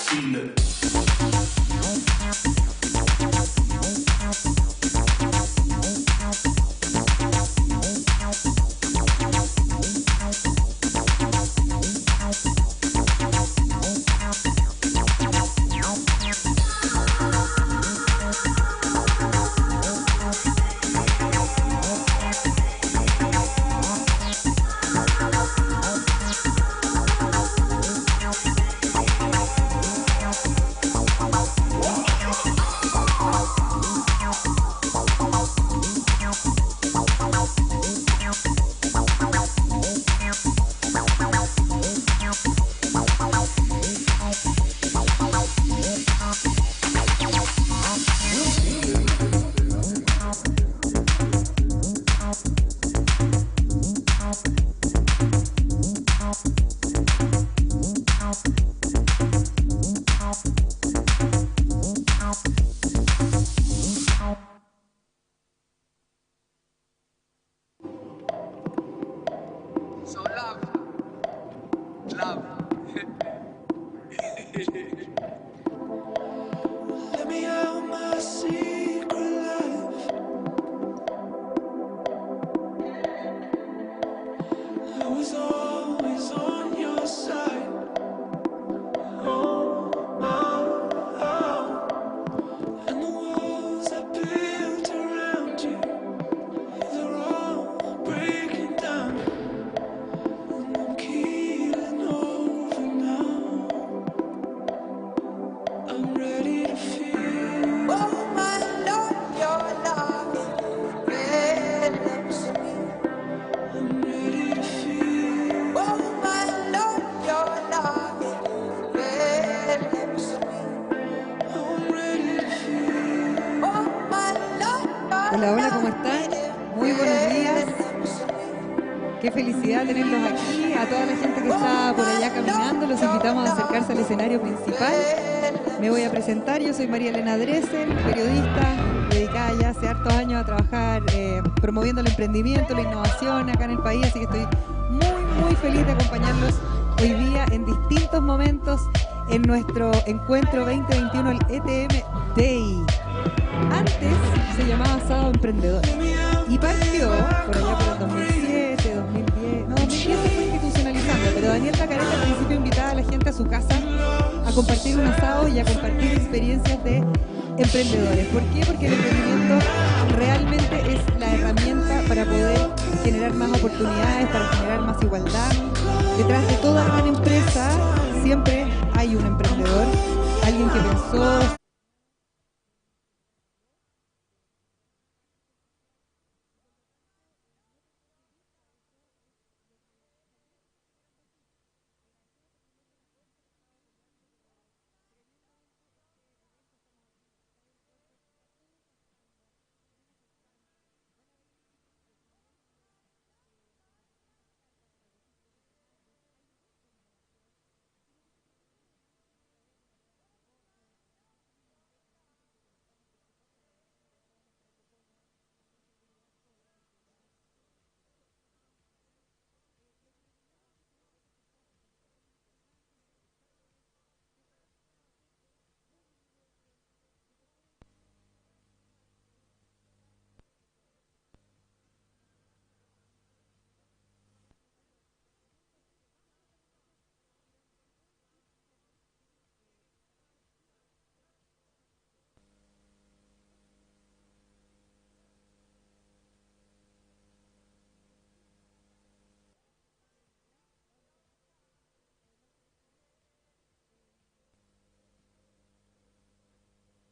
Chile. Hola, hola, ¿cómo están? Muy buenos días. Qué felicidad tenerlos aquí. A toda la gente que está por allá caminando, los invitamos a acercarse al escenario principal. Me voy a presentar, yo soy María Elena Dressel, periodista, dedicada ya hace hartos años a trabajar promoviendo el emprendimiento, la innovación acá en el país, así que estoy muy feliz de acompañarlos hoy día en distintos momentos en nuestro encuentro 2021, el ETM Day. Antes se llamaba Sábado Emprendedor y partió por allá por el 2007, 2010, no, 2010 se fue institucionalizando, pero Daniel Tacareta al principio invitaba a la gente a su casa a compartir un asado y a compartir experiencias de emprendedores. ¿Por qué? Porque el emprendimiento realmente es la herramienta para poder generar más oportunidades, para generar más igualdad. Detrás de toda gran empresa siempre hay un emprendedor, alguien que pensó.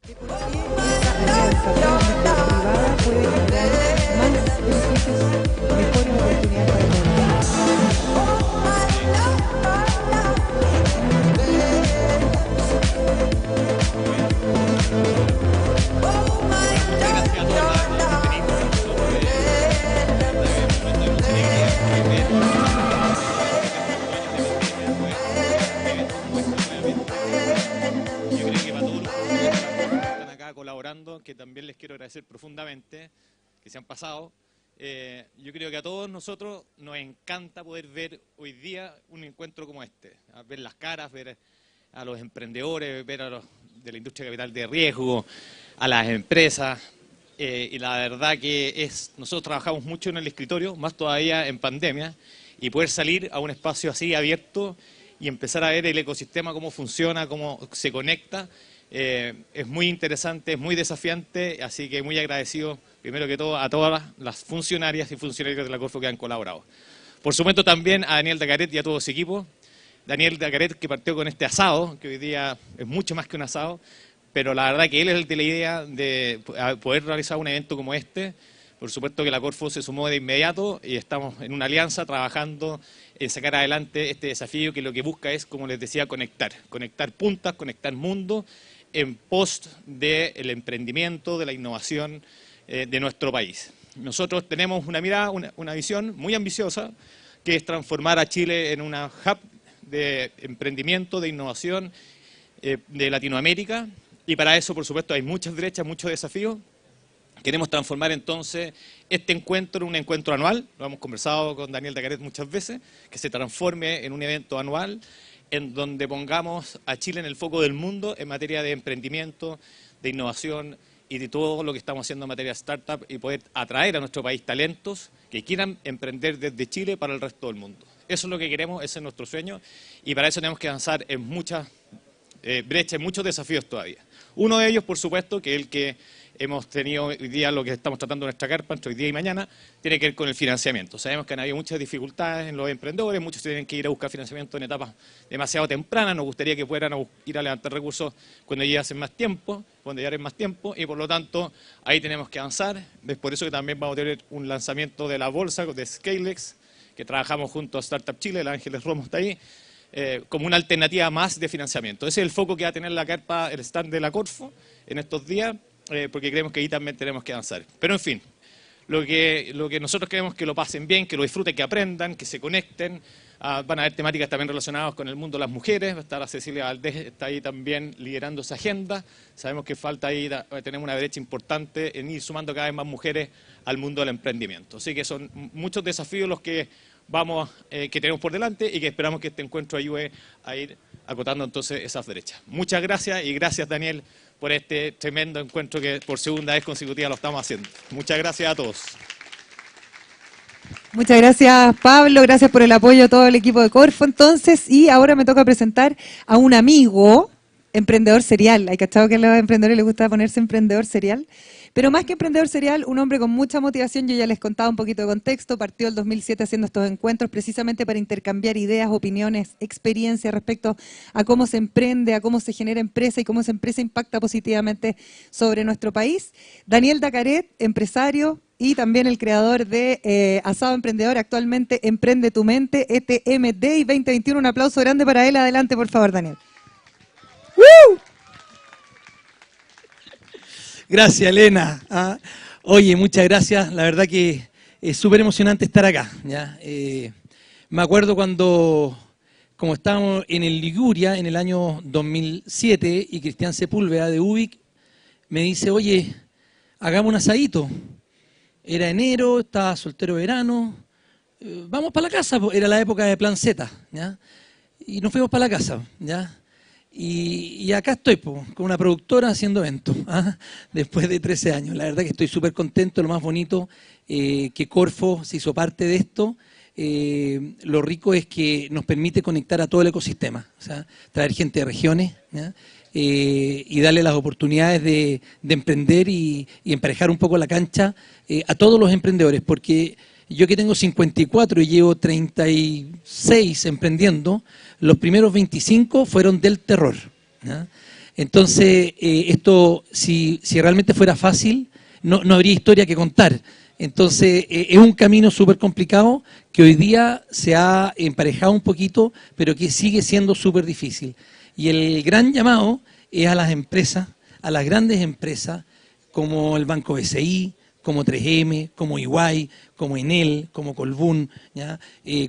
¿Por qué esta alianza privada puede generar más beneficios, mejores oportunidades para todos? Colaborando, que también les quiero agradecer profundamente, que se han pasado. Yo creo que a todos nosotros nos encanta poder ver hoy día un encuentro como este, ver las caras, ver a los emprendedores, ver a los de la industria de capital de riesgo, a las empresas. Y la verdad que nosotros trabajamos mucho en el escritorio, más todavía en pandemia, y poder salir a un espacio así abierto y empezar a ver el ecosistema, cómo funciona, cómo se conecta, es muy interesante, es muy desafiante, así que muy agradecido, primero que todo, a todas las funcionarias y funcionarios de la Corfo que han colaborado. Por supuesto también a Daniel Dacaret y a todo su equipo. Daniel Dacaret, que partió con este asado, que hoy día es mucho más que un asado, pero la verdad que él es el de la idea de poder realizar un evento como este. Por supuesto que la Corfo se sumó de inmediato y estamos en una alianza trabajando en sacar adelante este desafío que lo que busca es, como les decía, conectar puntas, conectar mundo en pos del emprendimiento, de la innovación de nuestro país. Nosotros tenemos una mirada, una visión muy ambiciosa, que es transformar a Chile en una hub de emprendimiento, de innovación de Latinoamérica, y para eso, por supuesto, hay muchas brechas, muchos desafíos. Queremos transformar entonces este encuentro en un encuentro anual, lo hemos conversado con Daniel Dacaret muchas veces, que se transforme en un evento anual en donde pongamos a Chile en el foco del mundo en materia de emprendimiento, de innovación y de todo lo que estamos haciendo en materia de startup, y poder atraer a nuestro país talentos que quieran emprender desde Chile para el resto del mundo. Eso es lo que queremos, ese es nuestro sueño, y para eso tenemos que avanzar en muchas brechas, en muchos desafíos todavía. Uno de ellos, por supuesto, que es el que hemos tenido hoy día, lo que estamos tratando en nuestra carpa entre hoy día y mañana, tiene que ver con el financiamiento. Sabemos que han habido muchas dificultades en los emprendedores, muchos tienen que ir a buscar financiamiento en etapas demasiado tempranas. Nos gustaría que puedan ir a levantar recursos cuando ya hacen más tiempo, cuando ya hacen más tiempo, y por lo tanto ahí tenemos que avanzar. Es por eso que también vamos a tener un lanzamiento de la bolsa de Scalex, que trabajamos junto a Start-Up Chile, el Ángeles Romo está ahí, como una alternativa más de financiamiento. Ese es el foco que va a tener la carpa, el stand de la Corfo en estos días, porque creemos que ahí también tenemos que avanzar. Pero en fin, lo que nosotros queremos es que lo pasen bien, que lo disfruten, que aprendan, que se conecten. Van a haber temáticas también relacionadas con el mundo de las mujeres. Va a estar la Cecilia Valdés, está ahí también liderando esa agenda. Sabemos que falta ahí, tenemos una brecha importante en ir sumando cada vez más mujeres al mundo del emprendimiento. Así que son muchos desafíos los que que tenemos por delante, y que esperamos que este encuentro ayude a ir acotando entonces esas brechas. Muchas gracias, y gracias, Daniel, por este tremendo encuentro que por segunda vez consecutiva lo estamos haciendo. Muchas gracias a todos. Muchas gracias, Pablo, gracias por el apoyo a todo el equipo de Corfo. Entonces, y ahora me toca presentar a un amigo, emprendedor serial. ¿Hay cachado que a los emprendedores les gusta ponerse emprendedor serial? Pero más que emprendedor serial, un hombre con mucha motivación. Yo ya les contaba un poquito de contexto. Partió el 2007 haciendo estos encuentros precisamente para intercambiar ideas, opiniones, experiencias respecto a cómo se emprende, a cómo se genera empresa y cómo esa empresa impacta positivamente sobre nuestro país. Daniel Dacaret, empresario y también el creador de Asado Emprendedor, actualmente Emprende tu Mente, ETMD y 2021. Un aplauso grande para él. Adelante, por favor, Daniel. ¡Woo! Gracias, Elena. Oye, muchas gracias. La verdad que es súper emocionante estar acá, ¿ya? Me acuerdo cuando, como estábamos en el Liguria en el año 2007, y Cristian Sepúlveda de UBIC me dice, oye, hagamos un asadito. Era enero, estaba soltero verano, vamos para la casa, era la época de Plan Z, ¿ya? Y nos fuimos para la casa, ¿ya? Y acá estoy, con una productora haciendo eventos, después de 13 años. La verdad que estoy súper contento, lo más bonito, que Corfo se hizo parte de esto. Lo rico es que nos permite conectar a todo el ecosistema, o sea, traer gente de regiones, ¿ya? Y darle las oportunidades de emprender y emparejar un poco la cancha a todos los emprendedores, porque yo que tengo 54 y llevo 36 emprendiendo, los primeros 25 fueron del terror, ¿ya? Entonces, esto, si realmente fuera fácil, no habría historia que contar. Entonces, es un camino súper complicado que hoy día se ha emparejado un poquito, pero que sigue siendo súper difícil. Y el gran llamado es a las empresas, a las grandes empresas, como el Banco BCI, como 3M, como Iguay, como Enel, como Colbún, ¿ya?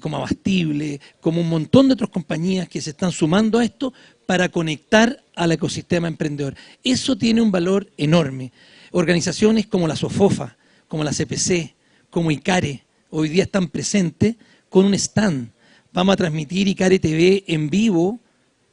Como Abastible, como un montón de otras compañías que se están sumando a esto para conectar al ecosistema emprendedor. Eso tiene un valor enorme. Organizaciones como la SOFOFA, como la CPC, como ICARE, hoy día están presentes con un stand. Vamos a transmitir ICARE TV en vivo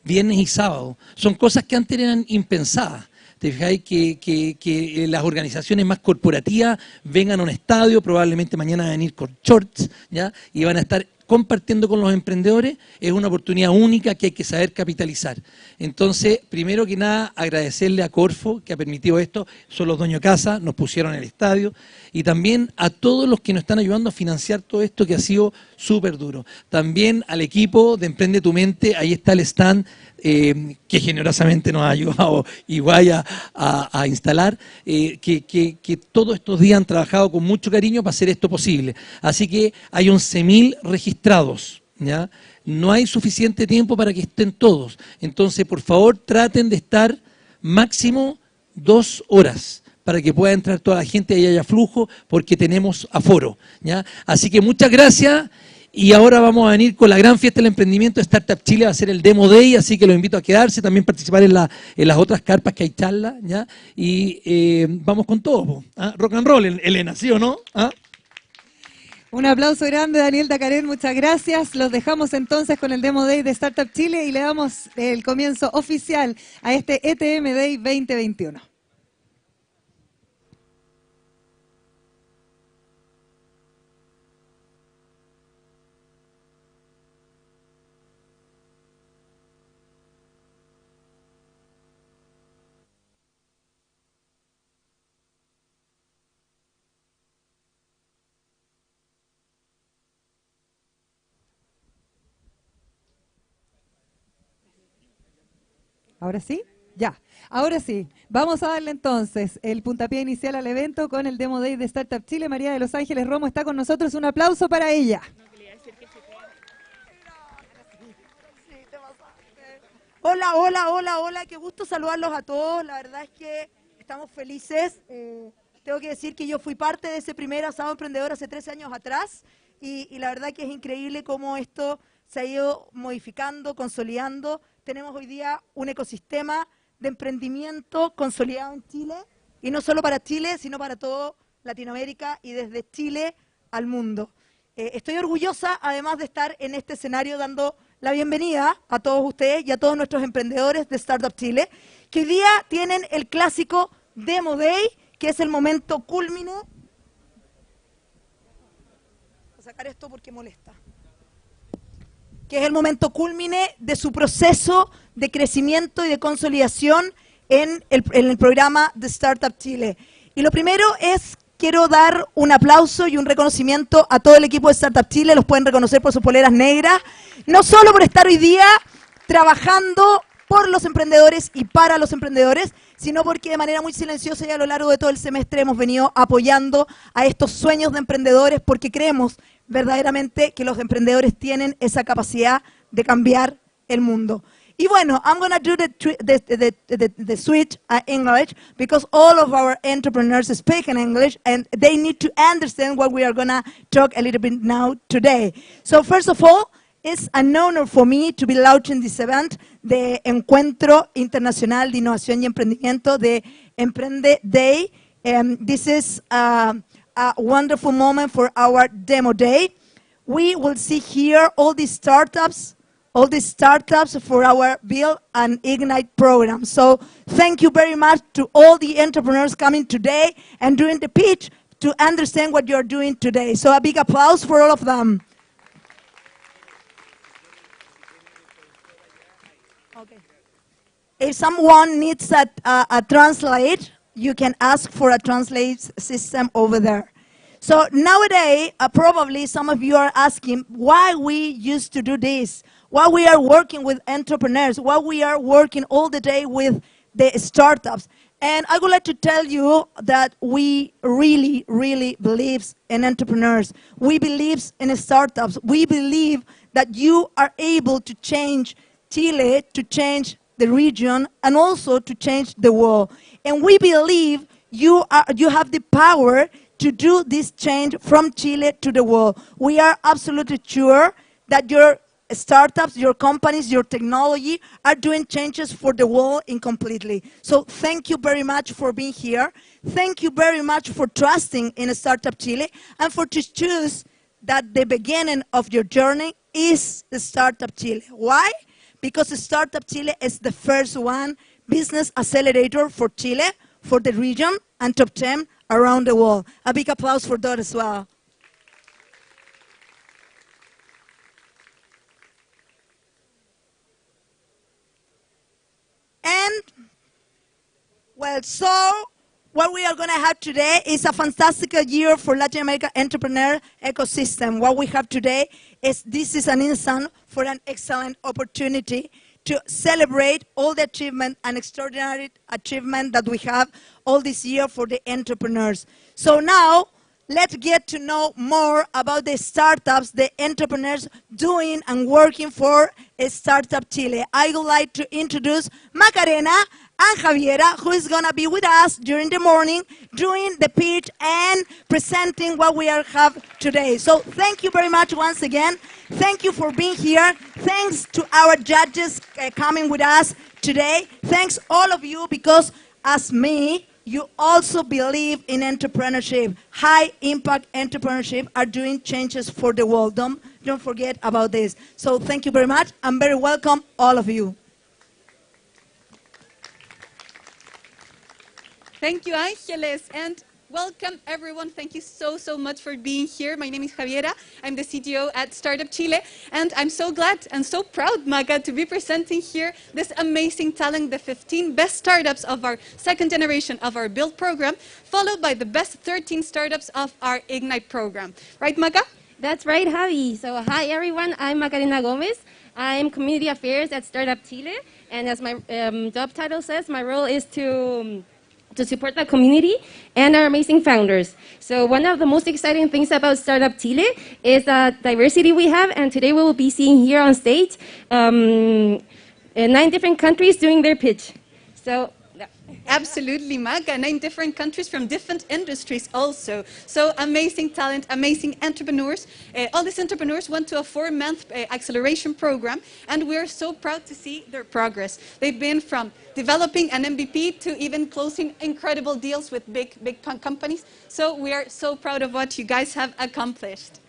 viernes y sábado. Son cosas que antes eran impensadas. Te fijáis que las organizaciones más corporativas vengan a un estadio, probablemente mañana van a ir con shorts, ¿ya? Y van a estar compartiendo con los emprendedores. Es una oportunidad única que hay que saber capitalizar. Entonces, primero que nada, agradecerle a Corfo que ha permitido esto. Son los dueños de casa, nos pusieron el estadio. Y también a todos los que nos están ayudando a financiar todo esto que ha sido súper duro. También al equipo de Emprende tu Mente, ahí está el stand que generosamente nos ha ayudado igual a instalar, que todos estos días han trabajado con mucho cariño para hacer esto posible. Así que hay 11.000 registrados, ¿ya? No hay suficiente tiempo para que estén todos. Entonces, por favor, traten de estar máximo 2 horas para que pueda entrar toda la gente y haya flujo, porque tenemos aforo, ¿ya? Así que muchas gracias. Y ahora vamos a venir con la gran fiesta del emprendimiento. Startup Chile va a ser el Demo Day, así que los invito a quedarse, también participar en las otras carpas que hay charlas, ¿ya? Y vamos con todo, ¿ah? Rock and roll, Elena, ¿sí o no? ¿Ah? Un aplauso grande, Daniel Tacarén, muchas gracias. Los dejamos entonces con el Demo Day de Startup Chile y le damos el comienzo oficial a este ETM Day 2021. ¿Ahora sí? Ya. Ahora sí. Vamos a darle entonces el puntapié inicial al evento con el Demo Day de Startup Chile. María de Los Ángeles Romo está con nosotros. Un aplauso para ella. Hola, hola, hola, hola. Qué gusto saludarlos a todos. La verdad es que estamos felices. Tengo que decir que yo fui parte de ese primer asado emprendedor hace 13 años atrás y la verdad que es increíble cómo esto se ha ido modificando, consolidando. Tenemos hoy día un ecosistema de emprendimiento consolidado en Chile, y no solo para Chile, sino para toda Latinoamérica y desde Chile al mundo. Estoy orgullosa, además, de estar en este escenario dando la bienvenida a todos ustedes y a todos nuestros emprendedores de Startup Chile, que hoy día tienen el clásico Demo Day, que es el momento culmine. Voy a sacar esto porque molesta. Que es el momento culmine de su proceso de crecimiento y de consolidación en el programa de Startup Chile. Y lo primero es, quiero dar un aplauso y un reconocimiento a todo el equipo de Startup Chile. Los pueden reconocer por sus poleras negras, no solo por estar hoy día trabajando por los emprendedores y para los emprendedores, sino porque de manera muy silenciosa y a lo largo de todo el semestre hemos venido apoyando a estos sueños de emprendedores, porque creemos verdaderamente que los emprendedores tienen esa capacidad de cambiar el mundo. Y bueno, I'm going to do the switch English, because all of our entrepreneurs speak in English and they need to understand what we are going to talk a little bit now today. So first of all, it's an honor for me to be launching this event, the Encuentro Internacional de Innovación y Emprendimiento, de Emprende Day. This is a wonderful moment for our Demo Day. We will see here all these startups for our Build and Ignite program. So thank you very much to all the entrepreneurs coming today and doing the pitch to understand what you're doing today. So a big applause for all of them. Okay. If someone needs a translate, you can ask for a translate system over there. So nowadays, probably some of you are asking why we used to do this, why we are working with entrepreneurs, why we are working all the day with the startups. And I would like to tell you that we really, really believe in entrepreneurs. We believe in startups. We believe that you are able to change Chile, to change the region, and also to change the world. And we believe you have the power to do this change from Chile to the world. We are absolutely sure that your startups, your companies, your technology are doing changes for the world completely. So thank you very much for being here. Thank you very much for trusting in Startup Chile and for to choose that the beginning of your journey is the Startup Chile. Why? because Startup Chile is the first one business accelerator for Chile, for the region, and top 10 around the world. A big applause for that as well. And, well, so what we are going to have today is a fantastic year for Latin America entrepreneur ecosystem. What we have today is this is an instant for an excellent opportunity to celebrate all the achievement and extraordinary achievement that we have all this year for the entrepreneurs. So now, let's get to know more about the startups, the entrepreneurs doing and working for Startup Chile. I would like to introduce Macarena and Javiera, who is going to be with us during the morning, doing the pitch and presenting what we have today. So thank you very much once again. Thank you for being here. Thanks to our judges coming with us today. Thanks all of you, because as me, you also believe in entrepreneurship. High impact entrepreneurship are doing changes for the world. Don't forget about this. So thank you very much, and very welcome all of you. Thank you, Angeles, and welcome everyone. Thank you so much for being here. My name is Javiera. I'm the CTO at Startup Chile, and I'm so glad and so proud, Maga, to be presenting here this amazing talent, the 15 best startups of our second generation of our Build program, followed by the best 13 startups of our Ignite program. Right, Maga? That's right, Javi. So hi everyone, I'm Macarena Gomez. I'm Community Affairs at Startup Chile, and as my job title says, my role is to support the community and our amazing founders. So one of the most exciting things about Startup Chile is the diversity we have, and today we will be seeing here on stage 9 different countries doing their pitch. So. Absolutely, Maga. 9 different countries from different industries also. So amazing talent, amazing entrepreneurs. All these entrepreneurs went to a 4-month acceleration program, and we're so proud to see their progress. They've been from developing an MVP to even closing incredible deals with big companies. So we are so proud of what you guys have accomplished.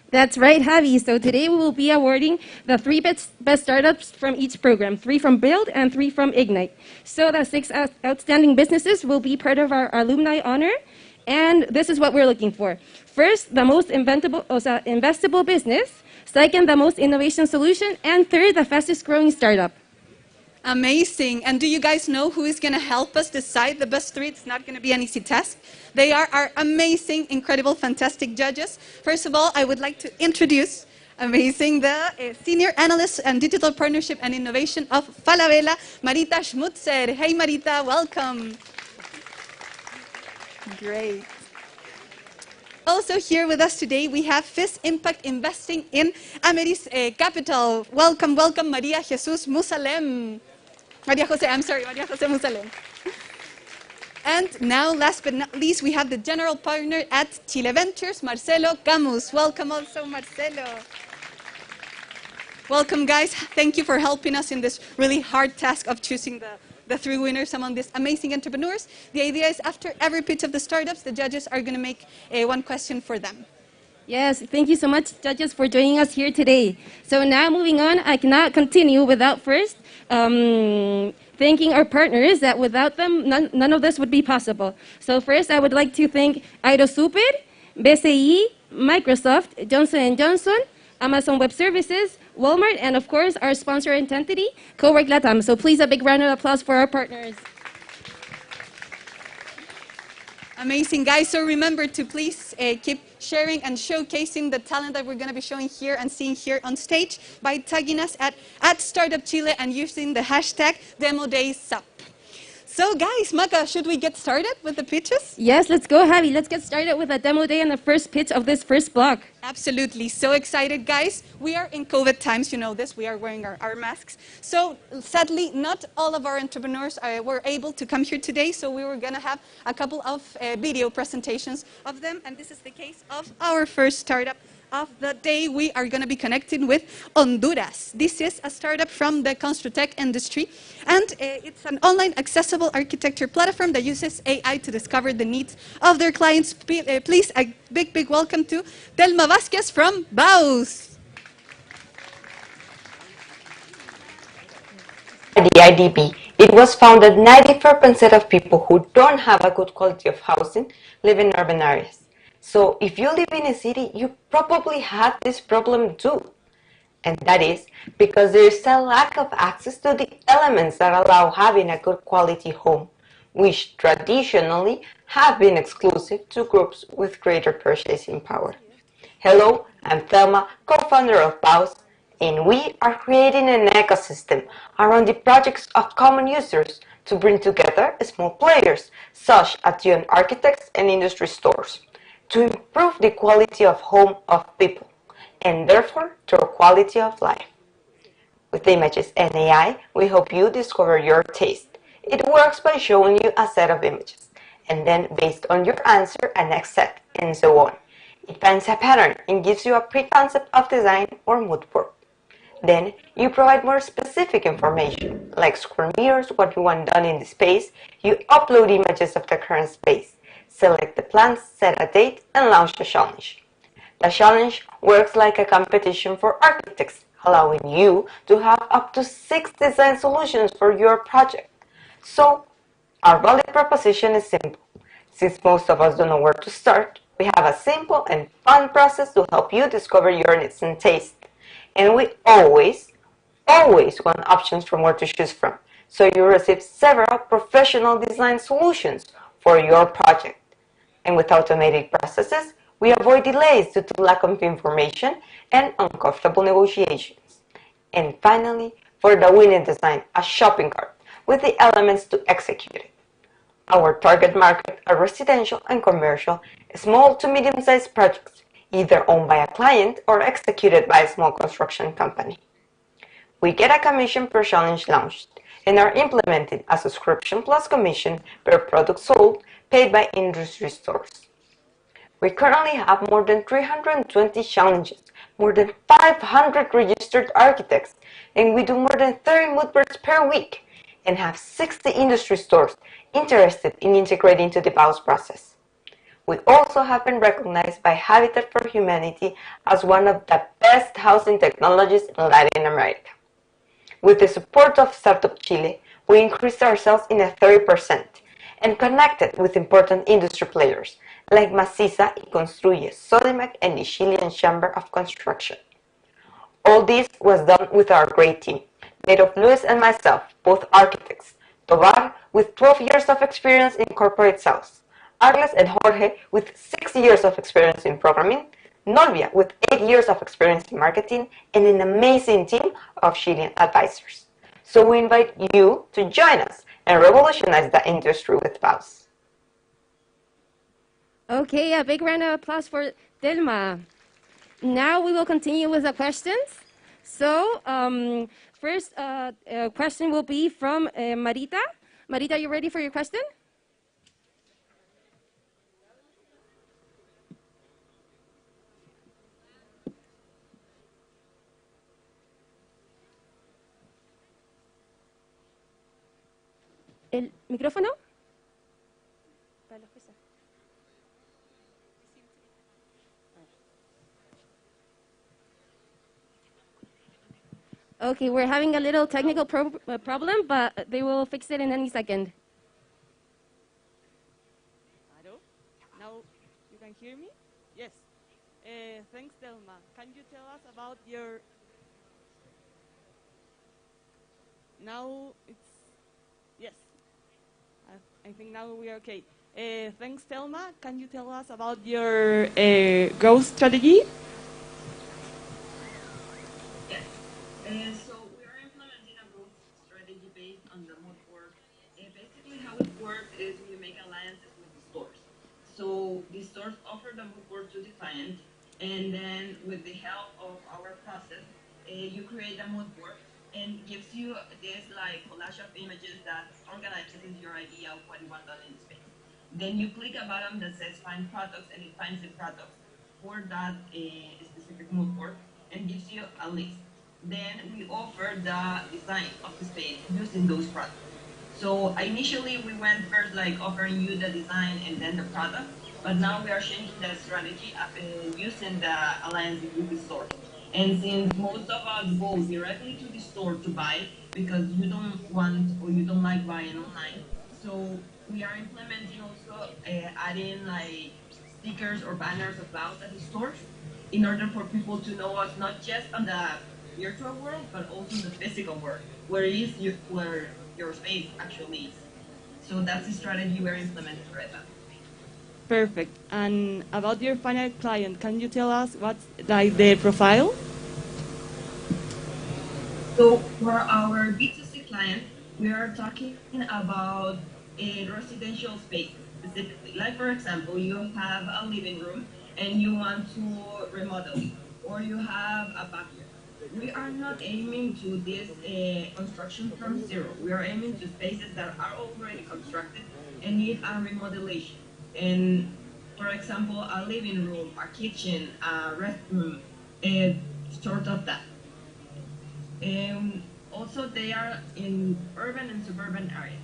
That's right, Javi. So today we will be awarding the 3 best startups from each program, 3 from Build and 3 from Ignite. So the 6 outstanding businesses will be part of our alumni honor, and this is what we're looking for. First, the most investable business. Second, the most innovation solution. And third, the fastest growing startup. Amazing. And do you guys know who is going to help us decide the best 3? It's not going to be an easy task. They are our amazing, incredible, fantastic judges. First of all, I would like to introduce the Senior Analyst and Digital Partnership and Innovation of Falabella, Marita Schmutzer. Hey, Marita, welcome. Great. Also here with us today, we have FIS Impact Investing in Ameris Capital. Welcome, welcome, Maria Jesus Musalem. Maria Jose Musalem. And now, last but not least, we have the general partner at Chile Ventures, Marcelo Camus. Welcome also, Marcelo. Welcome, guys. Thank you for helping us in this really hard task of choosing the 3 winners among these amazing entrepreneurs. The idea is after every pitch of the startups, the judges are going to make 1 question for them. Yes, thank you so much, judges, for joining us here today. So now moving on, I cannot continue without first thanking our partners, that without them, none of this would be possible. So first, I would like to thank Aerosuper, BCI, Microsoft, Johnson & Johnson, Amazon Web Services, Walmart, and of course, our sponsor entity, MadLatam. So please, a big round of applause for our partners. Amazing, guys. So remember to please keep sharing and showcasing the talent that we're going to be showing here and seeing here on stage by tagging us at Startup Chile and using the hashtag DemoDaysUp. So guys, Maga, should we get started with the pitches? Yes, let's go, Javi. Let's get started with a demo day and the first pitch of this first block. Absolutely. So excited, guys. We are in COVID times, you know this. We are wearing our masks. So sadly, not all of our entrepreneurs were able to come here today, so we were going to have a couple of video presentations of them, and this is the case of our first startup of the day. We are going to be connecting with Honduras. This is a startup from the Construtech industry, and it's an online accessible architecture platform that uses AI to discover the needs of their clients. Please, a big welcome to Telma Vasquez from Bhauss. the IDB, it was found that 94% of people who don't have a good quality of housing live in urban areas. So if you live in a city, you probably have this problem too. And that is because there is a lack of access to the elements that allow having a good quality home, which traditionally have been exclusive to groups with greater purchasing power. Hello, I'm Thelma, co-founder of Bhauss, and we are creating an ecosystem around the projects of common users to bring together small players, such as young architects and industry stores, to improve the quality of home of people, and therefore their quality of life. With images and AI, we help you discover your taste. It works by showing you a set of images, and then based on your answer, a next set, and so on. It finds a pattern and gives you a pre-concept of design or mood board. Then you provide more specific information, like square meters, what you want done in the space. You upload images of the current space, select the plans, set a date, and launch the challenge. The challenge works like a competition for architects, allowing you to have up to 6 design solutions for your project. So, our value proposition is simple. Since most of us don't know where to start, we have a simple and fun process to help you discover your needs and taste. And we always want options from where to choose from, so you receive several professional design solutions for your project. And with automated processes, we avoid delays due to lack of information and uncomfortable negotiations. And finally, for the winning design, a shopping cart with the elements to execute it. Our target market are residential and commercial, small to medium-sized projects, either owned by a client or executed by a small construction company. We get a commission per challenge launched and are implementing a subscription plus commission per product sold paid by industry stores. We currently have more than 320 challenges, more than 500 registered architects, and we do more than 30 mood boards per week, and have 60 industry stores interested in integrating into the Bhauss process. We also have been recognized by Habitat for Humanity as one of the best housing technologies in Latin America. With the support of Start-Up Chile, we increased our sales in a 30% and connected with important industry players like Maciza y Construye, Sodimac, and the Chilean Chamber of Construction. All this was done with our great team, made of Luis and myself, both architects, Tobar with 12 years of experience in corporate sales, Arles and Jorge with 6 years of experience in programming, Nolvia with 8 years of experience in marketing, and an amazing team of Chilean advisors. So we invite you to join us and revolutionize the industry with Bhauss. Okay, a big round of applause for Delma. Now we will continue with the questions. So, first question will be from Marita. Marita, you ready for your question? ¿El micrófono? Okay, we're having a little technical problem, but they will fix it in any second. Hello? Now you can hear me? Yes. Thanks, Delma. Can you tell us about your... Now it's... Yes. I think now we are okay. Thanks, Delma. Can you tell us about your growth strategy? So we are implementing a growth strategy based on the mood board. Basically how it works is we make alliances with the stores. So the stores offer the mood board to the client, and then with the help of our process, you create a mood board and gives you this like collage of images that organizes your idea of what you want done in the space. Then you click a button that says find products, and it finds the products for that specific mood board and gives you a list. Then we offer the design of the space using those products. So initially we went first like offering you the design and then the product, but now we are changing the strategy of using the alliance with the store. And since most of us go directly to the store to buy because you don't want or you don't like buying online, so we are implementing also adding like stickers or banners of Bhauss at the stores in order for people to know us not just on the virtual world but also in the physical world, where your space actually is. So that's the strategy we're implementing right now. Perfect. And about your final client, can you tell us what's like the profile? So for our B2C client, we are talking about a residential space specifically. Like for example, you have a living room and you want to remodel it, or you have a backyard. We are not aiming to this construction from zero. We are aiming to spaces that are already constructed and need a remodelation. And for example, a living room, a kitchen, a restroom, sort of that. Also, they are in urban and suburban areas.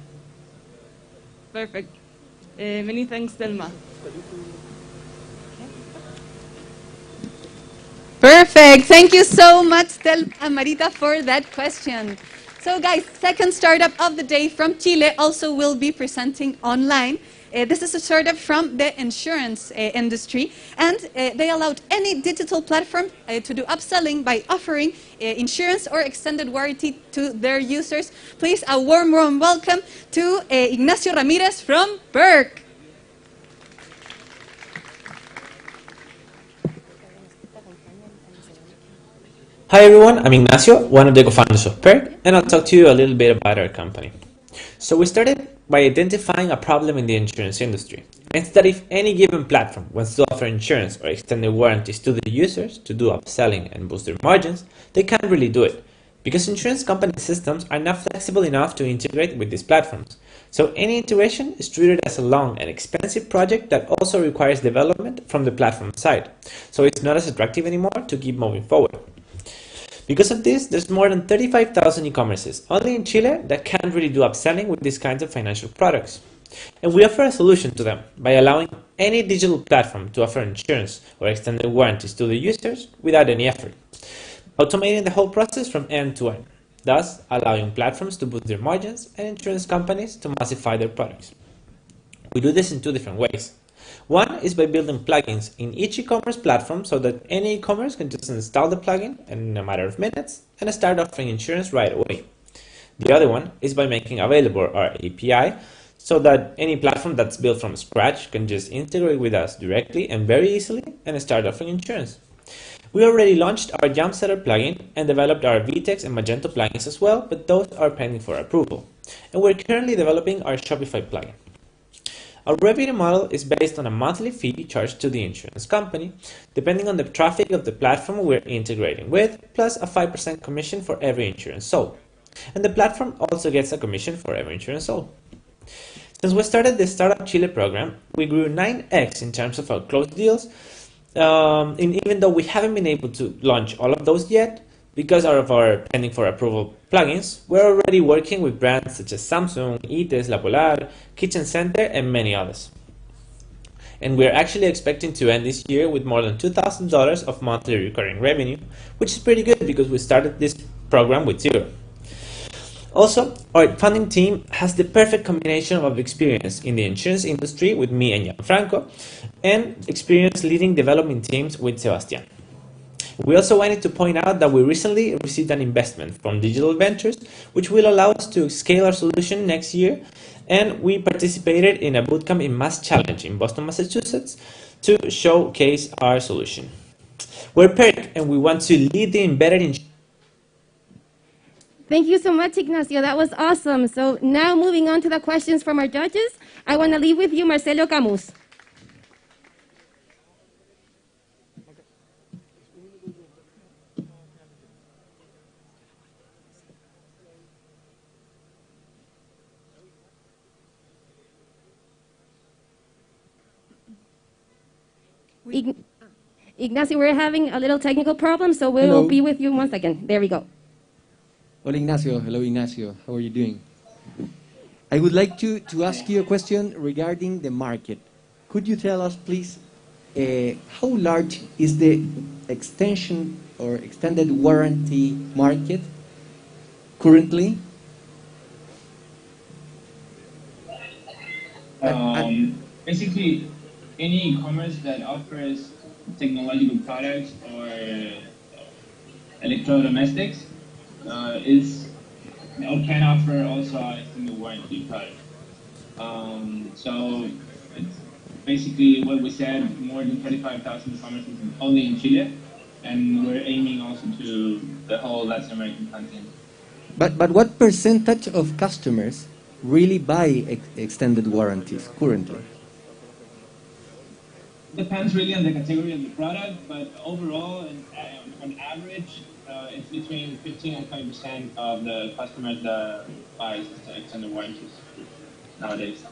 Perfect. Many thanks, Telma. Perfect. Thank you so much, Tel and Marita, for that question. So guys, second startup of the day from Chile also will be presenting online. This is a startup from the insurance industry, and they allowed any digital platform to do upselling by offering insurance or extended warranty to their users. Please, a warm welcome to Ignacio Ramirez from Perk. Hi everyone, I'm Ignacio, one of the co-founders of Perk, and I'll talk to you a little bit about our company. So we started by identifying a problem in the insurance industry. It's that if any given platform wants to offer insurance or extended warranties to the users to do upselling and boost their margins, they can't really do it, because insurance company systems are not flexible enough to integrate with these platforms. So any integration is treated as a long and expensive project that also requires development from the platform side. So it's not as attractive anymore to keep moving forward. Because of this, there's more than 35,000 e-commerces only in Chile that can't really do upselling with these kinds of financial products. And we offer a solution to them by allowing any digital platform to offer insurance or extended warranties to the users without any effort, automating the whole process from end to end, thus allowing platforms to boost their margins and insurance companies to massify their products. We do this in two different ways. One is by building plugins in each e-commerce platform so that any e-commerce can just install the plugin in a matter of minutes and start offering insurance right away. The other one is by making available our API so that any platform that's built from scratch can just integrate with us directly and very easily and start offering insurance. We already launched our Jumpsetter plugin and developed our VTEX and Magento plugins as well, but those are pending for approval. And we're currently developing our Shopify plugin. Our revenue model is based on a monthly fee charged to the insurance company, depending on the traffic of the platform we're integrating with, plus a 5% commission for every insurance sold. And the platform also gets a commission for every insurance sold. Since we started the Start-Up Chile program, we grew 9x in terms of our closed deals, and even though we haven't been able to launch all of those yet, because of our pending for approval plugins, we're already working with brands such as Samsung, Ites, La Polar, Kitchen Center, and many others. And we're actually expecting to end this year with more than $2,000 of monthly recurring revenue, which is pretty good because we started this program with zero. Also, our funding team has the perfect combination of experience in the insurance industry with me and Gianfranco, and experience leading development teams with Sebastian. We also wanted to point out that we recently received an investment from Digital Ventures, which will allow us to scale our solution next year, and we participated in a bootcamp in Mass Challenge in Boston, Massachusetts to showcase our solution. We're Perk, and we want to lead the embedded insurance. Thank you so much, Ignacio. That was awesome. So now moving on to the questions from our judges, I want to leave with you Marcelo Camus. Ignacio, we're having a little technical problem, so we'll be with you in 1 second. There we go. Hola, Ignacio. Hello, Ignacio. How are you doing? I would like to ask you a question regarding the market. Could you tell us, please, how large is the extension or extended warranty market currently? Basically, any e-commerce that offers technological products or electrodomestics is or can offer also a extended warranty product. So it's basically what we said, more than 35,000 e-commerces only in Chile, and we're aiming also to the whole Latin American continent. But what percentage of customers really buy extended warranties currently? Depends really on the category of the product, but overall, on average, it's between 15 and 20% of the customers that buy extended warranties nowadays.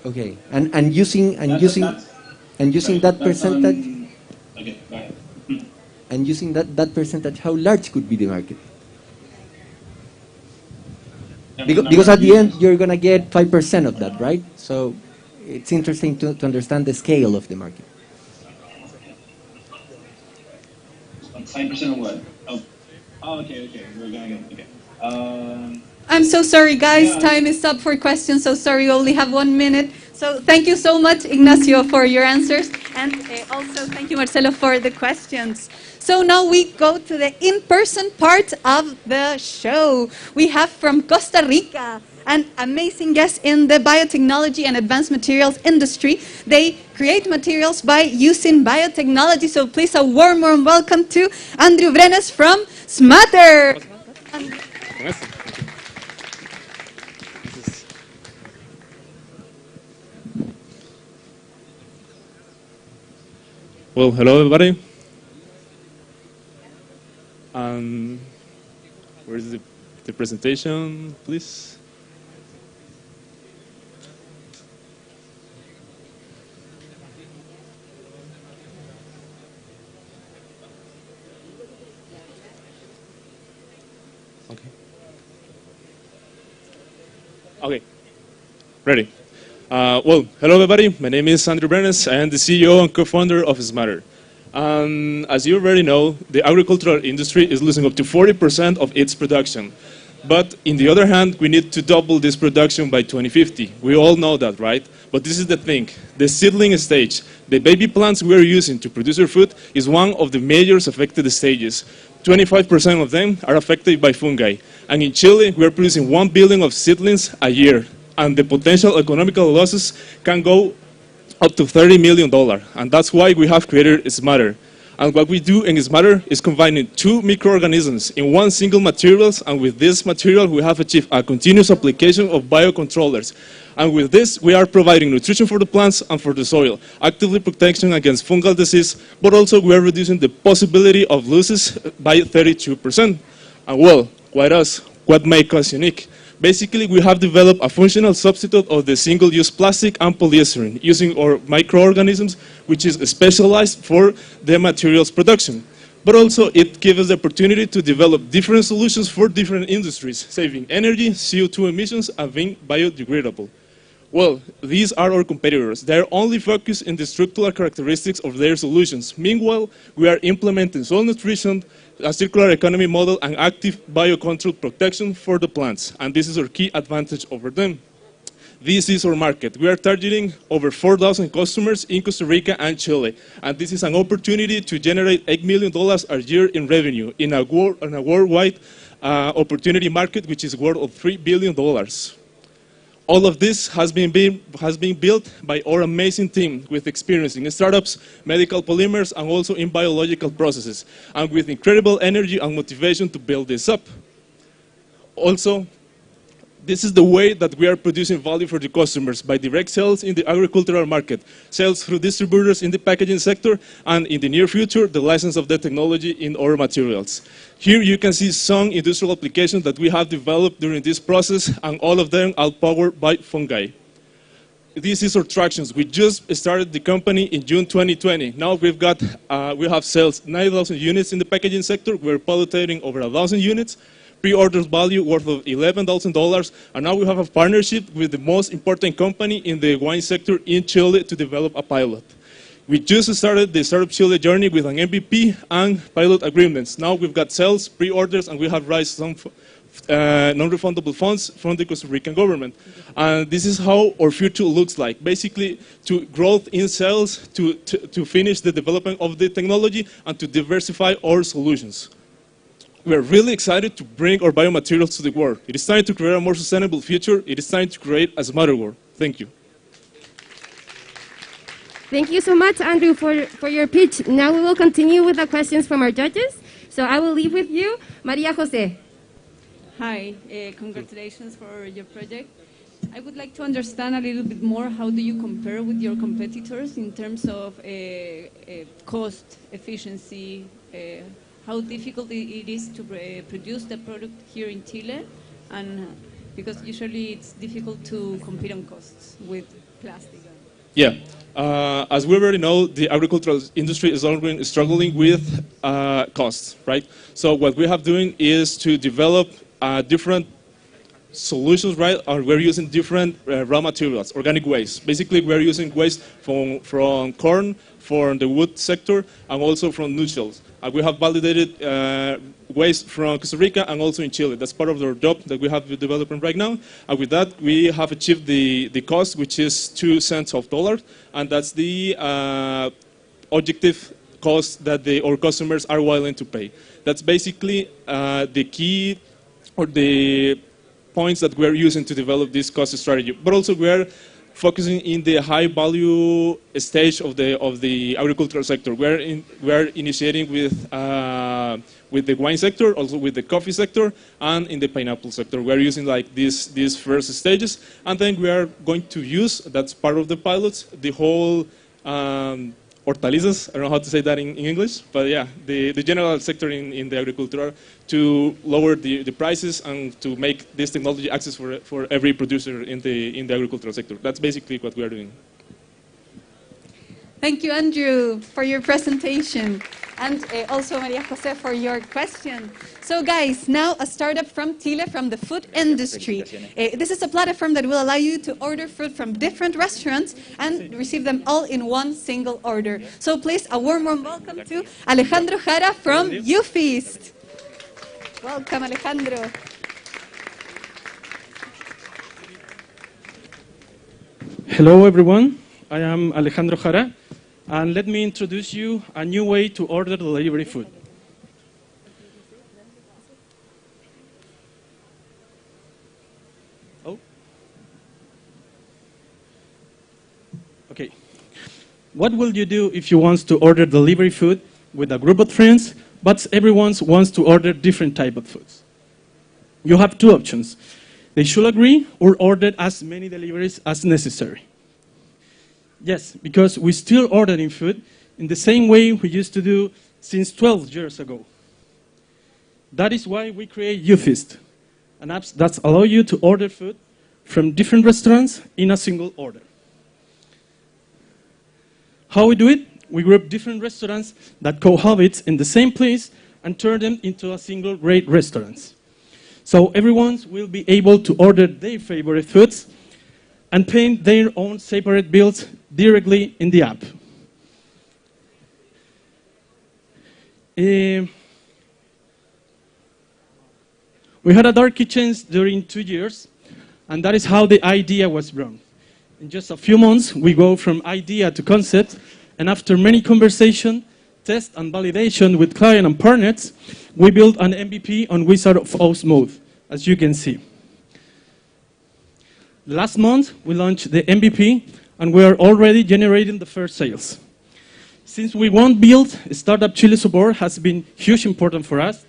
Okay, and using that percentage. Okay, go ahead. And using that percentage, how large could be the market? Because at the end, you're going to get 5% of that, right? So it's interesting to understand the scale of the market. 5% of what? Oh, okay. We're going to get, okay. I'm so sorry, guys. Time is up for questions. So sorry, we only have 1 minute. So thank you so much, Ignacio, for your answers. And also thank you, Marcelo, for the questions. So now we go to the in-person part of the show. We have from Costa Rica an amazing guest in the biotechnology and advanced materials industry. They create materials by using biotechnology. So please a warm welcome to Andrew Brenes from Smatter. Well, hello everybody. Where's the presentation, please? Okay, ready. Well, hello everybody. My name is Andrew Brenes. I am the CEO and co-founder of Smatter. As you already know, the agricultural industry is losing up to 40% of its production. But on the other hand, we need to double this production by 2050. We all know that, right? But this is the thing. The seedling stage, the baby plants we are using to produce our food, is one of the major affected stages. 25% of them are affected by fungi. And in Chile, we are producing 1 billion of seedlings a year. And the potential economical losses can go up to $30 million. And that's why we have created Smatter. And what we do in Smatter is combining 2 microorganisms in one single materials. And with this material, we have achieved a continuous application of biocontrollers. And with this, we are providing nutrition for the plants and for the soil, actively protection against fungal disease, but also we are reducing the possibility of losses by 32%. And well, what makes us unique? Basically, we have developed a functional substitute of the single-use plastic and polystyrene using our microorganisms, which is specialized for the materials production. But also, it gives us the opportunity to develop different solutions for different industries, saving energy, CO2 emissions, and being biodegradable. Well, these are our competitors. They are only focused on the structural characteristics of their solutions. Meanwhile, we are implementing soil nutrition, a circular economy model, and active biocontrol protection for the plants. And this is our key advantage over them. This is our market. We are targeting over 4,000 customers in Costa Rica and Chile. And this is an opportunity to generate $8 million a year in revenue in a worldwide opportunity market, which is worth of $3 billion. All of this has been built by our amazing team with experience in startups, medical polymers, and also in biological processes, and with incredible energy and motivation to build this up. Also, this is the way that we are producing value for the customers, by direct sales in the agricultural market, sales through distributors in the packaging sector, and in the near future, the license of the technology in our materials. Here you can see some industrial applications that we have developed during this process, and all of them are powered by fungi. This is our tractions. We just started the company in June 2020. Now we have sales 9,000 units in the packaging sector. We're piloting over 1,000 units. Pre-orders value worth of $11,000, and now we have a partnership with the most important company in the wine sector in Chile to develop a pilot. We just started the Startup Chile journey with an MVP and pilot agreements. Now we've got sales, pre-orders, and we have raised some non-refundable funds from the Costa Rican government. And this is how our future looks like. Basically, to growth in sales, to finish the development of the technology, and to diversify our solutions. We're really excited to bring our biomaterials to the world. It is time to create a more sustainable future. It is time to create a smarter world. Thank you. Thank you so much, Andrew, for your pitch. Now we will continue with the questions from our judges. So I will leave with you, Maria Jose. Hi, congratulations for your project. I would like to understand a little bit more, how do you compare with your competitors in terms of cost, efficiency, how difficult it is to produce the product here in Chile, and because usually it's difficult to compete on costs with plastic. Yeah, as we already know, the agricultural industry is already struggling with costs, right? So what we have doing is to develop different solutions, right? We're using different raw materials, organic waste. Basically, we're using waste from corn, from the wood sector, and also from nutshell. We have validated waste from Costa Rica and also in Chile. That's part of our job that we have developing right now. And with that, we have achieved the cost, which is 2 cents of dollar, and that's the objective cost that our customers are willing to pay. That's basically the key or the points that we're using to develop this cost strategy. But also we're focusing in the high value stage of the agricultural sector. We're initiating with the wine sector, also with the coffee sector, and in the pineapple sector. We're using like these first stages, and then we are going to use, that's part of the pilots, the whole hortalizas, I don't know how to say that in English, but yeah, the general sector in the agriculture to lower the prices and to make this technology access for every producer in the agricultural sector. That's basically what we are doing. Thank you, Andrew, for your presentation, and also Maria Jose for your question. So guys, now a startup from Chile, from the food industry. This is a platform that will allow you to order food from different restaurants and receive them all in one single order. So please, a warm welcome to Alejandro Jara from YouFeast. Welcome, Alejandro. Hello, everyone. I am Alejandro Jara, and let me introduce you a new way to order delivery food. Oh. Okay. What will you do if you want to order delivery food with a group of friends, but everyone wants to order different type of foods? You have two options. They should agree or order as many deliveries as necessary. Yes, because we're still ordering food in the same way we used to do since 12 years ago. That is why we create YouFeast, an app that allows you to order food from different restaurants in a single order. How we do it? We group different restaurants that cohabit in the same place and turn them into a single great restaurant. So everyone will be able to order their favorite foods and pay their own separate bills directly in the app. We had a dark kitchen during 2 years, and that is how the idea was born. In just a few months, we go from idea to concept, and after many conversations, tests, and validation with client and partners, we built an MVP on Wizard of Oz mode, as you can see. Last month, we launched the MVP, and we are already generating the first sales. Since we won't build, Startup Chile support has been hugely important for us,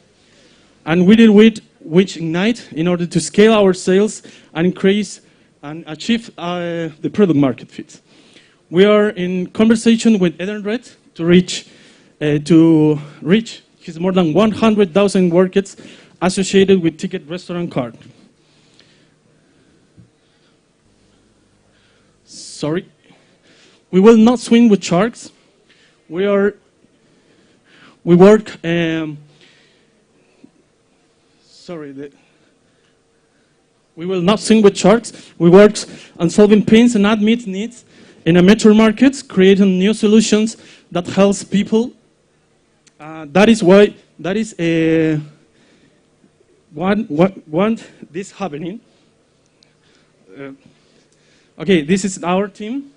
and we did with Ignite in order to scale our sales and increase and achieve the product market fit. We are in conversation with Edenred to reach his more than 100,000 workers associated with Ticket Restaurant Card. Sorry. We will not swim with sharks. We work, we work on solving pains and unmet needs in a metro markets, creating new solutions that helps people. That is what this happening. Okay, this is our team.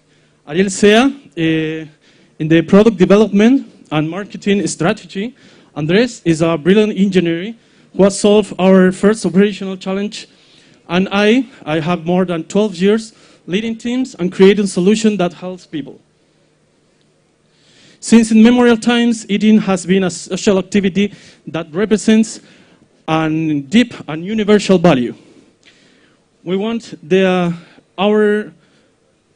Ariel Sea in the product development and marketing strategy. Andres is a brilliant engineer who has solved our first operational challenge. And I have more than 12 years leading teams and creating solutions that helps people. Since in memorial times, eating has been a social activity that represents a deep and universal value. We want our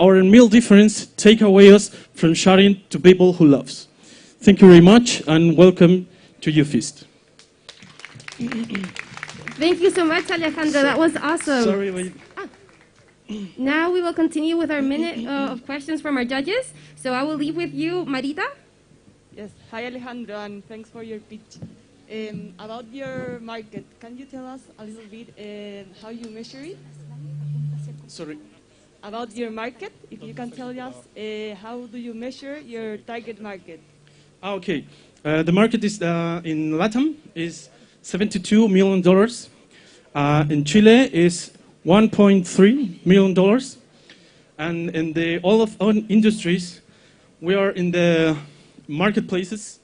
meal difference take away us from sharing to people who loves. Thank you very much and welcome to your feast. Thank you so much, Alejandro. That was awesome. Sorry, wait. Now we will continue with our minute of questions from our judges. So I will leave with you, Marita. Yes. Hi, Alejandro, and thanks for your pitch. About your market, can you tell us a little bit how you measure it? Sorry. About your market, if you can tell us how do you measure your target market? Okay. The market is in LATAM is $72 million. In Chile is $1.3 million. And in all of our industries, we are in the marketplaces.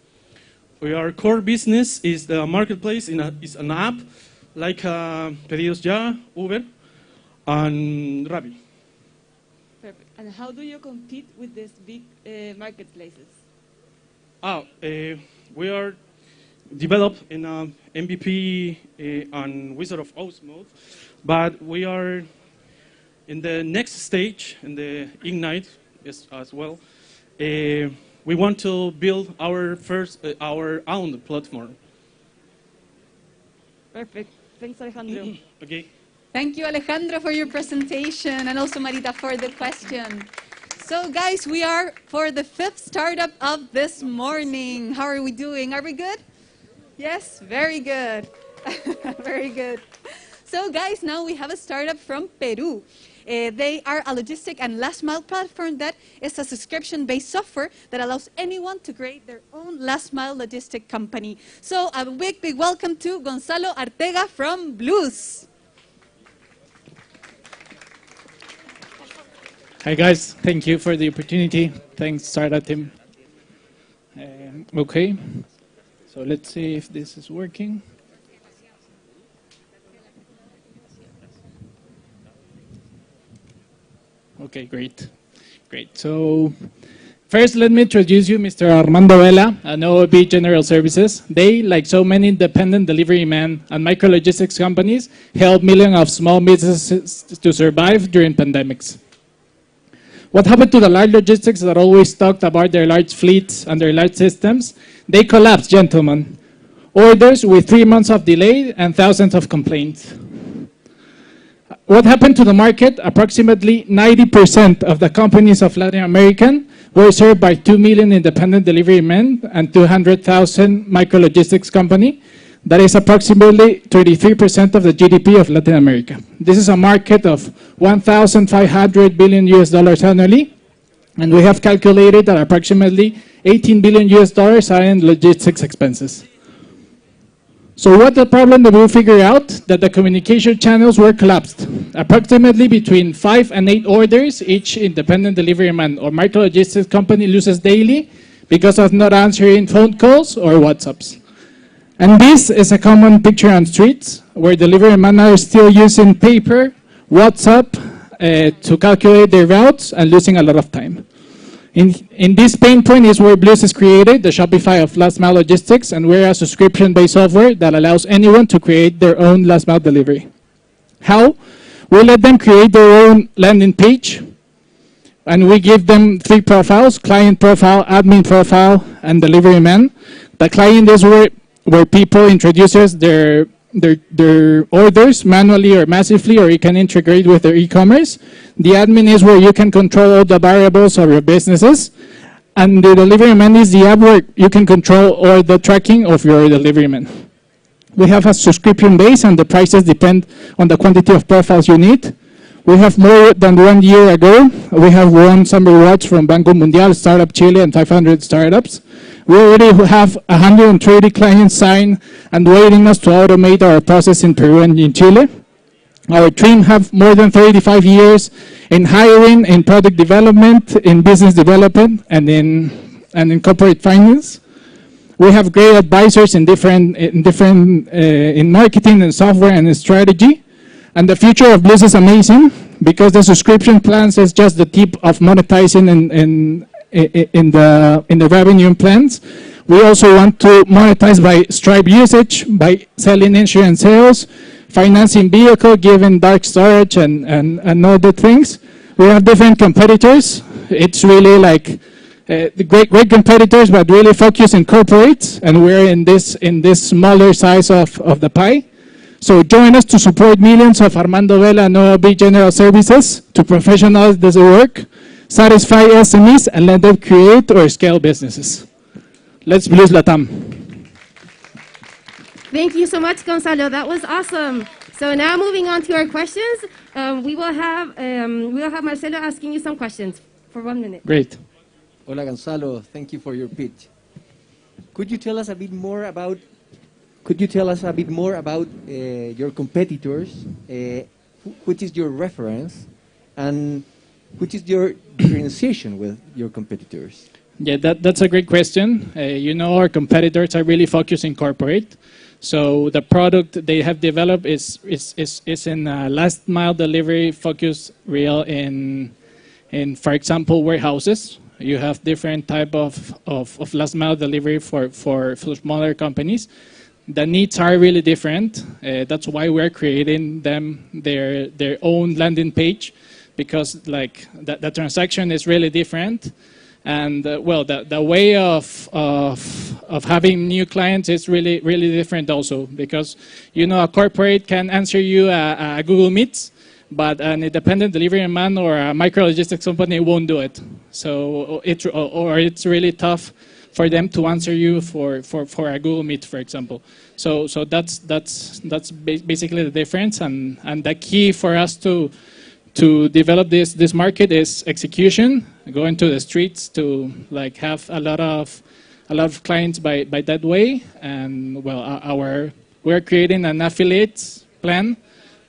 Our core business is the marketplace, is an app like Pedidos Ya, Uber, and Rappi. Perfect. And how do you compete with these big marketplaces? We are developed in MVP and Wizard of Oz mode, but we are in the next stage, in the Ignite as well. We want to build our own platform. Perfect. Thanks, Alejandro. Okay. Thank you, Alejandro, for your presentation, and also Marita for the question. So, guys, we are for the 5th startup of this morning. How are we doing? Are we good? Yes, very good. Very good. So, guys, now we have a startup from Peru. They are a logistic and last mile platform that is a subscription-based software that allows anyone to create their own last mile logistic company. So a big, big welcome to Gonzalo Artega from Blooz. Hi guys, thank you for the opportunity. Thanks, startup team. Okay, so let's see if this is working. Okay, great. Great. So first, let me introduce you Mr. Armando Vela and OOB General Services. They, like so many independent delivery men and micro-logistics companies, help millions of small businesses to survive during pandemics. What happened to the large logistics that always talked about their large fleets and their large systems? They collapsed, gentlemen. Orders with 3 months of delay and thousands of complaints. What happened to the market? Approximately 90% of the companies of Latin America were served by 2 million independent delivery men and 200,000 micro-logistics companies. That is approximately 33% of the GDP of Latin America. This is a market of $1,500 billion annually, and we have calculated that approximately $18 billion are in logistics expenses. So what the problem that we figured out? That the communication channels were collapsed. Approximately between 5 and 8 orders each independent delivery man or micro-logistics company loses daily because of not answering phone calls or WhatsApps. And this is a common picture on streets where delivery men are still using paper, WhatsApp to calculate their routes and losing a lot of time. In this pain point is where Blooz is created, the Shopify of last mile logistics, and we're a subscription-based software that allows anyone to create their own last mile delivery. How? We let them create their own landing page, and we give them 3 profiles: client profile, admin profile, and delivery man. The client is where people introduces their orders manually or massively, or you can integrate with their e-commerce. The admin is where you can control all the variables of your businesses. And the delivery man is the app where you can control all the tracking of your delivery man. We have a subscription base and the prices depend on the quantity of profiles you need. We have more than 1 year ago, we have won some rewards from Banco Mundial, Start-Up Chile, and 500 startups. We already have 130 clients signed and waiting us to automate our process in Peru and in Chile. Our team have more than 35 years in hiring, in product development, in business development, and in corporate finance. We have great advisors in marketing and software and in strategy. And the future of Blooz is amazing because the subscription plans is just the tip of monetizing in the revenue plans. We also want to monetize by Stripe usage, by selling insurance sales, financing vehicle, giving dark storage, and other things. We have different competitors. It's really like the great competitors, but really focus in corporates, and we're in this smaller size of the pie. So join us to support millions of Armando Vela and OLB General Services to professionalize this work, satisfy SMEs, and let them create or scale businesses. Let's Blooz Latam. Thank you so much, Gonzalo. That was awesome. So now moving on to our questions, we will have Marcelo asking you some questions for 1 minute. Great. Hola, Gonzalo. Thank you for your pitch. Could you tell us a bit more about your competitors? Which is your reference, and which is your differentiation with your competitors? Yeah, that's a great question. You know, our competitors are really focused in corporate. So the product they have developed is in last mile delivery focus real in for example, warehouses. You have different type of last mile delivery for smaller companies. The needs are really different. That's why we're creating their own landing page, because like the transaction is really different. And well, the way of having new clients is really different also, because you know a corporate can answer you a Google Meets, but an independent delivery man or a micro logistics company won't do it. So it's really tough for them to answer you for a Google Meet, for example. So that's basically the difference, and the key for us to develop this market is execution, going to the streets to like have a lot of clients by that way. And well, we're creating an affiliate plan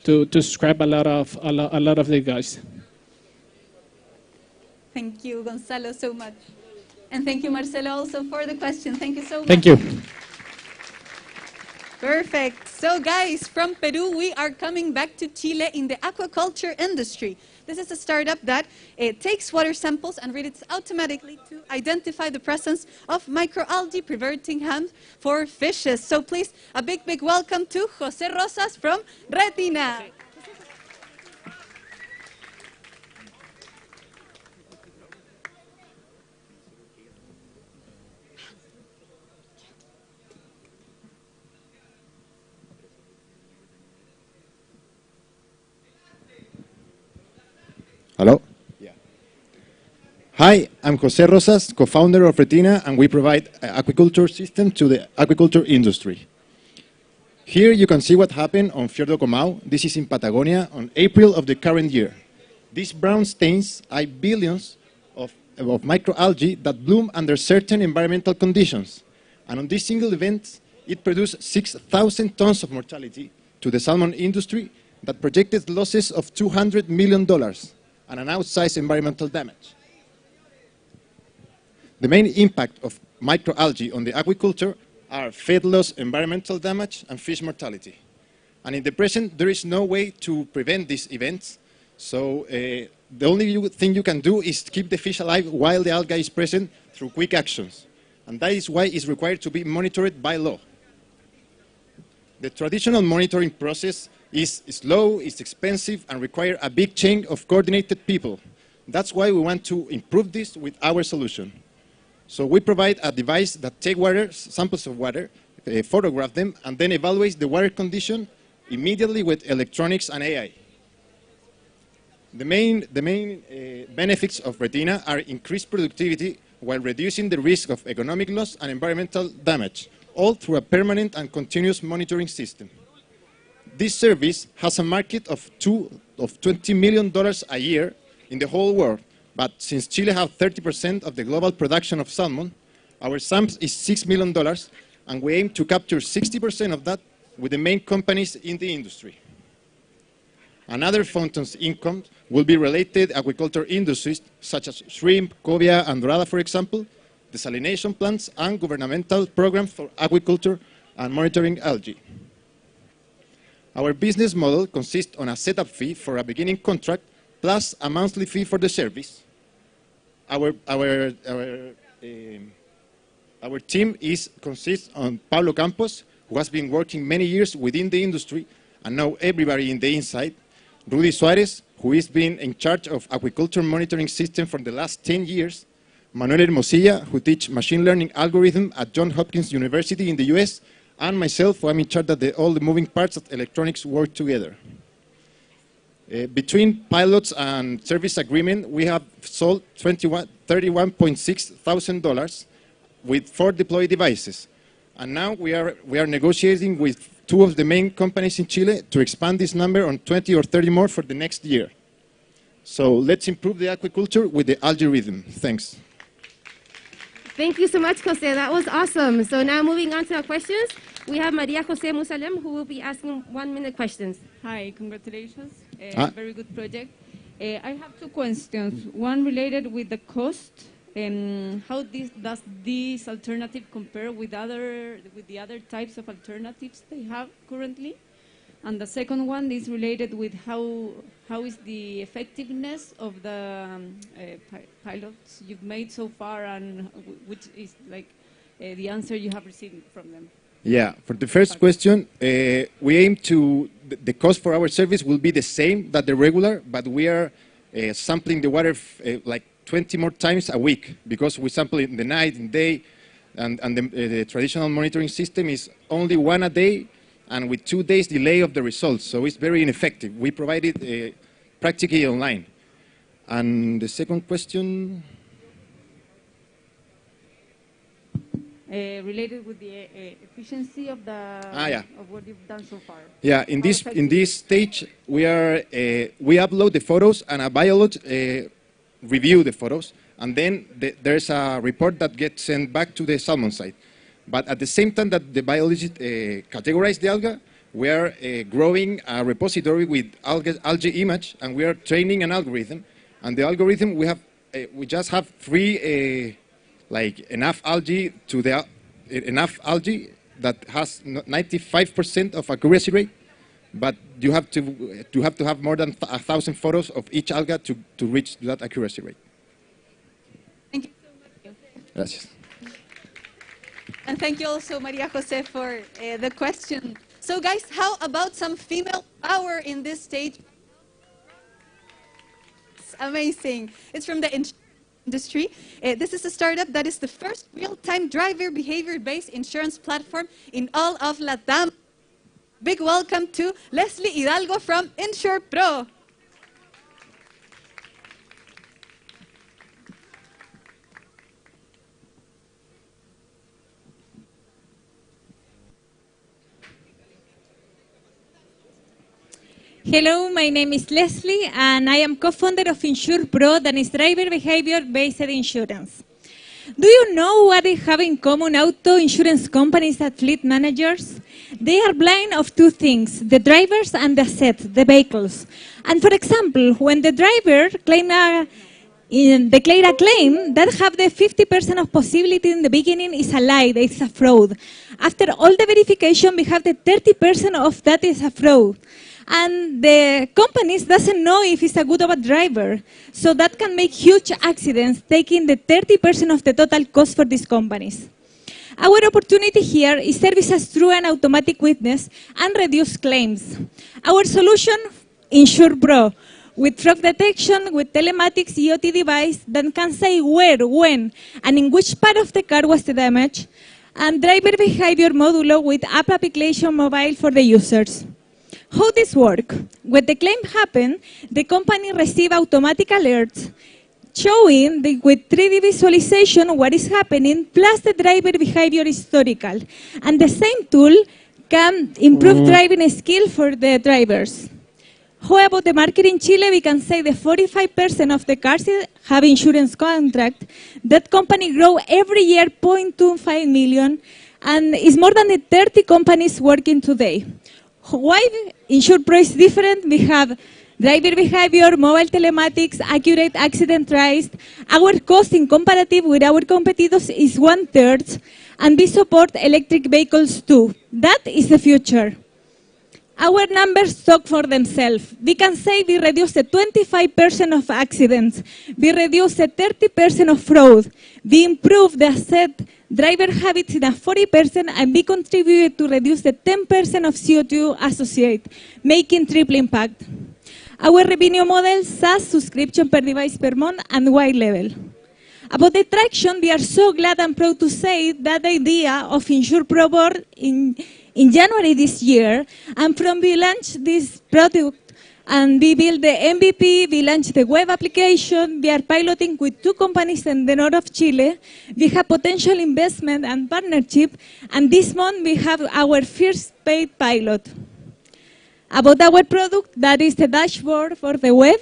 to subscribe a lot of the guys. Thank you, Gonzalo, so much. And thank you, Marcelo, also for the question. Thank you so much. Thank you. Perfect. So guys, from Peru, we are coming back to Chile in the aquaculture industry. This is a startup that takes water samples and reads it automatically to identify the presence of microalgae, preventing harm for fishes. So please, a big welcome to Jose Rosas from Retina. Hello? Yeah. Hi, I'm Jose Rosas, co-founder of Retina, and we provide aquaculture system to the aquaculture industry. Here you can see what happened on Fiordo Comau. This is in Patagonia on April of the current year. These brown stains are billions of microalgae that bloom under certain environmental conditions. And on this single event, it produced 6,000 tons of mortality to the salmon industry that projected losses of $200 million. And an outsized environmental damage. The main impact of microalgae on the aquaculture are feed loss, environmental damage, and fish mortality. And in the present, there is no way to prevent these events. So the only thing you can do is keep the fish alive while the algae is present through quick actions. And that is why it's required to be monitored by law. The traditional monitoring process is slow, it's expensive, and require a big chain of coordinated people. That's why we want to improve this with our solution. So we provide a device that takes samples of water, photograph them, and then evaluates the water condition immediately with electronics and AI. The main benefits of Retina are increased productivity while reducing the risk of economic loss and environmental damage, all through a permanent and continuous monitoring system. This service has a market of $20 million a year in the whole world. But since Chile has 30% of the global production of salmon, our SAM is $6 million, and we aim to capture 60% of that with the main companies in the industry. Another fountain's income will be related aquaculture industries, such as shrimp, cobia, and dorada, for example, desalination plants, and governmental programs for aquaculture and monitoring algae. Our business model consists on a setup fee for a beginning contract, plus a monthly fee for the service. Our team consists on Pablo Campos, who has been working many years within the industry and know everybody in the inside. Rudy Suarez, who has been in charge of aquaculture monitoring system for the last 10 years. Manuel Hermosilla, who teaches machine learning algorithm at Johns Hopkins University in the US. And myself, who I'm in charge that all the moving parts of electronics work together. Between pilots and service agreement, we have sold $31.6 thousand with 4 deployed devices. And now we are negotiating with 2 of the main companies in Chile to expand this number on 20 or 30 more for the next year. So let's improve the aquaculture with the algorithm. Thanks. Thank you so much, Jose. That was awesome. So now moving on to our questions, we have Maria Jose Musalem, who will be asking 1-minute questions. Hi, congratulations. Very good project. I have 2 questions. One related with the cost. How does this alternative compare with the other types of alternatives they have currently? And the second one is related with how is the effectiveness of the pilots you've made so far, and which is like the answer you have received from them. Yeah, for the first question, we aim to, the cost for our service will be the same that the regular, but we are sampling the water like 20 more times a week, because we sample it in the night, in day, and the traditional monitoring system is only 1 a day, and with 2 days delay of the results, so it's very ineffective. We provide it practically online. And the second question? Related with the efficiency of of what you've done so far. Yeah, in this stage, we upload the photos, and a biologist review the photos, and then there's a report that gets sent back to the salmon site. But at the same time that the biologists categorize the alga, we are growing a repository with algae image, and we are training an algorithm. And the algorithm, we just have enough algae that has 95% of accuracy rate, but you have to have more than 1,000 photos of each alga to reach that accuracy rate. Thank you so much. Gracias. And thank you also, Maria Jose, for the question. So guys, how about some female power in this stage? It's amazing. It's from the industry. This is a startup that is the first real-time driver behavior-based insurance platform in all of LATAM. Big welcome to Leslie Hidalgo from INSUREPRO. Hello, my name is Leslie, and I am co-founder of INSUREPRO, that is driver behavior-based insurance. Do you know what they have in common auto insurance companies and fleet managers? They are blind of 2 things, the drivers and the asset, the vehicles. And for example, when the driver declare a claim, that have the 50% of possibility in the beginning is a lie, it's a fraud. After all the verification, we have the 30% of that is a fraud. And the companies doesn't know if it's a good or bad driver. So that can make huge accidents, taking the 30% of the total cost for these companies. Our opportunity here is services through an automatic witness and reduce claims. Our solution, INSUREPRO, with fraud detection, with telematics IoT device that can say where, when, and in which part of the car was the damage, and driver behavior modulo with app application mobile for the users. How this work? When the claim happens, the company receives automatic alerts showing with 3D visualization what is happening, plus the driver behavior historical. And the same tool can improve driving skill for the drivers. How about the market in Chile? We can say that 45% of the cars have insurance contract. That company grow every year 0.25 million, and is more than the 30 companies working today. Why INSUREPRO is different? We have driver behavior, mobile telematics, accurate accident trace. Our cost in comparative with our competitors is 1/3, and we support electric vehicles too. That is the future. Our numbers talk for themselves. We can say we reduced 25% of accidents. We reduced 30% of fraud. We improved the asset driver habits in 40%, and we contributed to reduce 10% of CO2 associated, making triple impact. Our revenue model, SaaS, subscription per device per month, and wide level. About the traction, we are so glad and proud to say that the idea of INSUREPRO board in January this year, and from we launched this product and we built the MVP, we launched the web application, we are piloting with 2 companies in the north of Chile, we have potential investment and partnership, and this month we have our first paid pilot. About our product, that is the dashboard for the web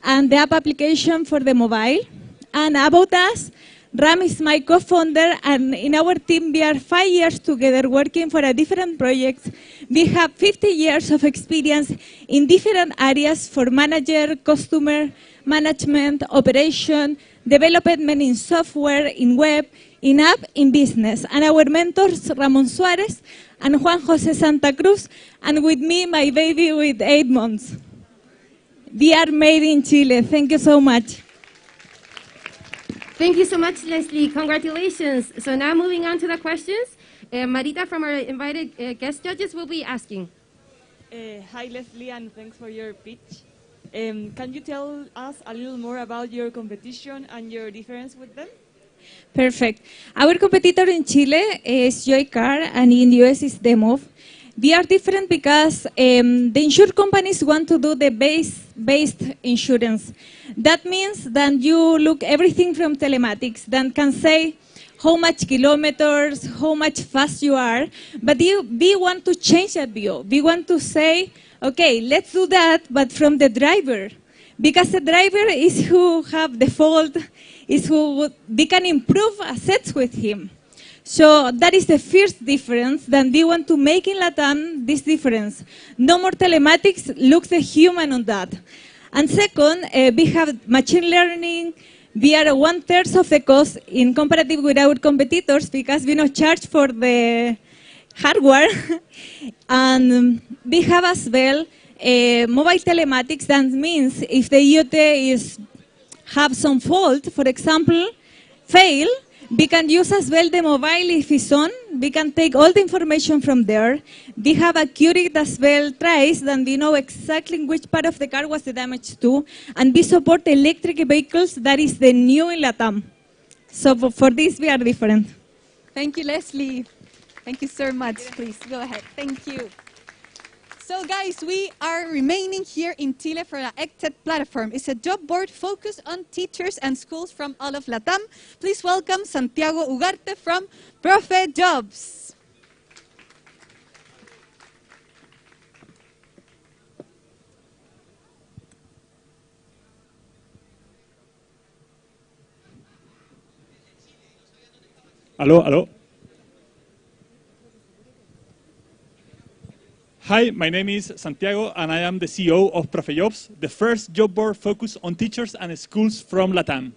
and the app application for the mobile. And about us, Ram is my co-founder, and in our team we are 5 years together working for a different projects. We have 50 years of experience in different areas for manager, customer management, operation, development in software, in web, in app, in business. And our mentors, Ramon Suarez and Juan Jose Santa Cruz, and with me, my baby with 8 months. We are made in Chile. Thank you so much. Thank you so much, Leslie. Congratulations. So now moving on to the questions. Marita from our invited guest judges will be asking. Hi, Leslie, and thanks for your pitch. Can you tell us a little more about your competition and your difference with them? Perfect. Our competitor in Chile is Joycar, and in the US is Demov. We are different because the insurance companies want to do the base-based insurance. That means that you look everything from telematics, that can say how much kilometers, how much fast you are, but we want to change that view. We want to say, okay, let's do that, but from the driver. Because the driver is who have the fault, is who we can improve assets with him. So that is the first difference that we want to make in LATAM, this difference. No more telematics, look the human on that. And second, we have machine learning. We are 1/3 of the cost in comparative with our competitors because we don't charge for the hardware. And we have as well mobile telematics. That means if the IoT have some fault, for example, fail, we can use as well the mobile if it's on. We can take all the information from there. We have accurate as well trace, then we know exactly which part of the car was the damage to. And we support electric vehicles. That is the new in LATAM. So for this, we are different. Thank you, Leslie. Thank you so much. Please, go ahead. Thank you. So guys, we are remaining here in Chile for the EdTech platform. It's a job board focused on teachers and schools from all of LATAM. Please welcome Santiago Ugarte from ProfeJOBS. Hello, hello. Hi, my name is Santiago, and I am the CEO of ProfeJOBS, the first job board focused on teachers and schools from LATAM.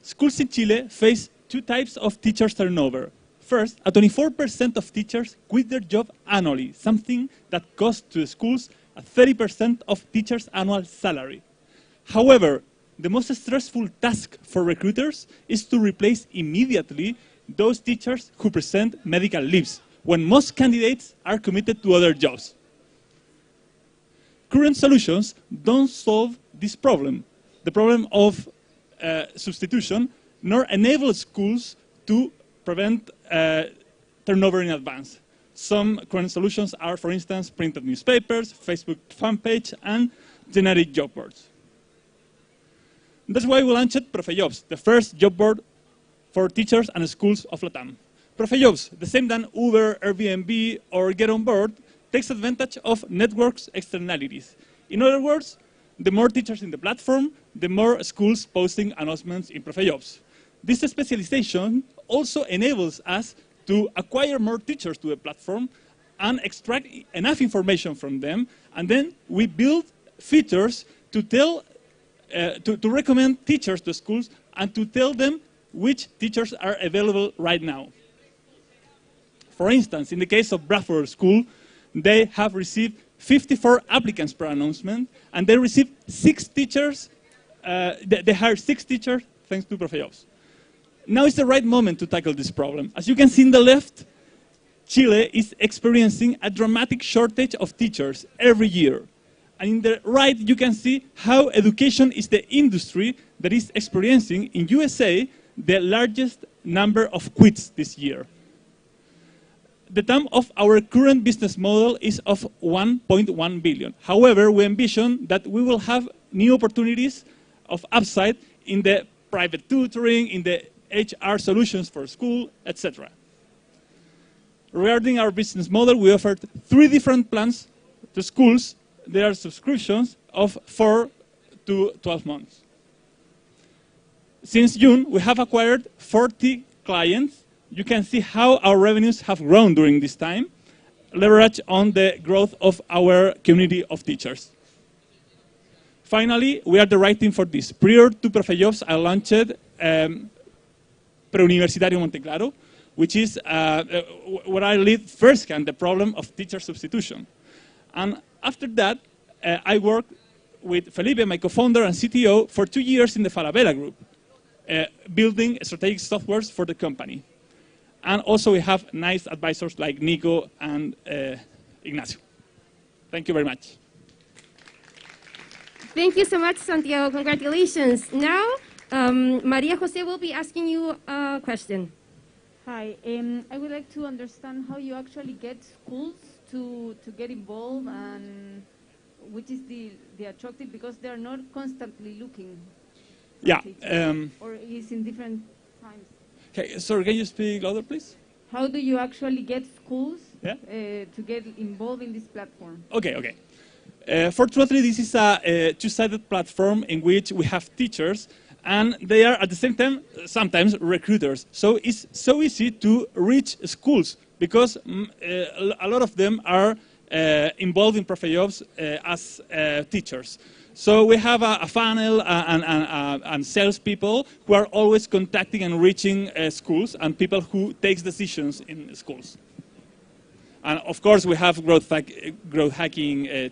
Schools in Chile face 2 types of teachers turnover. First, 24% of teachers quit their job annually, something that costs to the schools 30% of teachers' annual salary. However, the most stressful task for recruiters is to replace immediately those teachers who present medical leaves, when most candidates are committed to other jobs. Current solutions don't solve this problem, the problem of substitution, nor enable schools to prevent turnover in advance. Some current solutions are, for instance, printed newspapers, Facebook fan page, and generic job boards. That's why we launched ProfeJOBS, the first job board for teachers and schools of LATAM. ProfeJOBS, the same than Uber, Airbnb, or Get On Board, takes advantage of networks externalities. In other words, the more teachers in the platform, the more schools posting announcements in ProfeJOBS. This specialization also enables us to acquire more teachers to the platform and extract enough information from them, and then we build features to to recommend teachers to schools and to tell them which teachers are available right now. For instance, in the case of Bradford School, they have received 54 applicants per announcement, and they received 6 teachers, they hired 6 teachers thanks to ProfeJOBS. Now is the right moment to tackle this problem. As you can see in the left, Chile is experiencing a dramatic shortage of teachers every year. And in the right, you can see how education is the industry that is experiencing, in USA, the largest number of quits this year. The TAM of our current business model is of 1.1 billion. However, we envision that we will have new opportunities of upside in the private tutoring, in the HR solutions for school, etc. Regarding our business model, we offered 3 different plans to schools. There are subscriptions of 4 to 12 months. Since June, we have acquired 40 clients. You can see how our revenues have grown during this time, leverage on the growth of our community of teachers. Finally, we are the right team for this. Prior to ProfeJOBS, I launched Preuniversitario Monte Claro, which is where I lead firsthand the problem of teacher substitution. And after that, I worked with Philippo, my co-founder and CTO, for 2 years in the Falabella group, building strategic softwares for the company. And also we have nice advisors like Nico and Ignacio. Thank you very much. Thank you so much, Santiago. Congratulations. Now, Maria Jose will be asking you a question. Hi, I would like to understand how you actually get schools to get involved, and which is the attractive, because they're not constantly looking. Yeah. Or is in different times. Okay, sorry, can you speak louder, please? How do you actually get schools Yeah? to get involved in this platform? Okay, okay. Fortunately, this is a two-sided platform in which we have teachers, and they are at the same time sometimes recruiters. So it's so easy to reach schools because a lot of them are involved in ProfeJOBS as teachers. So we have a funnel and salespeople who are always contacting and reaching schools and people who take decisions in schools. And of course, we have growth hacking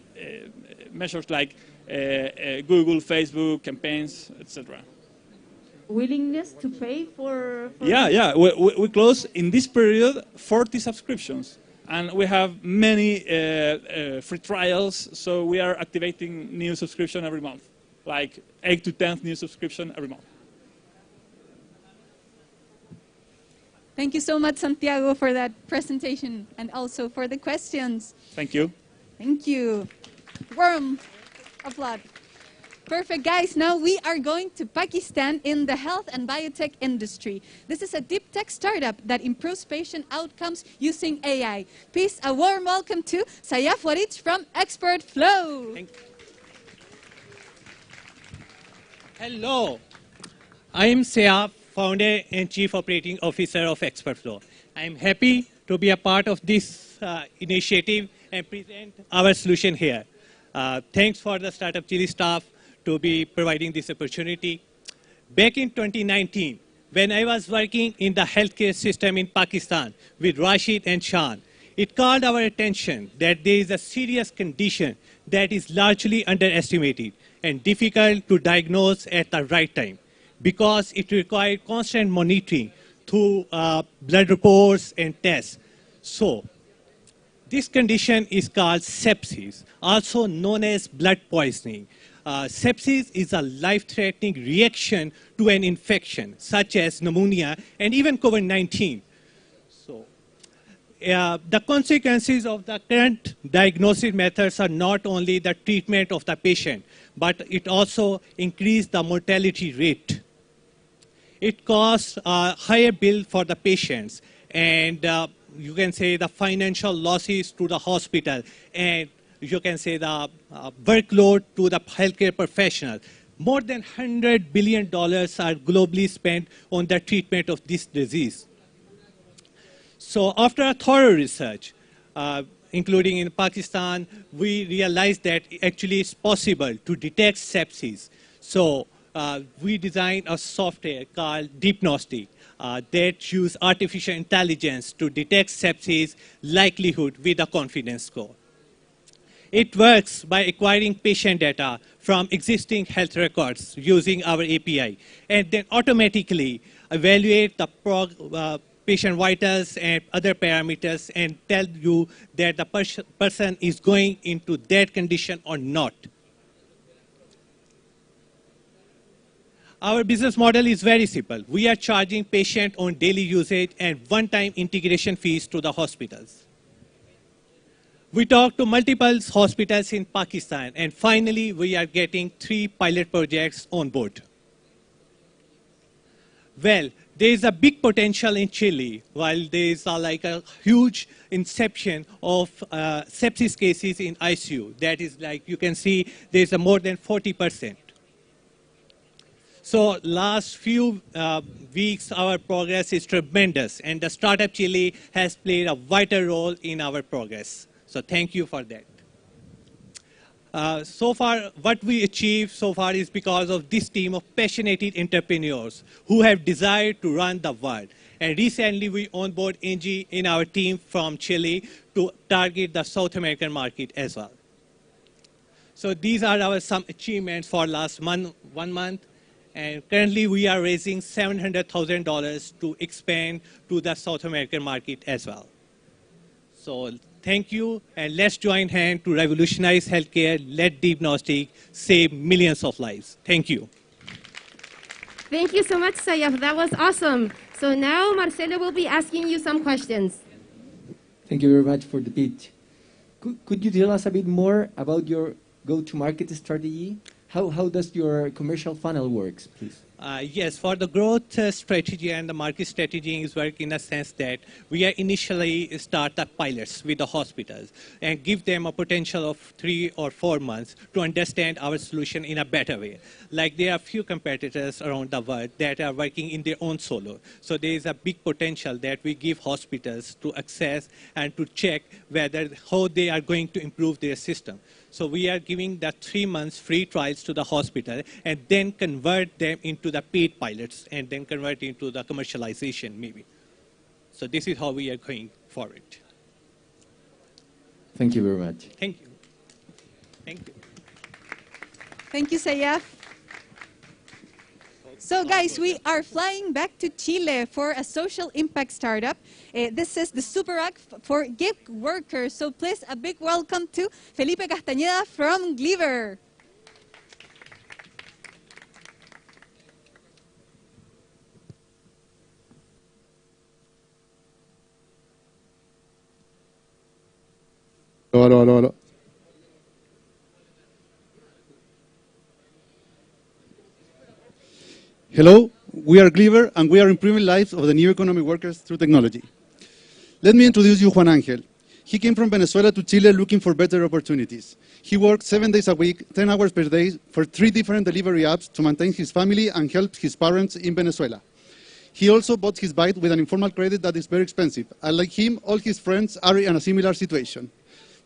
measures like Google, Facebook, campaigns, etc. Willingness to pay for Yeah. We close in this period 40 subscriptions. And we have many free trials, so we are activating new subscription every month, like 8 to 10 new subscription every month. Thank you so much, Santiago, for that presentation and also for the questions. Thank you. Thank you. Warm applause. Perfect, guys. Now we are going to Pakistan in the health and biotech industry. This is a deep tech startup that improves patient outcomes using AI. Please, a warm welcome to Sayaf Warich from XpertFLow. Hello. I am Sayaf, founder and chief operating officer of XpertFLow. I am happy to be a part of this initiative and present our solution here. Thanks for the Start-Up Chile staff to be providing this opportunity. Back in 2019, when I was working in the healthcare system in Pakistan with Rashid and Shan, it called our attention that there is a serious condition that is largely underestimated and difficult to diagnose at the right time because it required constant monitoring through blood reports and tests. So, this condition is called sepsis, also known as blood poisoning. Sepsis is a life-threatening reaction to an infection, such as pneumonia and even COVID-19. So, the consequences of the current diagnosis methods are not only the treatment of the patient, but it also increases the mortality rate. It costs a higher bill for the patients, and you can say the financial losses to the hospital, and you can say the workload to the healthcare professional. More than $100 billion are globally spent on the treatment of this disease. So after a thorough research, including in Pakistan, we realized that actually it's possible to detect sepsis. So we designed a software called Diagnostic that uses artificial intelligence to detect sepsis likelihood with a confidence score. It works by acquiring patient data from existing health records using our API, and then automatically evaluate the patient vitals and other parameters and tell you that the person is going into that condition or not. Our business model is very simple. We are charging patient on daily usage and one-time integration fees to the hospitals. We talked to multiple hospitals in Pakistan, and finally we are getting 3 pilot projects on board. Well, there is a big potential in Chile, while there is like a huge inception of sepsis cases in ICU. That is like, you can see there's a more than 40%. So last few weeks, our progress is tremendous, and the Start-Up Chile has played a vital role in our progress. So thank you for that. So far, what we achieved so far is because of this team of passionate entrepreneurs who have desired to run the world. And recently, we onboard Angie in our team from Chile to target the South American market as well. So these are our some achievements for last 1 month. And currently, we are raising $700,000 to expand to the South American market as well. So thank you, and let's join hands to revolutionize healthcare. Let Diagnostic save millions of lives. Thank you. Thank you so much, Sayaf. That was awesome. So now Marcelo will be asking you some questions. Thank you very much for the pitch. Could you tell us a bit more about your go-to-market strategy? How does your commercial funnel works, please? Yes, for the growth strategy and the market strategy is work in a sense that we are initially start up pilots with the hospitals and give them a potential of 3 or 4 months to understand our solution in a better way. Like there are few competitors around the world that are working in their own solo. So there is a big potential that we give hospitals to access and to check how they are going to improve their system. So we are giving the 3 months free trials to the hospital and then convert them into the paid pilots and then convert into the commercialization maybe. So this is how we are going forward. Thank you very much. Thank you. Thank you. Thank you, Sayaf. So guys, we are flying back to Chile for a social impact startup. This is the Super App for gig workers. So please, a big welcome to Felipe Castañeda from GLIBER. Hello. Hello, we are GLIBER, and we are improving lives of the new economy workers through technology. Let me introduce you Juan Angel. He came from Venezuela to Chile looking for better opportunities. He worked 7 days a week, 10 hours per day, for 3 different delivery apps to maintain his family and help his parents in Venezuela. He also bought his bike with an informal credit that is very expensive. And like him, all his friends are in a similar situation.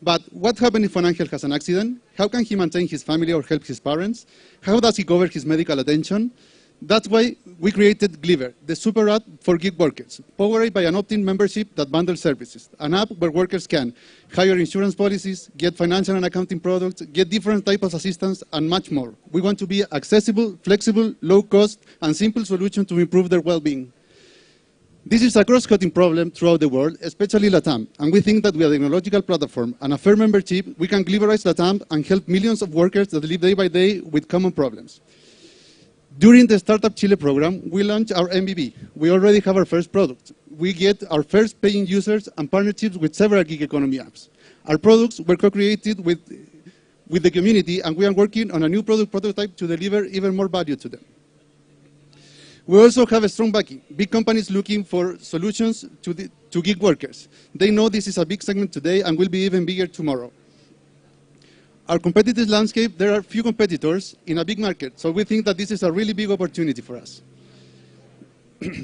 But what happens if Juan Angel has an accident? How can he maintain his family or help his parents? How does he cover his medical attention? That's why we created GLIBER, the super app for gig workers, powered by an opt-in membership that bundles services, an app where workers can hire insurance policies, get financial and accounting products, get different types of assistance, and much more. We want to be accessible, flexible, low cost, and simple solution to improve their well-being. This is a cross-cutting problem throughout the world, especially LATAM, and we think that with a technological platform and a fair membership, we can gliberize LATAM and help millions of workers that live day by day with common problems. During the Startup Chile program, we launched our MVP. We already have our first product. We get our first paying users and partnerships with several gig economy apps. Our products were co-created with the community, and we are working on a new product prototype to deliver even more value to them. We also have a strong backing. Big companies looking for solutions to gig workers. They know this is a big segment today and will be even bigger tomorrow. Our competitive landscape, there are few competitors in a big market, so we think that this is a really big opportunity for us.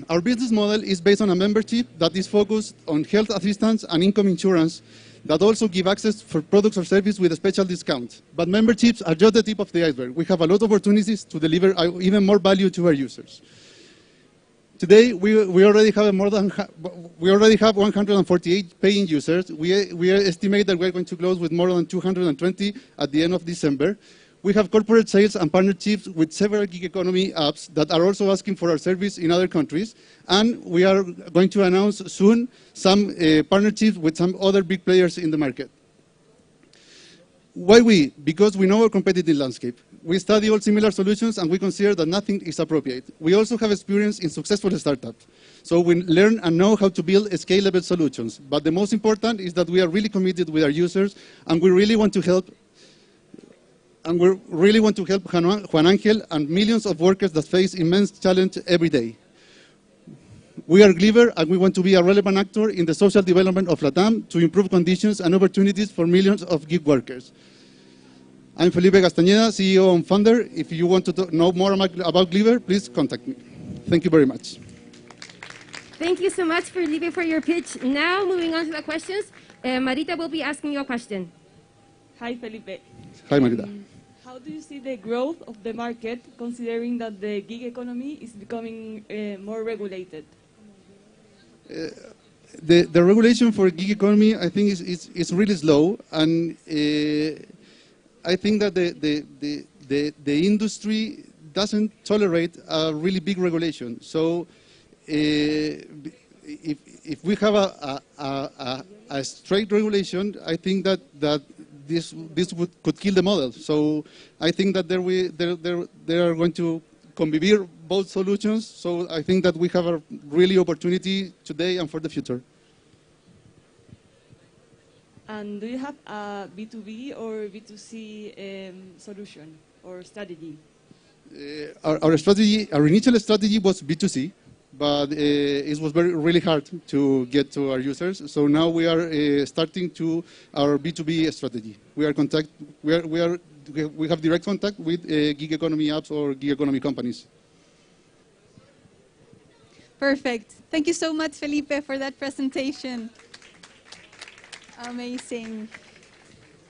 Our business model is based on a membership that is focused on health assistance and income insurance that also give access for products or services with a special discount. But memberships are just the tip of the iceberg. We have a lot of opportunities to deliver even more value to our users. Today, we already have 148 paying users. We estimate that we're going to close with more than 220 at the end of December. We have corporate sales and partnerships with several gig economy apps that are also asking for our service in other countries. And we are going to announce soon some partnerships with some other big players in the market. Why we? Because we know our competitive landscape. We study all similar solutions and we consider that nothing is appropriate. We also have experience in successful startups. So we learn and know how to build scalable solutions. But the most important is that we are really committed with our users and we really want to help Juan Angel and millions of workers that face immense challenge every day. We are GLIBER and we want to be a relevant actor in the social development of LATAM to improve conditions and opportunities for millions of gig workers. I'm Felipe Castañeda, CEO and founder. If you want to know more about GLIBER, please contact me. Thank you very much. Thank you so much, Felipe, for your pitch. Now, moving on to the questions, Marita will be asking you a question. Hi, Felipe. Hi, Marita. How do you see the growth of the market, considering that the gig economy is becoming more regulated? The regulation for gig economy, I think, is really slow, and I think that the industry doesn't tolerate a really big regulation. So if we have a straight regulation, I think that this could kill the model. So I think that they are going to convivir both solutions. So I think that we have a really opportunity today and for the future. And do you have a B2B or B2C solution or strategy? Our strategy, our initial strategy was B2C, but it was really hard to get to our users. So now we are starting to our B2B strategy. We have direct contact with gig economy apps or gig economy companies. Perfect. Thank you so much, Felipe, for that presentation. Amazing.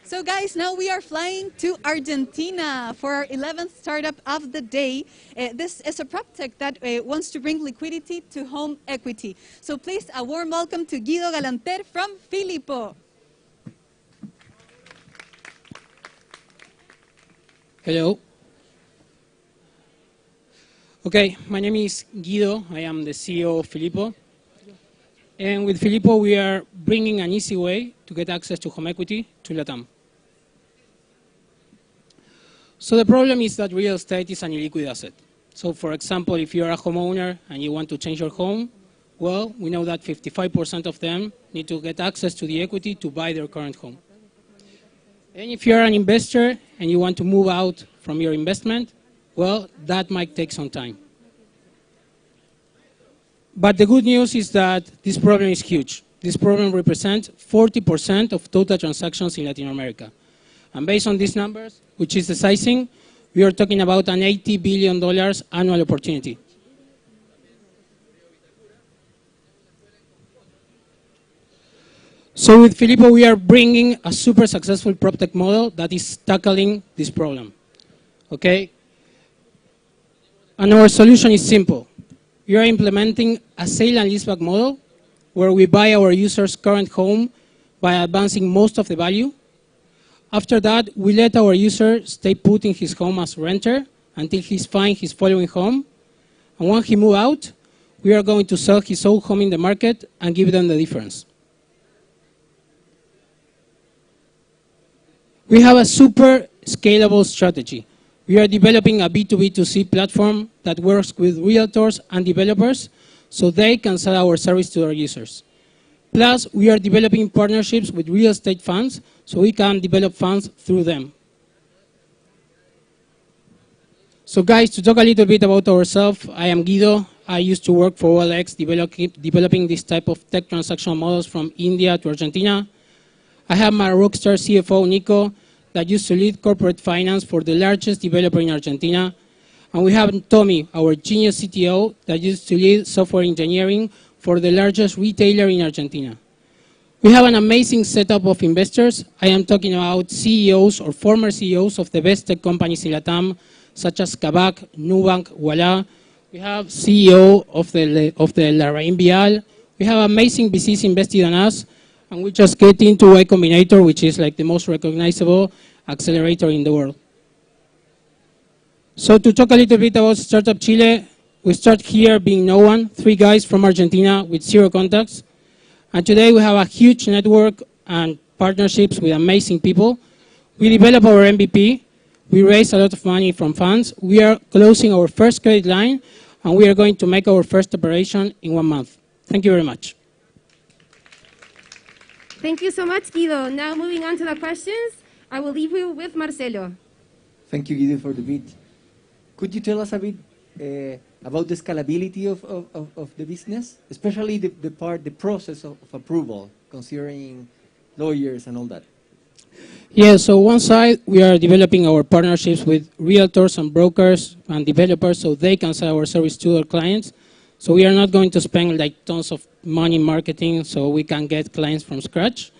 So guys, now we are flying to Argentina for our 11th startup of the day. This is a prop tech that wants to bring liquidity to home equity. So please, a warm welcome to Guido Galanter from Philippo. Hello. Okay, my name is Guido. I am the CEO of Philippo. And with Philippo, we are bringing an easy way to get access to home equity to LATAM. So the problem is that real estate is an illiquid asset. So for example, if you're a homeowner and you want to change your home, well, we know that 55% of them need to get access to the equity to buy their current home. And if you're an investor and you want to move out from your investment, well, that might take some time. But the good news is that this problem is huge. This problem represents 40% of total transactions in Latin America. And based on these numbers, which is the sizing, we are talking about an $80 billion annual opportunity. So with Philippo, we are bringing a super successful PropTech model that is tackling this problem. Okay? And our solution is simple. We are implementing a sale and leaseback model where we buy our user's current home by advancing most of the value. After that, we let our user stay put in his home as renter until he's finds his following home. And when he moves out, we are going to sell his old home in the market and give them the difference. We have a super scalable strategy. We are developing a B2B2C platform that works with realtors and developers so they can sell our service to their users. Plus, we are developing partnerships with real estate funds so we can develop funds through them. So guys, to talk a little bit about ourselves, I am Guido. I used to work for OLX developing this type of tech transactional models from India to Argentina. I have my rockstar CFO, Nico, that used to lead corporate finance for the largest developer in Argentina. And we have Tommy, our genius CTO, that used to lead software engineering for the largest retailer in Argentina. We have an amazing setup of investors. I am talking about CEOs or former CEOs of the best tech companies in LATAM, such as Kavak, Nubank, Voila. We have CEO of the Larraín Vial. We have amazing VCs invested on us, and we just get into Y Combinator, which is like the most recognizable accelerator in the world. So to talk a little bit about Startup Chile, we start here being no one, 3 guys from Argentina with 0 contacts. And today we have a huge network and partnerships with amazing people. We develop our MVP. We raise a lot of money from funds. We are closing our first credit line, and we are going to make our first operation in 1 month. Thank you very much. Thank you so much, Guido. Now moving on to the questions, I will leave you with Marcelo. Thank you, Guido, for the bit. Could you tell us a bit about the scalability of the business, especially the process of approval, considering lawyers and all that? Yeah, so one side, we are developing our partnerships with realtors and brokers and developers so they can sell our service to our clients. So we are not going to spend like tons of money in marketing so we can get clients from scratch.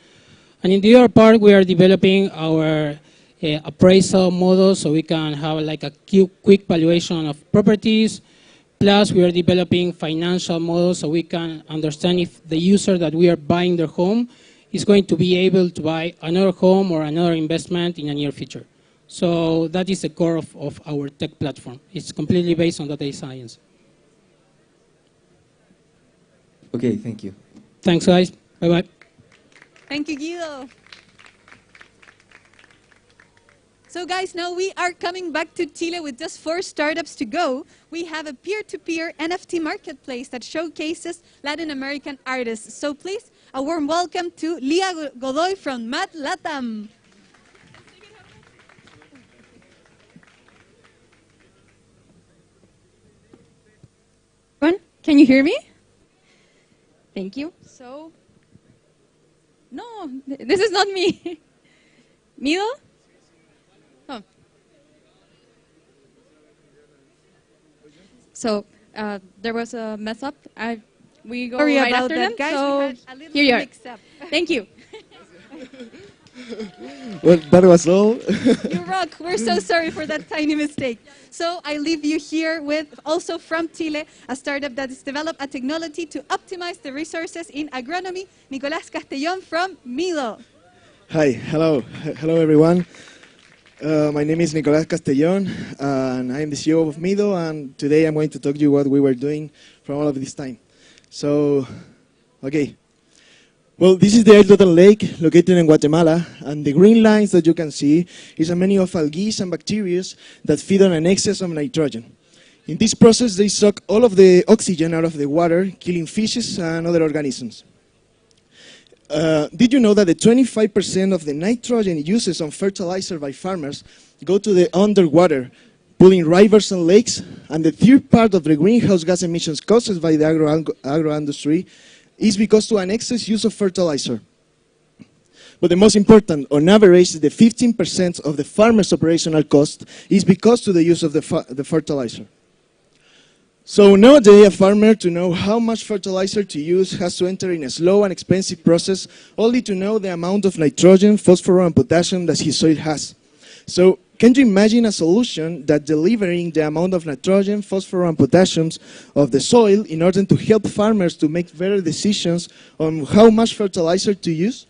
And in the other part, we are developing our appraisal model so we can have like a quick valuation of properties. Plus, we are developing financial models so we can understand if the user that we are buying their home is going to be able to buy another home or another investment in the near future. So that is the core of our tech platform. It's completely based on data science. Okay, thank you. Thanks, guys. Bye-bye. Thank you, Guido. So guys, now we are coming back to Chile with just 4 startups to go. We have a peer-to-peer NFT marketplace that showcases Latin American artists. So please, a warm welcome to Lia Godoy from MadLatam. Can you hear me? Thank you. So, no, this is not me. Mido? Oh. So, there was a mess up. We go Sorry right about after that, them. guys. So We had a little here you are. mix-up. Thank you. Well, that was all. You rock. We're so sorry for that tiny mistake. So I leave you here with, also from Chile, a startup that has developed a technology to optimize the resources in agronomy, Nicolás Castellón from Mido. Hi, hello everyone. My name is Nicolás Castellón, and I am the CEO of Mido, and today I'm going to talk to you what we were doing from all of this time. So, okay. Well, this is the Vidlogs lake located in Guatemala, and the green lines that you can see is a many of algae and bacteria that feed on an excess of nitrogen. In this process, they suck all of the oxygen out of the water, killing fishes and other organisms. Did you know that the 25% of the nitrogen uses on fertilizer by farmers go to the underwater, pulling rivers and lakes, and the third part of the greenhouse gas emissions caused by the agro industry is because to an excess use of fertilizer. But the most important, on average, the 15% of the farmer's operational cost is because to the use of the fertilizer. So nowadays, a farmer, to know how much fertilizer to use, has to enter in a slow and expensive process only to know the amount of nitrogen, phosphorus, and potassium that his soil has. So can you imagine a solution that delivering the amount of nitrogen, phosphorus, and potassium of the soil in order to help farmers to make better decisions on how much fertilizer to use?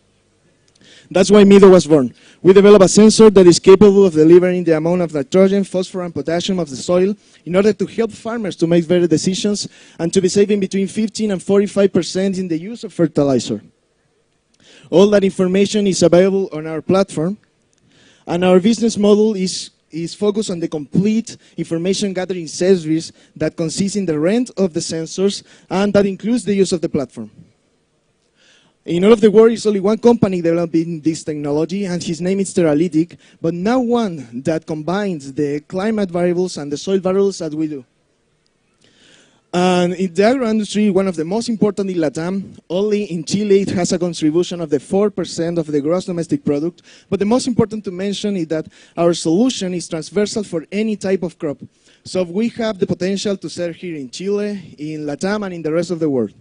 That's why Mido was born. We developed a sensor that is capable of delivering the amount of nitrogen, phosphorus, and potassium of the soil in order to help farmers to make better decisions and to be saving between 15 and 45% in the use of fertilizer. All that information is available on our platform, and our business model is focused on the complete information gathering service that consists in the rent of the sensors, and that includes the use of the platform. In all of the world, it's only one company developing this technology, and his name is Teralytic, but now one that combines the climate variables and the soil variables that we do. And in the agro industry, one of the most important in LATAM, only in Chile it has a contribution of the 4% of the gross domestic product. But the most important to mention is that our solution is transversal for any type of crop. So we have the potential to sell here in Chile, in LATAM, and in the rest of the world.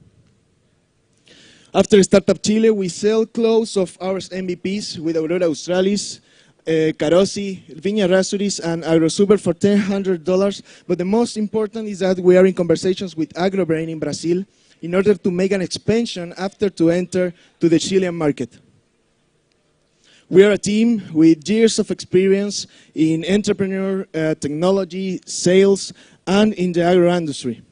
After Start-Up Chile, we sell close of our MVPs with Aurora Australis, Carosi, Viña Rasuris, and AgroSuper for $1,000. But the most important is that we are in conversations with AgroBrain in Brazil in order to make an expansion after to enter to the Chilean market. We are a team with years of experience in entrepreneur, technology, sales, and in the agro industry.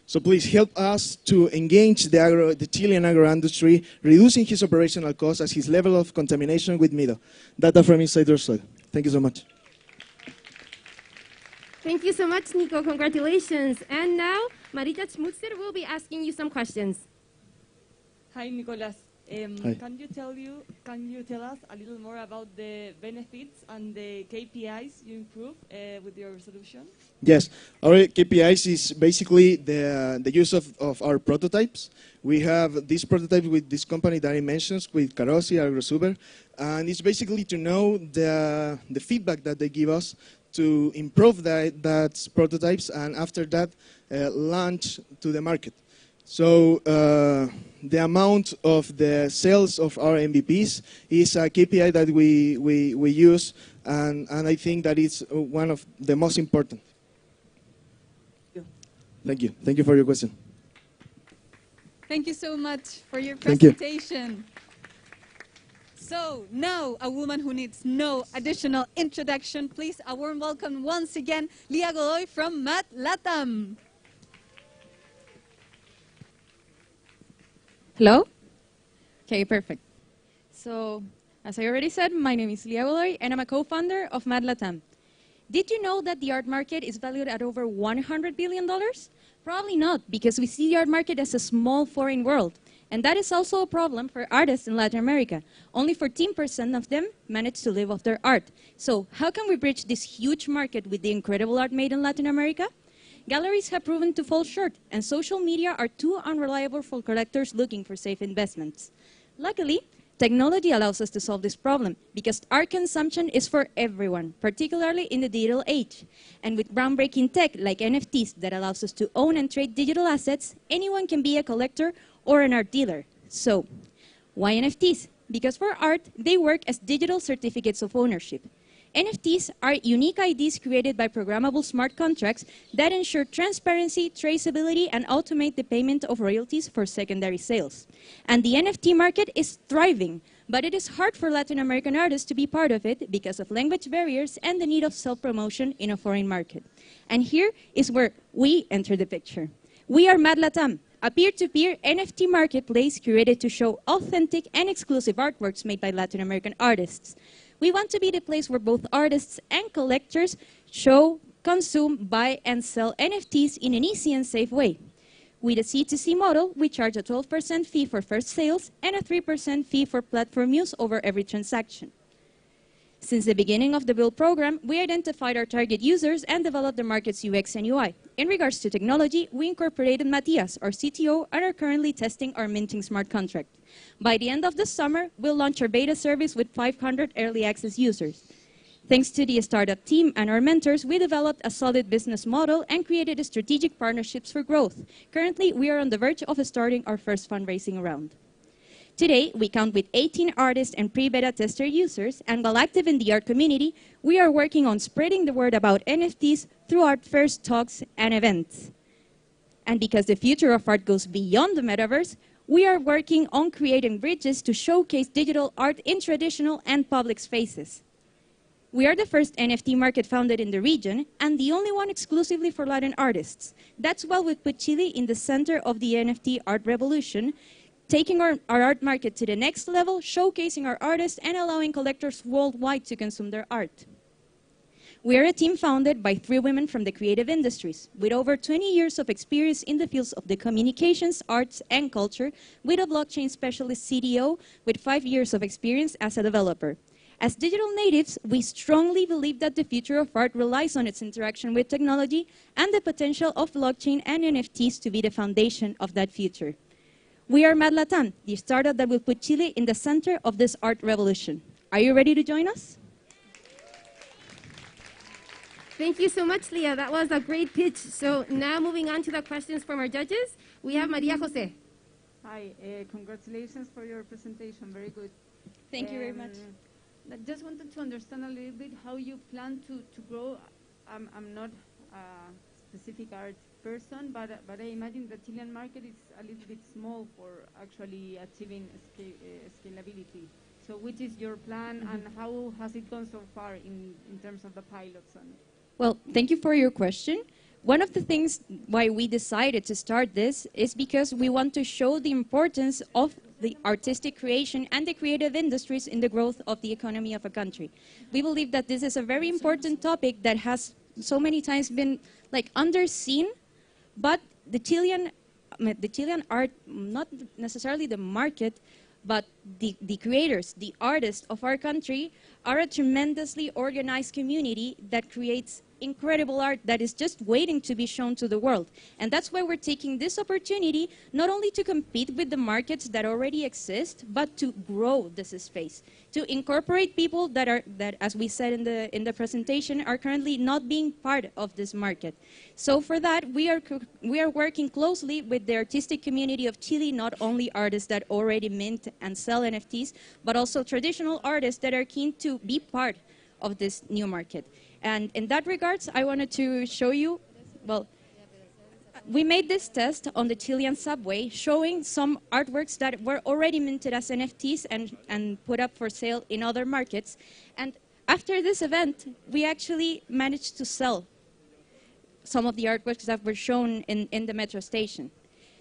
So please help us to engage the Chilean agro industry, reducing his operational costs as his level of contamination with meal. Data from inside your soil. Thank you so much. Thank you so much, Nico. Congratulations. And now, Marita Schmutzer will be asking you some questions. Hi, Nicolas. Hi. Can you tell us a little more about the benefits and the KPIs you improve with your solution? Yes, our KPIs is basically the use of our prototypes. We have this prototype with this company that I mentioned, with Carosi, AgroSuper, and it's basically to know the feedback that they give us to improve that prototypes, and after that, launch to the market. So the amount of the sales of our MVPs is a KPI that we use, and I think that it's one of the most important. Thank you. Thank you for your question. Thank you so much for your Thank you. presentation. So now, a woman who needs no additional introduction, please, a warm welcome once again, Lia Godoy from MadLatam. Hello? Okay, perfect. So, as I already said, my name is Lia Godoy, and I'm a co-founder of MadLatam. Did you know that the art market is valued at over $100 billion? Probably not, because we see the art market as a small foreign world. And that is also a problem for artists in Latin America. Only 14% of them manage to live off their art. So how can we bridge this huge market with the incredible art made in Latin America? Galleries have proven to fall short, and social media are too unreliable for collectors looking for safe investments. Luckily, technology allows us to solve this problem because art consumption is for everyone, particularly in the digital age. And with groundbreaking tech like NFTs that allows us to own and trade digital assets, anyone can be a collector or an art dealer. So, why NFTs? Because for art, they work as digital certificates of ownership. NFTs are unique IDs created by programmable smart contracts that ensure transparency, traceability, and automate the payment of royalties for secondary sales. And the NFT market is thriving, but it is hard for Latin American artists to be part of it because of language barriers and the need of self-promotion in a foreign market. And here is where we enter the picture. We are MadLatam, a peer-to-peer NFT marketplace created to show authentic and exclusive artworks made by Latin American artists. We want to be the place where both artists and collectors show, consume, buy, and sell NFTs in an easy and safe way. With a C2C model, we charge a 12% fee for first sales and a 3% fee for platform use over every transaction. Since the beginning of the Build program, we identified our target users and developed the market's UX and UI. In regards to technology, we incorporated Matias, our CTO, and are currently testing our minting smart contract. By the end of the summer, we'll launch our beta service with 500 early access users. Thanks to the startup team and our mentors, we developed a solid business model and created strategic partnerships for growth. Currently, we are on the verge of starting our first fundraising round. Today, we count with 18 artists and pre-beta tester users, and while active in the art community, we are working on spreading the word about NFTs through art fairs, talks, and events. And because the future of art goes beyond the metaverse, we are working on creating bridges to showcase digital art in traditional and public spaces. We are the first NFT market founded in the region, and the only one exclusively for Latin artists. That's why we put Chile in the center of the NFT art revolution, taking our art market to the next level, showcasing our artists, and allowing collectors worldwide to consume their art. We are a team founded by 3 women from the creative industries, with over 20 years of experience in the fields of the communications, arts, and culture, with a blockchain specialist CDO with 5 years of experience as a developer. As digital natives, we strongly believe that the future of art relies on its interaction with technology and the potential of blockchain and NFTs to be the foundation of that future. We are MadLatam, the startup that will put Chile in the center of this art revolution. Are you ready to join us? Thank you so much, Leah. That was a great pitch. So now moving on to the questions from our judges, we have Maria Jose. Hi, congratulations for your presentation. Very good. Thank you very much. I just wanted to understand a little bit how you plan to grow. I'm not a specific art person, but I imagine the Chilean market is a little bit small for actually achieving scalability. So which is your plan and how has it gone so far in terms of the pilots? Well, thank you for your question. One of the things why we decided to start this is because we want to show the importance of the artistic creation and the creative industries in the growth of the economy of a country. We believe that this is a very important topic that has so many times been like underseen, but the Chilean art, not necessarily the market, but the creators, the artists of our country are a tremendously organized community that creates incredible art that is just waiting to be shown to the world. And that's why we're taking this opportunity not only to compete with the markets that already exist, but to grow this space, to incorporate people that as we said in the presentation, are currently not being part of this market. So for that, we are working closely with the artistic community of Chile, not only artists that already mint and sell NFTs, but also traditional artists that are keen to be part of this new market. And in that regards, I wanted to show you, well, we made this test on the Chilean subway showing some artworks that were already minted as NFTs and put up for sale in other markets. And after this event, we actually managed to sell some of the artworks that were shown in the metro station.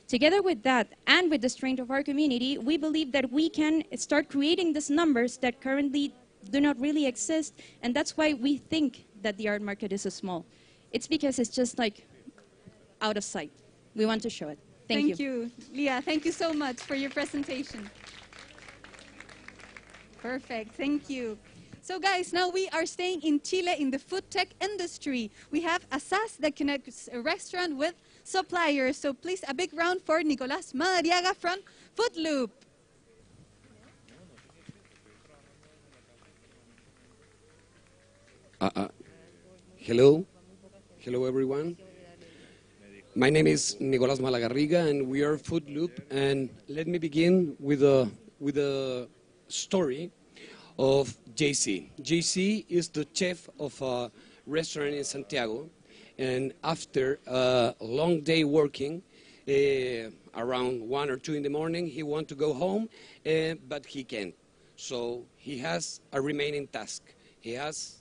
Together with that and with the strength of our community, we believe that we can start creating these numbers that currently do not really exist, and that's why we think that the art market is so small. It's because it's just like out of sight. We want to show it. Thank you. Leah. Thank you so much for your presentation. Perfect. Thank you. So guys, now we are staying in Chile in the food tech industry. We have a SaaS that connects a restaurant with suppliers. So please, a big round for Nicolás Madariaga from FudLup. Hello everyone. My name is Nicolás Malagarriga and we are FudLup, and let me begin with a story of JC. JC is the chef of a restaurant in Santiago, and after a long day working, around 1 or 2 in the morning, he wants to go home, but he can't. So he has a remaining task. He has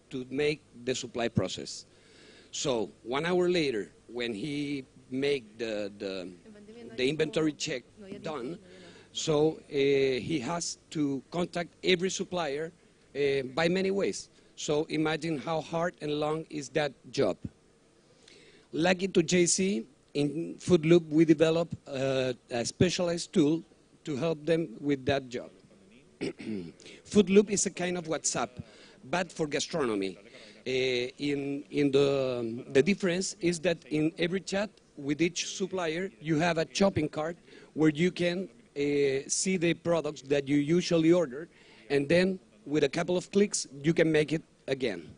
to make the supply process. So 1 hour later, when he make the inventory check done, so he has to contact every supplier by many ways. So imagine how hard and long is that job. Lucky to JC, in FudLup we develop a specialized tool to help them with that job. FudLup is a kind of WhatsApp, but for gastronomy. The difference is that in every chat with each supplier, you have a shopping cart where you can see the products that you usually order, and then with a couple of clicks, you can make it again.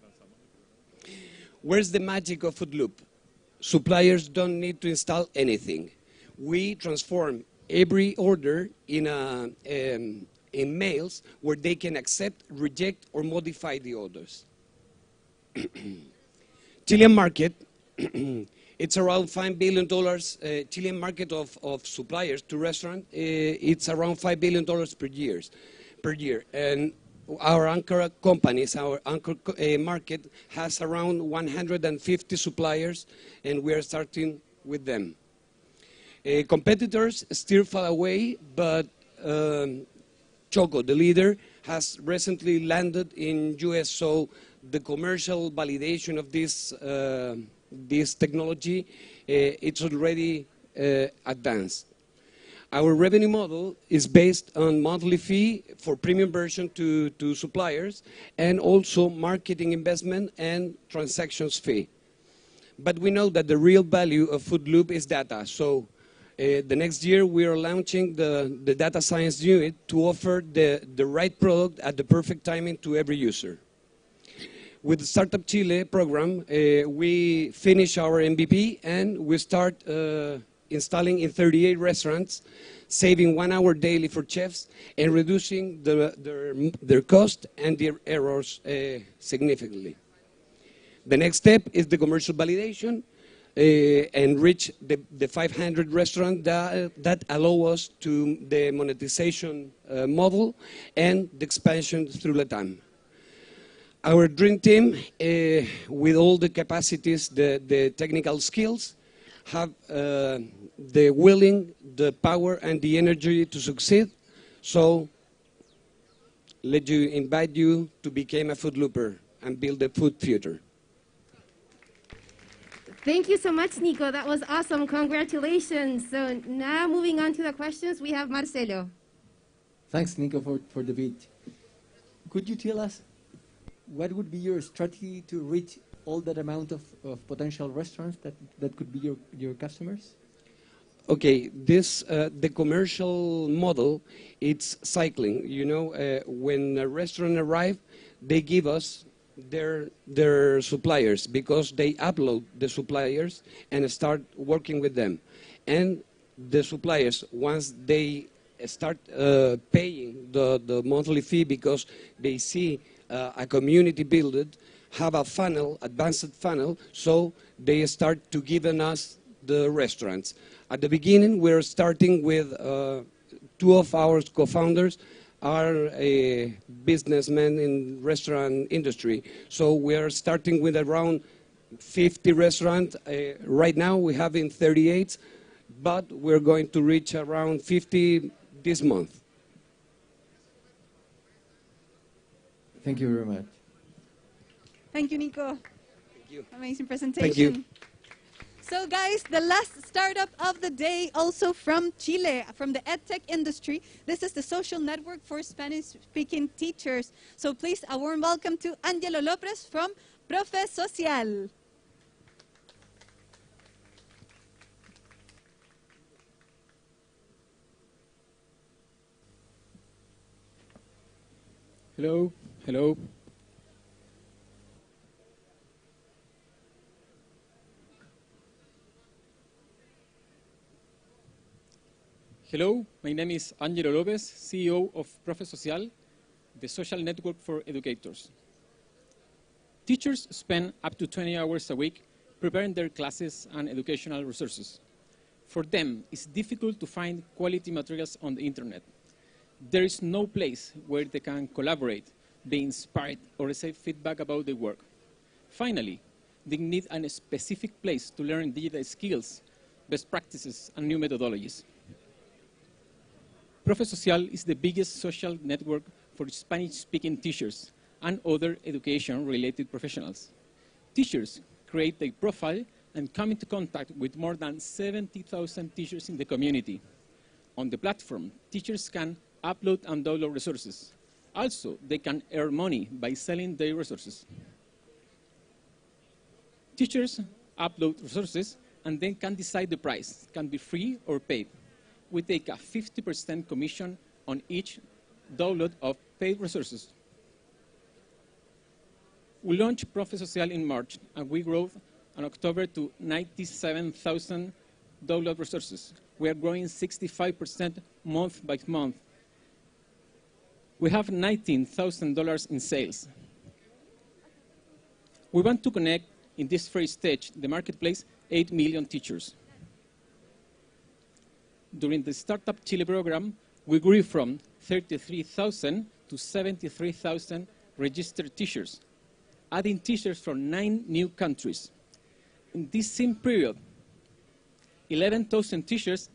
Where's the magic of FudLup? Suppliers don't need to install anything. We transform every order in mails where they can accept, reject, or modify the orders. Chilean market, it's around $5 billion. Chilean market of suppliers to restaurant, it's around $5 billion per year. And our anchor companies, our anchor market has around 150 suppliers, and we are starting with them. Competitors still far away, but Choco, the leader, has recently landed in US, so the commercial validation of this technology, it's already advanced. Our revenue model is based on monthly fee for premium version to suppliers, and also marketing investment and transactions fee. But we know that the real value of FudLup is data. So the next year we are launching the data science unit to offer the right product at the perfect timing to every user. With the Start-Up Chile program, we finish our MVP and we start installing in 38 restaurants, saving 1 hour daily for chefs and reducing their cost and their errors significantly. The next step is the commercial validation and reach the 500 restaurants that allow us to the monetization model and the expansion through LATAM. Our dream team, with all the capacities, the technical skills, have the willing, the power, and the energy to succeed. So, let you invite you to become a FudLooper and build a food future. Thank you so much, Nico. That was awesome. Congratulations. So now moving on to the questions, we have Marcelo. Thanks, Nico, for the beat. Could you tell us what would be your strategy to reach all that amount of potential restaurants that could be your customers? Okay, the commercial model, it's cycling. You know, when a restaurant arrives, they give us their suppliers, because they upload the suppliers and start working with them. And the suppliers, once they start paying the monthly fee, because they see a community built, have a funnel, advanced funnel, so they start to giving us the restaurants. At the beginning, we're starting with 2 of our co-founders are a businessman in restaurant industry. So we are starting with around 50 restaurants. Right now we have in 38, but we're going to reach around 50 this month. Thank you very much. Thank you, Nico. Thank you. Amazing presentation. Thank you. So guys, the last startup of the day, also from Chile, from the EdTech industry. This is the social network for Spanish-speaking teachers. So please, a warm welcome to Angelo Lopez from Profe.Social. Hello, hello. Hello, my name is Angelo Lopez, CEO of Profe.Social, the social network for educators. Teachers spend up to 20 hours a week preparing their classes and educational resources. For them, it's difficult to find quality materials on the internet. There is no place where they can collaborate, be inspired, or receive feedback about their work. Finally, they need a specific place to learn digital skills, best practices, and new methodologies. Profe.Social is the biggest social network for Spanish-speaking teachers and other education-related professionals. Teachers create a profile and come into contact with more than 70,000 teachers in the community. On the platform, teachers can upload and download resources. Also, they can earn money by selling their resources. Teachers upload resources and then can decide the price, can be free or paid. We take a 50% commission on each download of paid resources. We launched Profe.Social in March, and we grew in October to 97,000 download resources. We are growing 65% month by month. We have $19,000 in sales. We want to connect, in this first stage, the marketplace, 8 million teachers. During the Start-Up Chile program, we grew from 33,000 to 73,000 registered teachers, adding teachers from 9 new countries. In this same period, 11,000 teachers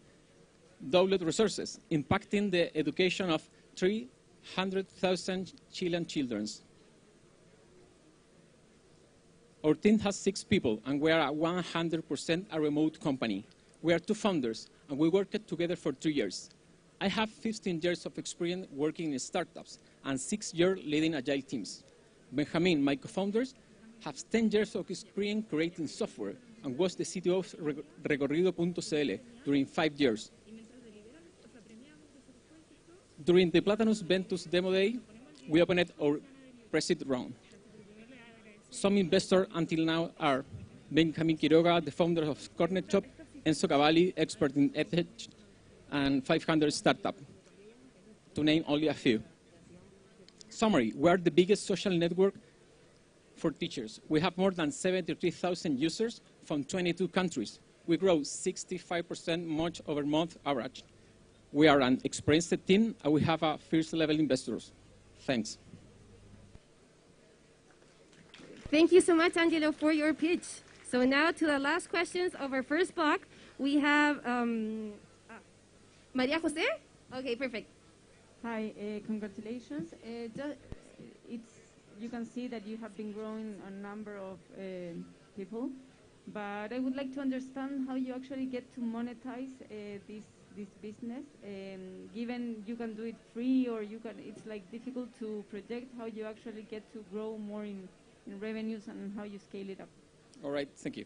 download resources, impacting the education of 300,000 Chilean children. Our team has 6 people, and we are 100% a remote company. We are 2 founders, and we worked together for 3 years. I have 15 years of experience working in startups and 6 years leading agile teams. Benjamin, my co-founders, has 10 years of experience creating software and was the CTO of Recorrido.cl during 5 years. During the Platanus Ventus demo day, we opened our pre-seed round. Some investors until now are Benjamin Quiroga, the founder of Corner Shop, Enzo Cavalli, expert in EdTech, and 500 Startup, to name only a few. Summary, we are the biggest social network for teachers. We have more than 73,000 users from 22 countries. We grow 65% month-over-month average. We are an experienced team, and we have a first-level investors. Thanks. Thank you so much, Angelo, for your pitch. So now to the last questions of our first block. We have Maria Jose. Okay, perfect. Hi, congratulations. You can see that you have been growing a number of people, but I would like to understand how you actually get to monetize this business. Given you can do it free, or it's like difficult to project how you actually get to grow more in revenues and how you scale it up. All right, thank you.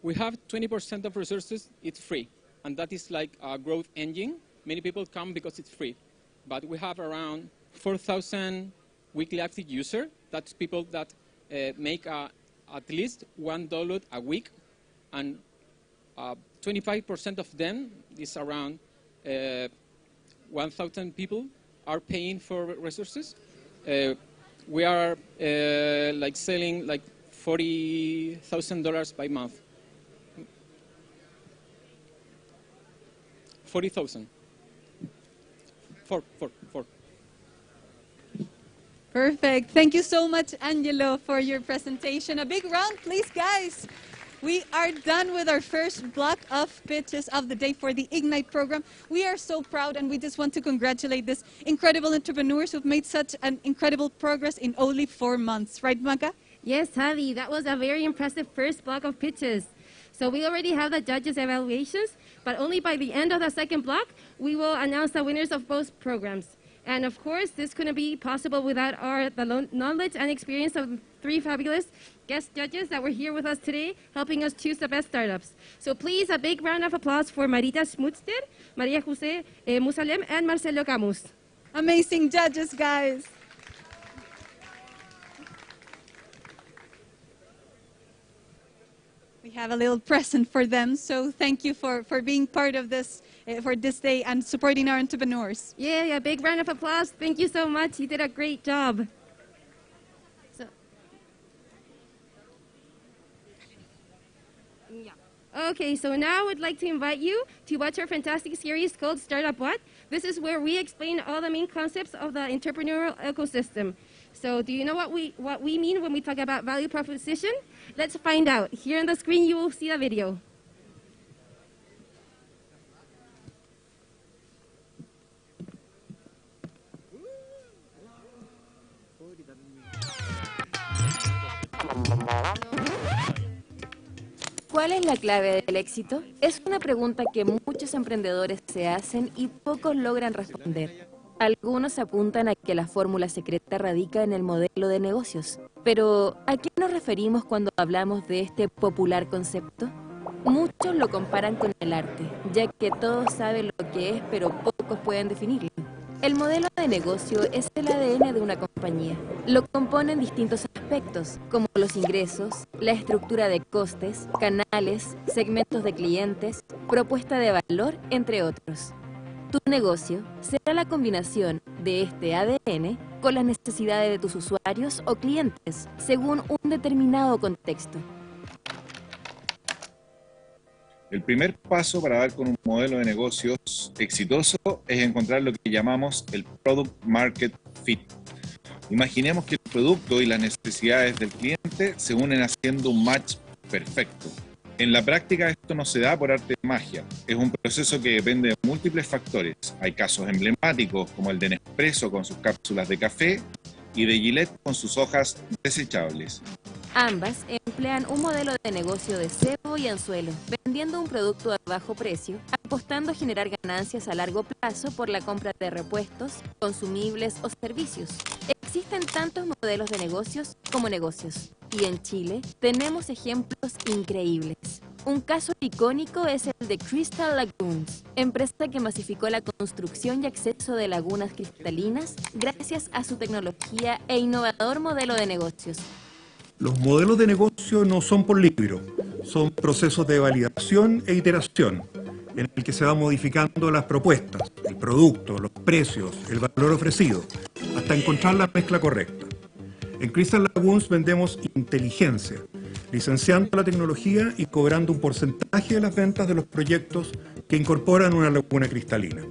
We have 20% of resources, it's free, and that is like a growth engine. Many people come because it's free, but we have around 4,000 weekly active users. That's people that make at least one download a week, and 25% of them, is around 1,000 people, are paying for resources. We are like selling like $40,000 by month. 40,000. Four. Perfect. Thank you so much, Angelo, for your presentation. A big round, please, guys. We are done with our first block of pitches of the day for the Ignite program. We are so proud, and we just want to congratulate these incredible entrepreneurs who've made such an incredible progress in only 4 months. Right, Maca? Yes, Javi, that was a very impressive first block of pitches. So we already have the judges' evaluations, but only by the end of the second block, we will announce the winners of both programs. And of course, this couldn't be possible without the knowledge and experience of 3 fabulous guest judges that were here with us today, helping us choose the best startups. So please, a big round of applause for Marita Schmutzter, Maria Jose Musalem, and Marcelo Camus. Amazing judges, guys. We have a little present for them, so thank you for being part of this for this day and supporting our entrepreneurs. Yeah, big round of applause. Thank you so much. You did a great job. Okay, so now I would like to invite you to watch our fantastic series called Startup What? This is where we explain all the main concepts of the entrepreneurial ecosystem. So do you know what we mean when we talk about value proposition? Let's find out. Here on the screen you will see a video. ¿Cuál es la clave del éxito? Es una pregunta que muchos emprendedores se hacen y pocos logran responder. Algunos apuntan a que la fórmula secreta radica en el modelo de negocios. Pero, ¿a qué nos referimos cuando hablamos de este popular concepto? Muchos lo comparan con el arte, ya que todos saben lo que es, pero pocos pueden definirlo. El modelo de negocio es el ADN de una compañía. Lo componen distintos aspectos, como los ingresos, la estructura de costes, canales, segmentos de clientes, propuesta de valor, entre otros. Tu negocio será la combinación de este ADN con las necesidades de tus usuarios o clientes, según un determinado contexto. El primer paso para dar con un modelo de negocios exitoso es encontrar lo que llamamos el Product Market Fit. Imaginemos que el producto y las necesidades del cliente se unen haciendo un match perfecto. En la práctica esto no se da por arte de magia, es un proceso que depende de múltiples factores. Hay casos emblemáticos como el de Nespresso con sus cápsulas de café y de Gillette con sus hojas desechables. Ambas emplean un modelo de negocio de cebo y anzuelo, vendiendo un producto a bajo precio, apostando a generar ganancias a largo plazo por la compra de repuestos, consumibles o servicios. Existen tantos modelos de negocios como negocios, y en Chile tenemos ejemplos increíbles. Un caso icónico es el de Crystal Lagoons, empresa que masificó la construcción y acceso de lagunas cristalinas gracias a su tecnología e innovador modelo de negocios. Los modelos de negocio no son por libro, son procesos de validación e iteración, en el que se van modificando las propuestas, el producto, los precios, el valor ofrecido, hasta encontrar la mezcla correcta. En Crystal Lagoons vendemos inteligencia, licenciando la tecnología y cobrando un porcentaje de las ventas de los proyectos que incorporan una laguna cristalina.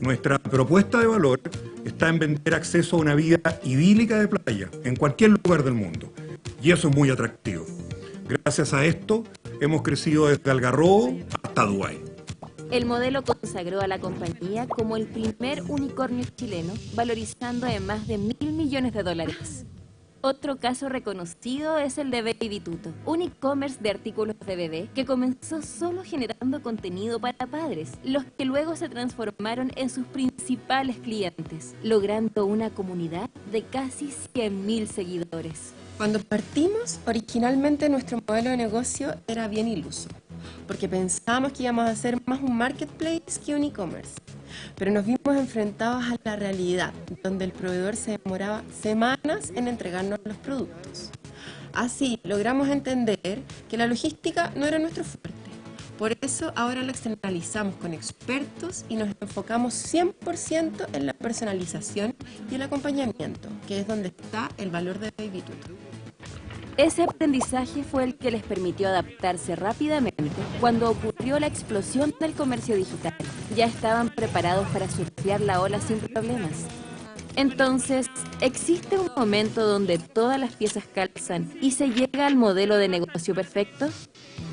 Nuestra propuesta de valor está en vender acceso a una vida idílica de playa en cualquier lugar del mundo. Y eso es muy atractivo. Gracias a esto, hemos crecido desde Algarrobo hasta Dubái. El modelo consagró a la compañía como el primer unicornio chileno, valorizando en más de $1.000 millones. Otro caso reconocido es el de Baby Tuto, un e-commerce de artículos de bebé que comenzó solo generando contenido para padres, los que luego se transformaron en sus principales clientes, logrando una comunidad de casi 100.000 seguidores. Cuando partimos, originalmente nuestro modelo de negocio era bien iluso, porque pensábamos que íbamos a hacer más un marketplace que un e-commerce. Pero nos vimos enfrentados a la realidad, donde el proveedor se demoraba semanas en entregarnos los productos. Así, logramos entender que la logística no era nuestro fuerte. Por eso, ahora lo externalizamos con expertos y nos enfocamos 100% en la personalización y el acompañamiento, que es donde está el valor de Baby Tuto. Ese aprendizaje fue el que les permitió adaptarse rápidamente cuando ocurrió la explosión del comercio digital. Ya estaban preparados para surfear la ola sin problemas. Entonces, ¿existe un momento donde todas las piezas calzan y se llega al modelo de negocio perfecto?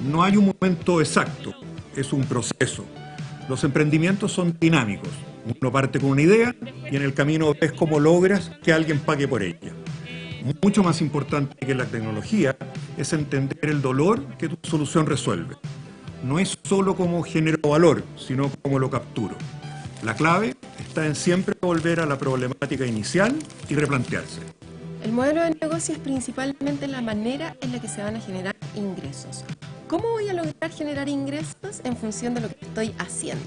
No hay un momento exacto, es un proceso. Los emprendimientos son dinámicos. Uno parte con una idea y en el camino ves cómo logras que alguien pague por ella. Mucho más importante que la tecnología es entender el dolor que tu solución resuelve. No es solo cómo genero valor, sino cómo lo capturo. La clave está en siempre volver a la problemática inicial y replantearse. El modelo de negocio es principalmente la manera en la que se van a generar ingresos. ¿Cómo voy a lograr generar ingresos? En función de lo que estoy haciendo.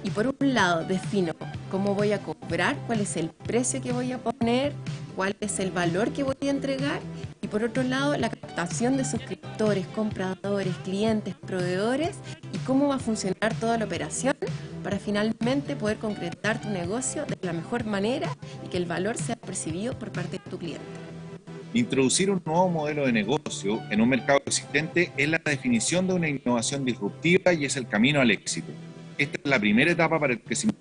Y por un lado defino cómo voy a cobrar, cuál es el precio que voy a poner, cuál es el valor que voy a entregar, y por otro lado la captación de suscriptores, compradores, clientes, proveedores, y cómo va a funcionar toda la operación para finalmente poder concretar tu negocio de la mejor manera y que el valor sea percibido por parte de tu cliente. Introducir un nuevo modelo de negocio en un mercado existente es la definición de una innovación disruptiva y es el camino al éxito. Esta es la primera etapa para el crecimiento.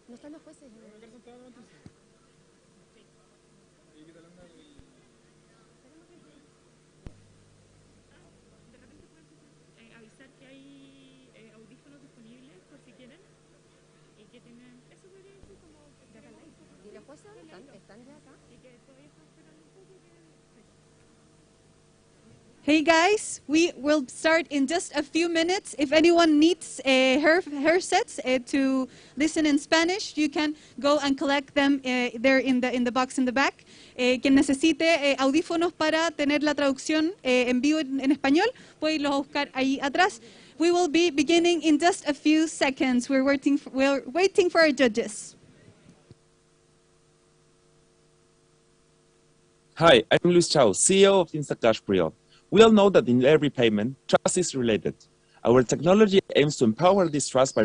No están los jueces. Avisar que hay audífonos disponibles por si quieren y que tengan eso podría decir como y los jueces están ya acá y que todavía están esperando un poco que Hey guys, we will start in just a few minutes. If anyone needs headsets to listen in Spanish, you can go and collect them there in the box in the back. Quien necesite audífonos para tener la traducción en vivo en español, puede irlos a buscar ahí atrás. We will be beginning in just a few seconds. We're waiting for our judges. Hi, I'm Luis Chao, CEO of Instacash Pre-op. We all know that in every payment, trust is related. Our technology aims to empower this trust by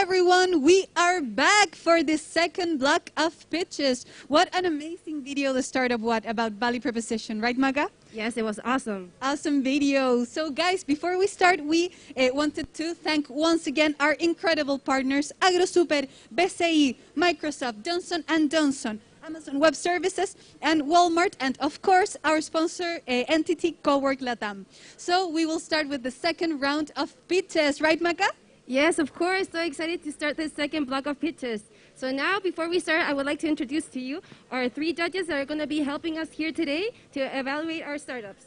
everyone, we are back for the second block of pitches. What an amazing video the start of about value proposition, right Maga? Yes, it was awesome. Awesome video. So guys, before we start, we wanted to thank once again our incredible partners, AgroSuper, BCI, Microsoft, Johnson & Johnson, Amazon Web Services, and Walmart, and of course, our sponsor entity, Cowork Latam. So we will start with the second round of pitches, right Maga? Yes, of course. So excited to start this second block of pitches. So now, before we start, I would like to introduce to you our three judges that are going to be helping us here today to evaluate our startups.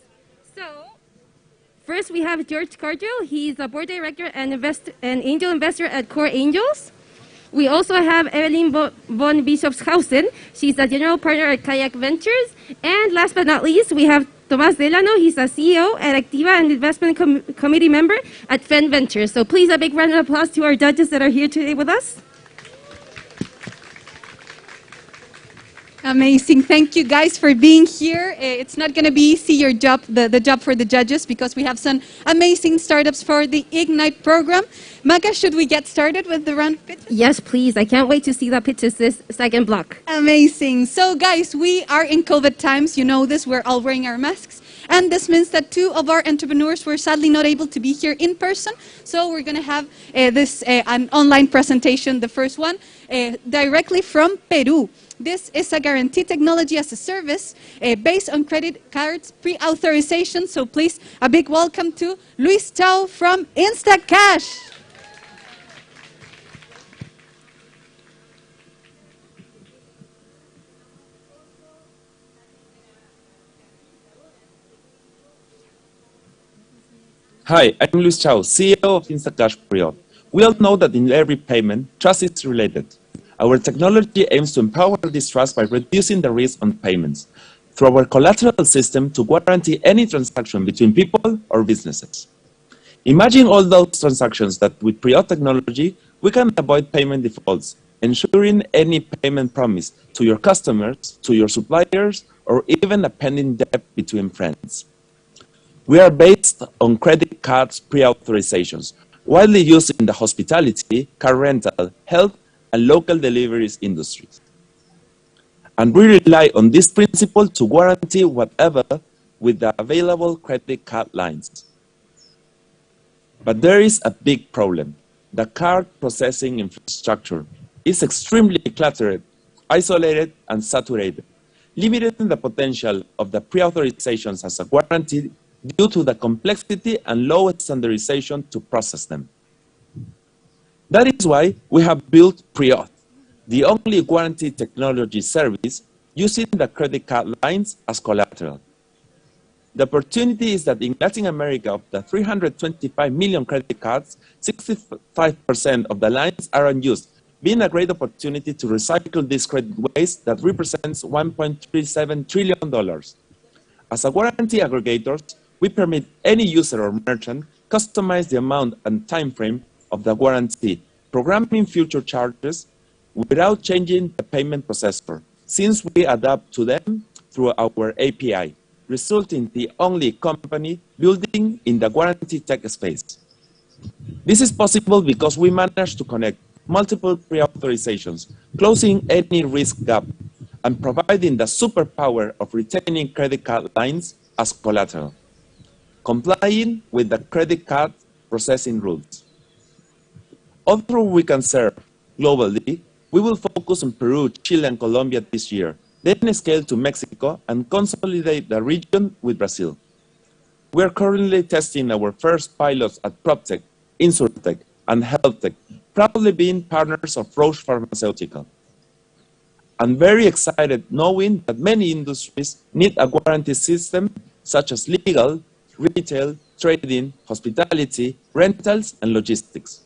So, first we have George Cargill. He's a board director and angel investor at Core Angels. We also have Evelyn von Bischofshausen. She's a general partner at Kayak Ventures. And last but not least, we have Tomás Delano. He's a CEO at Activa and investment committee member at Fen Ventures. So please, a big round of applause to our judges that are here today with us. Amazing. Thank you guys for being here. It's not going to be easy, your job, the job for the judges, because we have some amazing startups for the Ignite program. Maga, should we get started with the round of pitches? Yes, please. I can't wait to see the pitches this second block. Amazing. So guys, we are in COVID times. You know this. We're all wearing our masks. And this means that two of our entrepreneurs were sadly not able to be here in person. So we're going to have an online presentation, the first one, directly from Peru. This is a guaranteed technology as a service based on credit cards pre-authorization. So please, a big welcome to Luis Chao from Instacash. Hi, I'm Luis Chao, CEO of Instacash Prior. We all know that in every payment, trust is related. Our technology aims to empower this trust by reducing the risk on payments through our collateral system to guarantee any transaction between people or businesses. Imagine all those transactions that with Prior technology, we can avoid payment defaults, ensuring any payment promise to your customers, to your suppliers, or even a pending debt between friends. We are based on credit cards pre-authorizations, widely used in the hospitality, car rental, health, and local deliveries industries. And we rely on this principle to guarantee whatever with the available credit card lines. But there is a big problem. The card processing infrastructure is extremely cluttered, isolated, and saturated, limiting the potential of the pre-authorizations as a guarantee due to the complexity and low standardization to process them. That is why we have built Pre-Auth, the only guaranteed technology service using the credit card lines as collateral. The opportunity is that in Latin America, of the 325 million credit cards, 65% of the lines are unused, being a great opportunity to recycle this credit waste that represents $1.37 trillion. As a guarantee aggregators, we permit any user or merchant customize the amount and time frame of the guarantee, programming future charges without changing the payment processor, since we adapt to them through our API, resulting in the only company building in the guarantee tech space. This is possible because we managed to connect multiple pre-authorizations, closing any risk gap, and providing the superpower of retaining credit card lines as collateral, complying with the credit card processing rules. Although we can serve globally, we will focus on Peru, Chile, and Colombia this year, then scale to Mexico and consolidate the region with Brazil. We are currently testing our first pilots at PropTech, INSUREPRO, and HealthTech, proudly being partners of Roche Pharmaceutical. I'm very excited knowing that many industries need a guarantee system such as legal, retail, trading, hospitality, rentals, and logistics.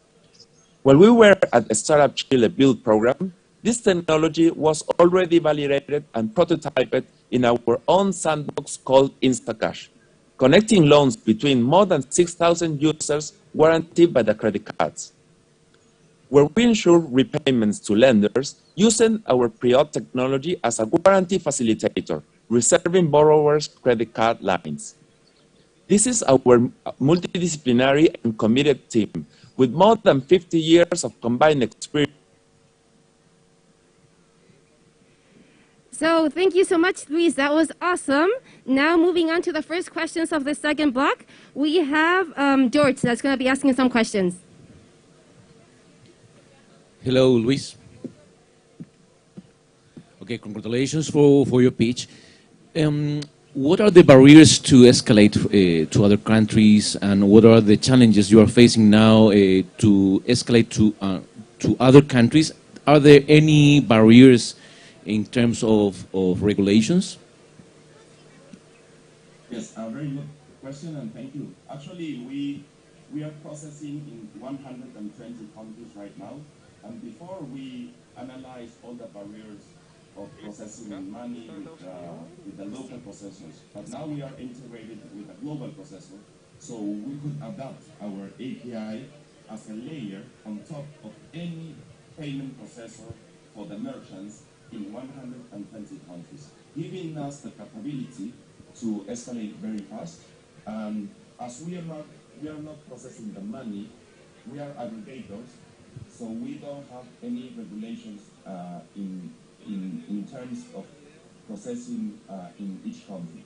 While we were at the Start-Up Chile build program, this technology was already validated and prototyped in our own sandbox called Instacash, connecting loans between more than 6,000 users guaranteed by the credit cards, where we ensure repayments to lenders using our Pre-Auth technology as a guarantee facilitator, reserving borrowers' credit card lines. This is our multidisciplinary and committed team, with more than 50 years of combined experience. So thank you so much, Luis. That was awesome. Now moving on to the first questions of the second block, we have George that's going to be asking some questions. Hello, Luis. Okay, congratulations for your pitch. What are the barriers to escalate to other countries, and what are the challenges you are facing now to escalate to other countries? Are there any barriers in terms of regulations? Yes, a very good question, and thank you. Actually, we are processing in 120 countries right now, and before we analyze all the barriers of processing money with the local processors, but now we are integrated with a global processor, so we could adapt our API as a layer on top of any payment processor for the merchants in 120 countries, giving us the capability to escalate very fast. And as we are not processing the money, we are aggregators, so we don't have any regulations in terms of processing in each country.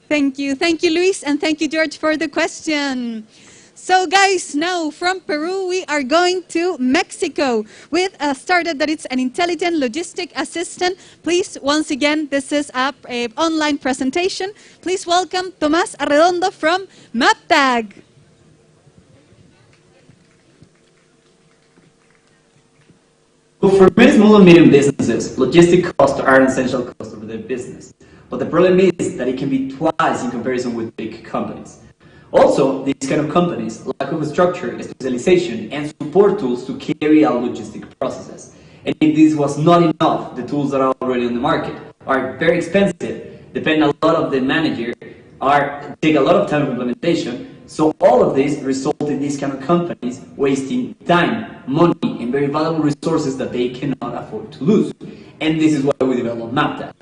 Thank you, Luis, and thank you, George, for the question. So guys, now from Peru, we are going to Mexico with a startup that is an intelligent logistic assistant. Please, once again, this is an online presentation. Please welcome Tomás Arredondo from MapTag. So for many small and medium businesses, logistic costs are an essential cost of their business. But the problem is that it can be twice in comparison with big companies. Also, these kind of companies lack of structure, specialization, and support tools to carry out logistic processes. And if this was not enough, the tools that are already on the market are very expensive, depend a lot of the manager, take a lot of time of implementation. So all of this result in these kind of companies wasting time, money, and very valuable resources that they cannot afford to lose. And this is why we developed MapTag,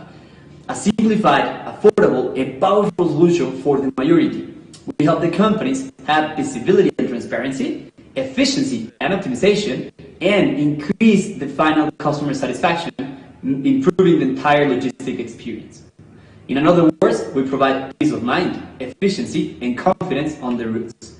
a simplified, affordable, and powerful solution for the majority. We help the companies have visibility and transparency, efficiency and optimization, and increase the final customer satisfaction, improving the entire logistic experience. In other words, we provide peace of mind, efficiency, and confidence on the routes.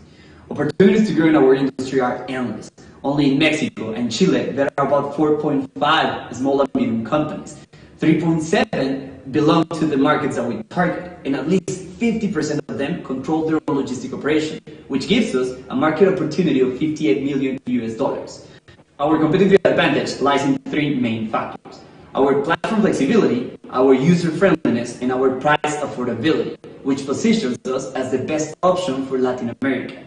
Opportunities to grow in our industry are endless. Only in Mexico and Chile, there are about 4.5 small and medium companies. 3.7 belong to the markets that we target, and at least 50% of them control their own logistic operation, which gives us a market opportunity of $58 million US. Our competitive advantage lies in three main factors: our platform flexibility, our user friendliness, and our price affordability, which positions us as the best option for Latin America.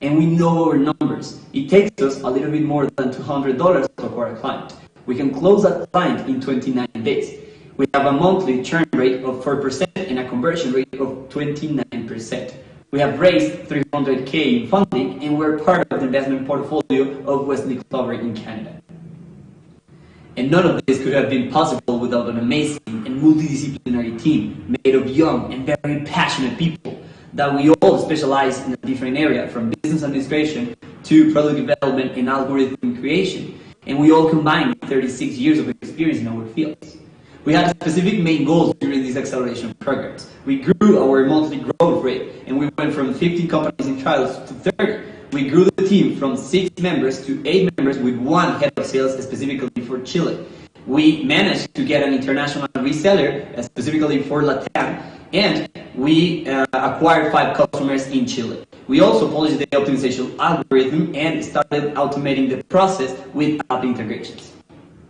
And we know our numbers. It takes us a little bit more than $200 to acquire a client. We can close that client in 29 days. We have a monthly churn rate of 4% and a conversion rate of 29%. We have raised $300K in funding, and we're part of the investment portfolio of Wesley Clover in Canada. And none of this could have been possible without an amazing and multidisciplinary team made of young and very passionate people that we all specialize in a different area, from business administration to product development and algorithm creation. And we all combine 36 years of experience in our fields. We had specific main goals during these acceleration programs. We grew our monthly growth rate, and we went from 15 companies in trials to 30. We grew the team from 6 members to 8 members with 1 head of sales specifically for Chile. We managed to get an international reseller specifically for LATAM, and we acquired 5 customers in Chile. We also polished the optimization algorithm and started automating the process with app integrations.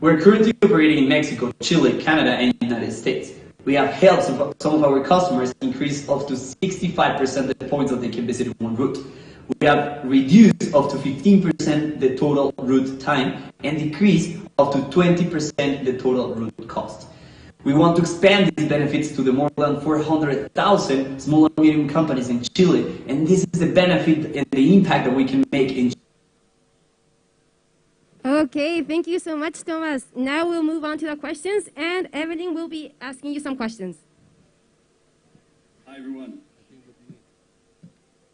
We're currently operating in Mexico, Chile, Canada, and the United States. We have helped some of our customers increase up to 65% the points that they can visit in one route. We have reduced up to 15% the total route time and decreased up to 20% the total route cost. We want to expand these benefits to the more than 400,000 small and medium companies in Chile, and this is the benefit and the impact that we can make in Chile. Okay, thank you so much, Thomas. Now we'll move on to the questions, and Evelyn will be asking you some questions. Hi, everyone.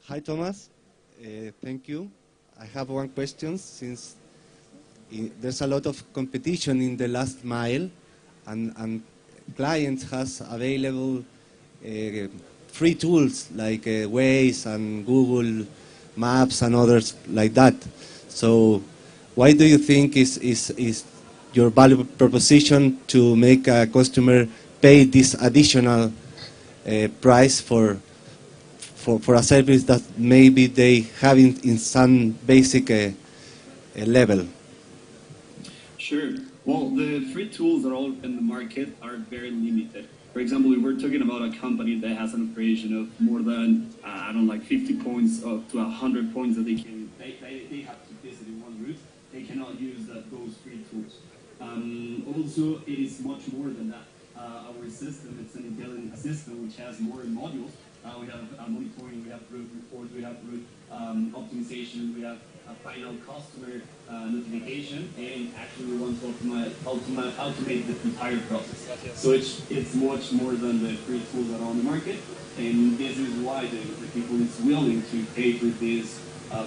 Hi, Thomas. Thank you. I have one question. Since there's a lot of competition in the last mile, and clients has available free tools like Waze and Google Maps and others like that. So why do you think is your value proposition to make a customer pay this additional price for a service that maybe they have in some basic level? Sure. Well, the free tools that are all in the market are very limited. For example, if we're talking about a company that has an operation of more than, I don't know, like 50 points up to 100 points that they have to visit in one route, they cannot use those free tools. Also, it is much more than that. Our system, it's an intelligent system which has more modules. We have monitoring, we have route reports, we have route optimization, we have a final customer notification, and actually we want to automate the entire process. So it's much more than the free tools that are on the market, and this is why the people is willing to pay for this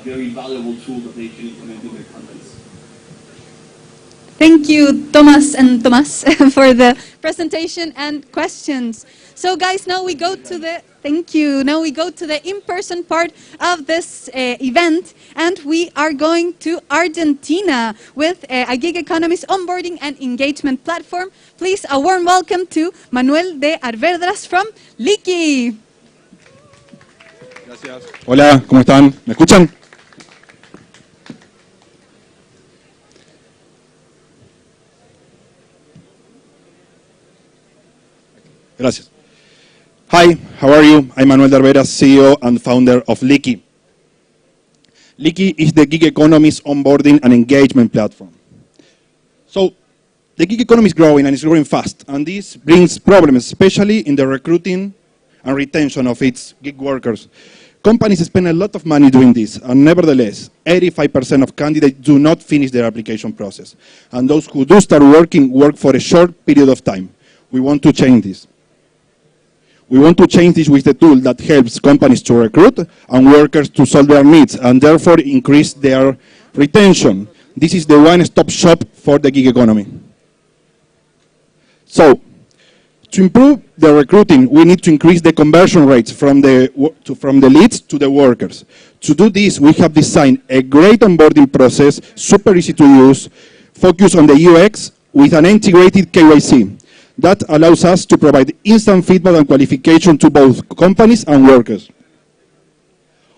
very valuable tool that they can implement in their companies. Thank you, Thomas and Tomas, for the presentation and questions. So guys, now we go to the, thank you, now we go to the in-person part of this event, and we are going to Argentina with a gig economist onboarding and engagement platform. Please, a warm welcome to Manuel de Arvedras from Liqui. Gracias. Hola, ¿cómo están? ¿Me escuchan? Gracias. Hi, how are you? I'm Manuel de Arvedras, CEO and founder of Liqui. Liqui is the gig economist onboarding and engagement platform. So, the gig economy is growing and it's growing fast, and this brings problems, especially in the recruiting and retention of its gig workers. Companies spend a lot of money doing this, and nevertheless, 85% of candidates do not finish their application process. And those who do start working work for a short period of time. We want to change this. We want to change this with a tool that helps companies to recruit and workers to solve their needs and therefore increase their retention. This is the one-stop shop for the gig economy. So, to improve the recruiting, we need to increase the conversion rates from the leads to the workers. To do this, we have designed a great onboarding process, super easy to use, focused on the UX with an integrated KYC. That allows us to provide instant feedback and qualification to both companies and workers.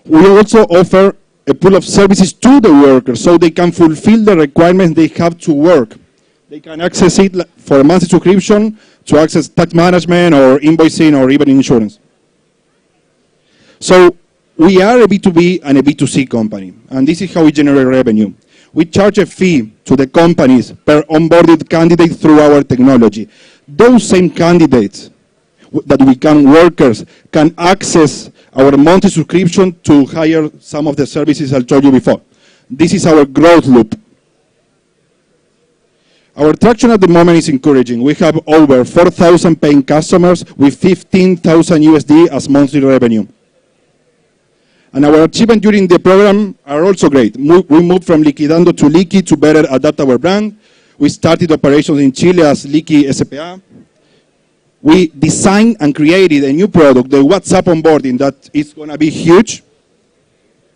We also offer a pool of services to the workers so they can fulfill the requirements they have to work. They can access it for a monthly subscription to access tax management or invoicing or even insurance. So we are a B2B and a B2C company, and this is how we generate revenue. We charge a fee to the companies per onboarded candidate through our technology. Those same candidates that become workers can access our monthly subscription to hire some of the services I told you before. This is our growth loop. Our traction at the moment is encouraging. We have over 4,000 paying customers with 15,000 USD as monthly revenue. And our achievements during the program are also great. We moved from Liquidando to Liqui to better adapt our brand. We started operations in Chile as Liqui SPA. We designed and created a new product, the WhatsApp onboarding, that is going to be huge.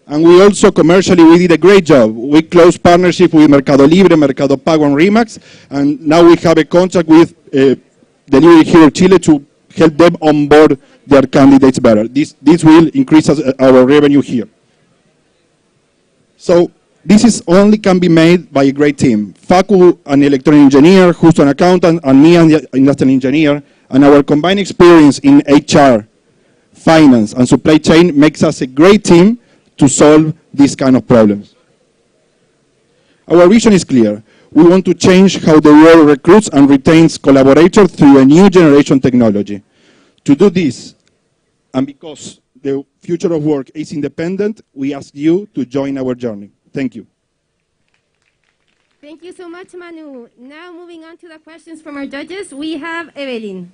And we also commercially, we did a great job. We closed partnership with Mercado Libre, Mercado Pago, and Remax. And now we have a contract with Delivery Hero Chile to help them onboard their candidates better. This will increase our revenue here. So this only can be made by a great team. Facu, an electronic engineer, who's an accountant, and me, an industrial engineer. And our combined experience in HR, finance, and supply chain makes us a great team to solve these kind of problems. Our vision is clear. We want to change how the world recruits and retains collaborators through a new generation technology. To do this, and because the future of work is independent, we ask you to join our journey. Thank you. Thank you so much, Manu. Now moving on to the questions from our judges, we have Evelyn.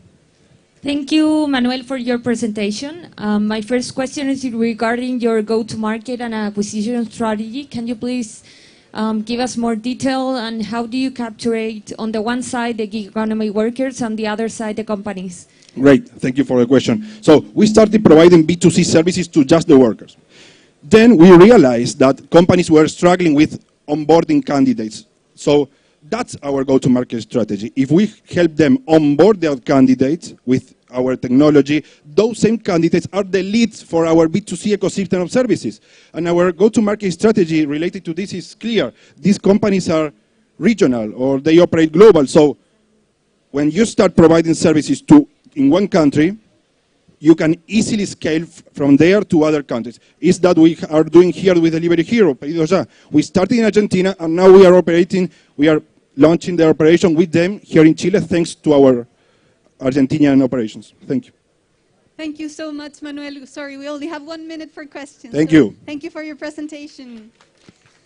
Thank you, Manuel, for your presentation. My first question is regarding your go-to-market and acquisition strategy. Can you please give us more detail on how do you capture, on the one side, the gig economy workers, on the other side, the companies? Great, thank you for the question. So we started providing B2C services to just the workers. Then we realized that companies were struggling with onboarding candidates. So that's our go-to-market strategy. If we help them onboard their candidates with our technology, those same candidates are the leads for our B2C ecosystem of services. And our go-to-market strategy related to this is clear. These companies are regional or they operate global. So when you start providing services in one country, you can easily scale from there to other countries. It's that we are doing here with Delivery Hero, Pedidos Ya. We started in Argentina, and now we are launching the operation with them here in Chile, thanks to our Argentinian operations. Thank you. Thank you so much, Manuel. Sorry, we only have 1 minute for questions. Thank you. Thank you for your presentation.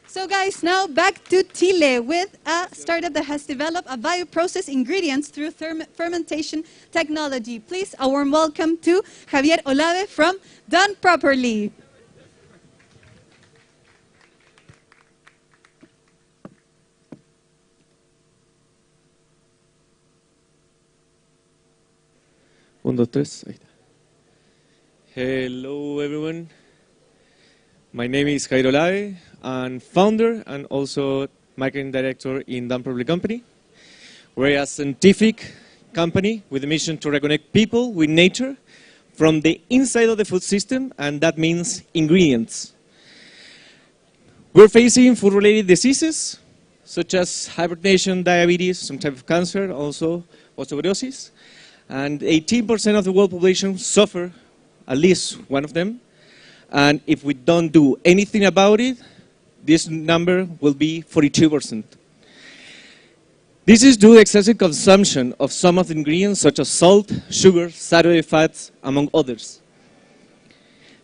So guys, now back to Chile with a startup that has developed a bioprocess ingredients through fermentation technology. Please, a warm welcome to Javier Olave from Done Properly. Un, dos, tres. Ahí está. Hello, everyone. My name is Jairo Olave. I'm founder and also marketing director in Done Properly Company. We're a scientific company with a mission to reconnect people with nature from the inside of the food system, and that means ingredients. We're facing food-related diseases such as hypertension, diabetes, some type of cancer, also osteoporosis. And 18% of the world population suffer at least one of them. And if we don't do anything about it, this number will be 42%. This is due to excessive consumption of some of the ingredients such as salt, sugar, saturated fats, among others.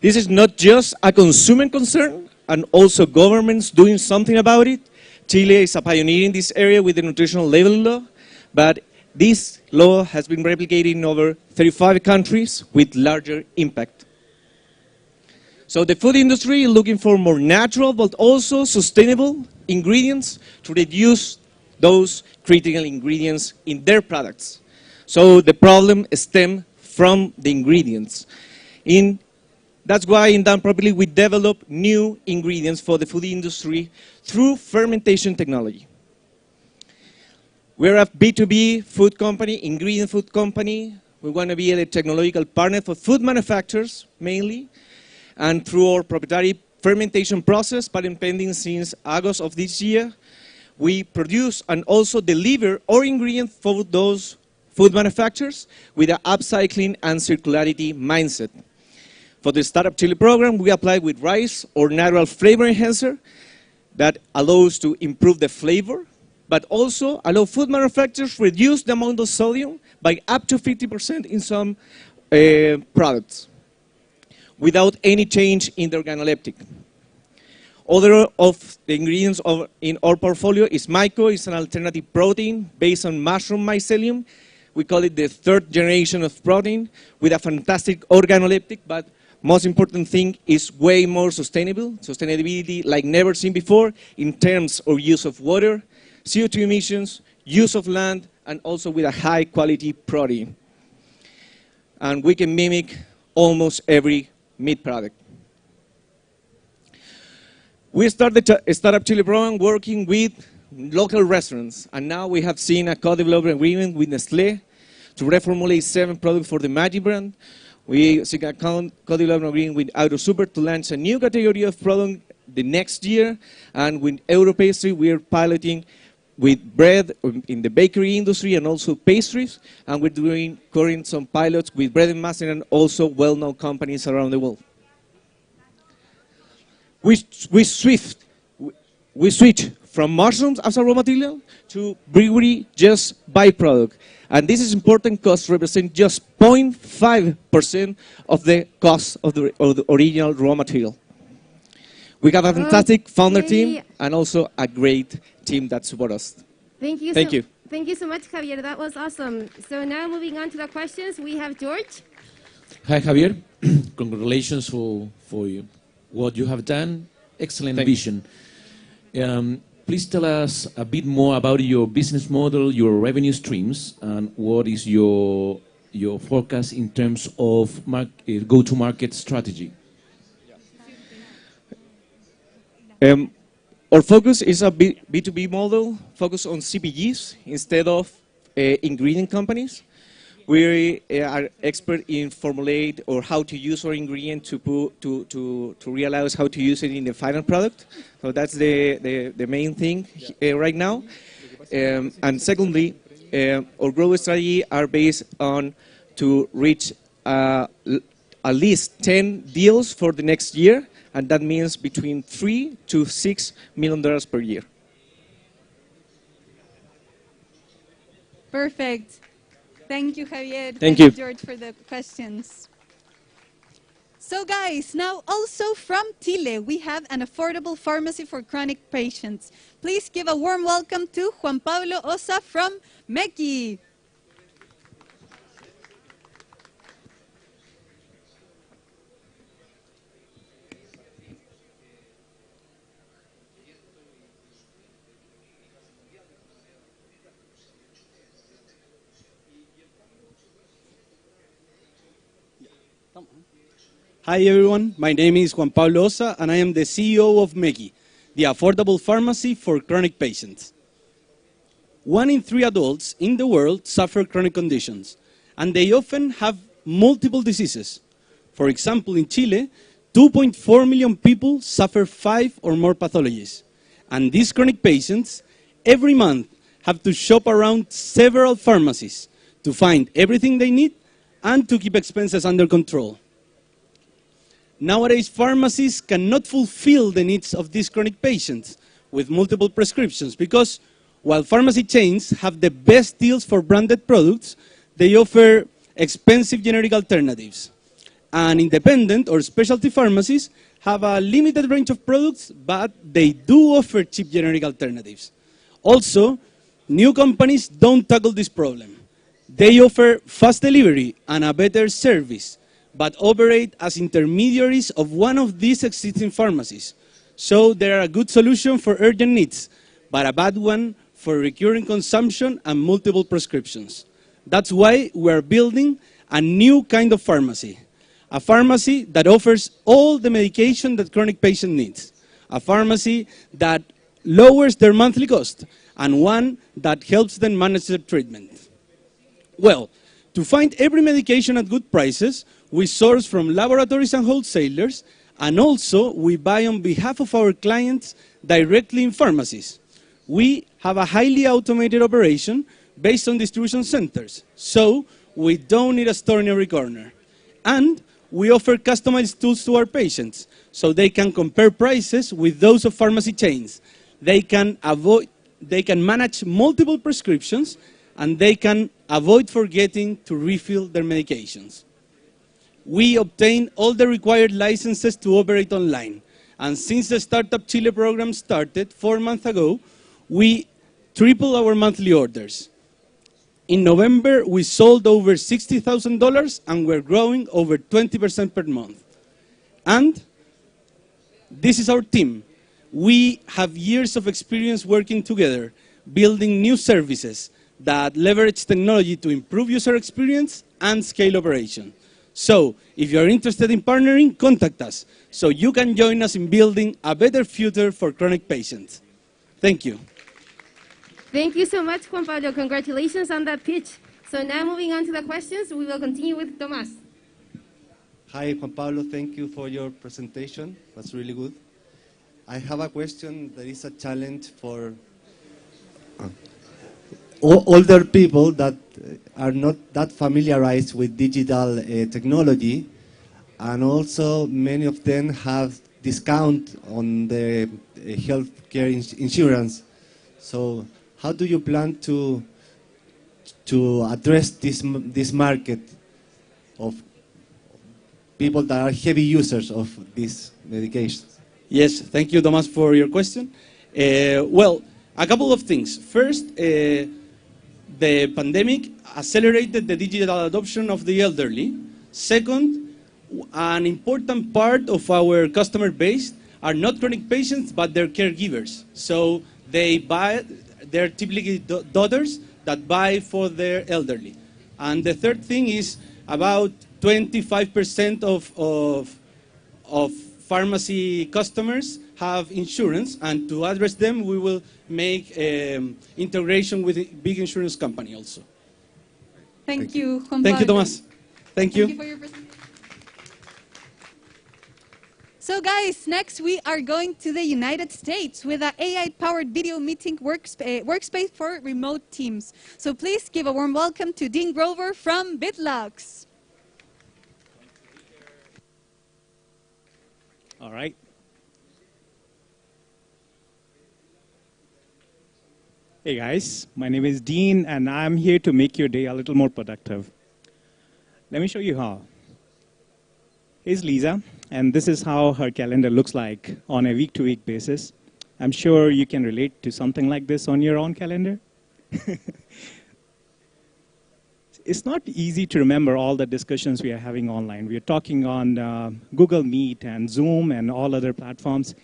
This is not just a consumer concern, and also governments doing something about it. Chile is a pioneer in this area with the nutritional labeling law, but this law has been replicated in over 35 countries with larger impact. So the food industry is looking for more natural but also sustainable ingredients to reduce those critical ingredients in their products. So the problem stems from the ingredients. That's why in Done Properly we develop new ingredients for the food industry through fermentation technology. We're a B2B food company, ingredient food company. We want to be a technological partner for food manufacturers mainly. And through our proprietary fermentation process, patent pending since August of this year, we produce and also deliver our ingredients for those food manufacturers with an upcycling and circularity mindset. For the Start-Up Chile program, we apply with rice or natural flavor enhancer that allows to improve the flavor, but also allow food manufacturers to reduce the amount of sodium by up to 50% in some products, without any change in the organoleptic. Other of the ingredients in our portfolio is myco. It's an alternative protein based on mushroom mycelium. We call it the third generation of protein with a fantastic organoleptic, but most important thing is way more sustainability like never seen before in terms of use of water, CO2 emissions, use of land, and also with a high quality protein. And we can mimic almost every meat product. We started the Start-Up Chile program working with local restaurants, and now we have seen a co-development agreement with Nestlé to reformulate 7 products for the Meki brand. We seek a co-development agreement with AutoSuper to launch a new category of product the next year, and with Europastry we are piloting with bread in the bakery industry and also pastries, and we're doing current some pilots with bread and mustard and also well-known companies around the world. We switch from mushrooms as a raw material to brewery just byproduct. And this is important because it represents just 0.5% of the cost of the original raw material. We have a fantastic founder team and also a great team that supports us. Thank you. Thank you. Thank you so much, Javier. That was awesome. So now moving on to the questions, we have George. Hi, Javier. Congratulations for what you have done. Excellent vision. Please tell us a bit more about your business model, your revenue streams, and what is your forecast in terms of go-to-market strategy. Our focus is a B2B model, focused on CPGs instead of ingredient companies. We are expert in formulate or how to use our ingredient to realize how to use it in the final product. So that's the main thing right now. And secondly, our growth strategy are based on to reach at least 10 deals for the next year, and that means between $3 to $6 million per year. Perfect. Thank you, Javier. Thank you, George, for the questions. So guys, now also from Chile, we have an affordable pharmacy for chronic patients. Please give a warm welcome to Juan Pablo Osa from Meki. Hi everyone, my name is Juan Pablo Osa and I am the CEO of Meki, the affordable pharmacy for chronic patients. 1 in 3 adults in the world suffer chronic conditions, and they often have multiple diseases. For example, in Chile, 2.4 million people suffer 5 or more pathologies. And these chronic patients, every month, have to shop around several pharmacies to find everything they need and to keep expenses under control. Nowadays, pharmacies cannot fulfill the needs of these chronic patients with multiple prescriptions because while pharmacy chains have the best deals for branded products, they offer expensive generic alternatives. And independent or specialty pharmacies have a limited range of products, but they do offer cheap generic alternatives. Also, new companies don't tackle this problem. They offer fast delivery and a better service, but operate as intermediaries of one of these existing pharmacies. So they are a good solution for urgent needs, but a bad one for recurring consumption and multiple prescriptions. That's why we're building a new kind of pharmacy. A pharmacy that offers all the medication that chronic patient needs. A pharmacy that lowers their monthly cost, and one that helps them manage their treatment. Well, to find every medication at good prices, we source from laboratories and wholesalers, and also we buy on behalf of our clients directly in pharmacies. We have a highly automated operation based on distribution centers, so we don't need a store in every corner. And we offer customized tools to our patients, so they can compare prices with those of pharmacy chains. They can manage multiple prescriptions, and they can avoid forgetting to refill their medications. We obtain all the required licenses to operate online. And since the Start-Up Chile program started 4 months ago, we tripled our monthly orders. In November, we sold over $60,000 and we're growing over 20% per month. And this is our team. We have years of experience working together, building new services that leverage technology to improve user experience and scale operation. So, if you're interested in partnering, contact us, so you can join us in building a better future for chronic patients. Thank you. Thank you so much, Juan Pablo. Congratulations on that pitch. So now moving on to the questions, we will continue with Tomás. Hi, Juan Pablo. Thank you for your presentation. That's really good. I have a question that is a challenge for older people that are not that familiarized with digital technology, and also many of them have discount on the healthcare insurance. So how do you plan to address this market of people that are heavy users of these medications? Yes, thank you, Tomás, for your question. Well, a couple of things. First, the pandemic accelerated the digital adoption of the elderly. Second, an important part of our customer base are not chronic patients, but their caregivers. So they're typically daughters that buy for their elderly. And the third thing is about 25% of pharmacy customers have insurance, and to address them, we will make integration with a big insurance company also. Thank you, Juan Thank you, Pablo. Thomas. Thank you. Thank you for your presentation. So guys, next we are going to the United States with an AI-powered video meeting workspace for remote teams. So please give a warm welcome to Dean Grover from Vidlogs. All right. Hey guys, my name is Dean and I'm here to make your day a little more productive. Let me show you how. Here's Lisa, and this is how her calendar looks like on a week-to-week basis. I'm sure you can relate to something like this on your own calendar. It's not easy to remember all the discussions we are having online. We are talking on Google Meet and Zoom and all other platforms,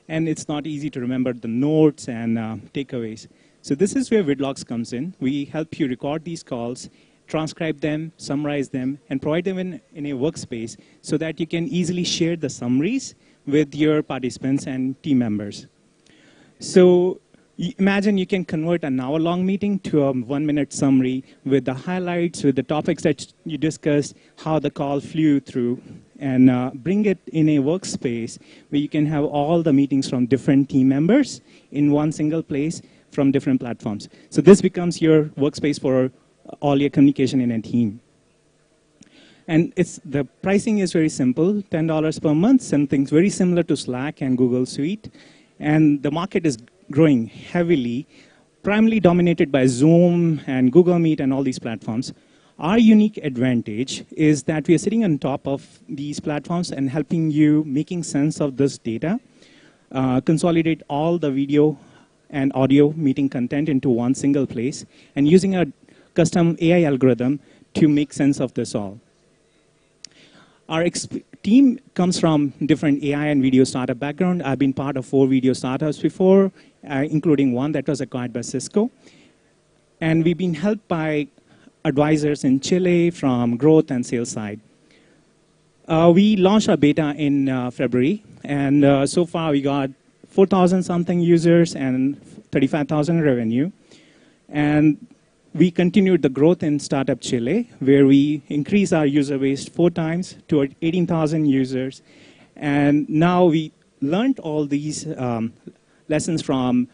and it's not easy to remember the notes and takeaways. So this is where Vidlogs comes in. We help you record these calls, transcribe them, summarize them, and provide them in a workspace so that you can easily share the summaries with your participants and team members. So imagine you can convert an hour-long meeting to a 1-minute summary with the highlights, with the topics that you discussed, how the call flew through, and bring it in a workspace where you can have all the meetings from different team members in one single place from different platforms. So this becomes your workspace for all your communication in a team. And the pricing is very simple, $10 per month, something very similar to Slack and Google Suite. And the market is growing heavily, primarily dominated by Zoom and Google Meet and all these platforms. Our unique advantage is that we are sitting on top of these platforms and helping you making sense of this data, consolidate all the video and audio meeting content into one single place, and using a custom AI algorithm to make sense of this all. Our team comes from different AI and video startup background. I've been part of 4 video startups before, including one that was acquired by Cisco. And we've been helped by advisors in Chile from growth and sales side. We launched our beta in February, and so far we got 4,000 something users and 35,000 revenue. And we continued the growth in Start-Up Chile, where we increased our user base 4 times to 18,000 users. And now we learned all these lessons from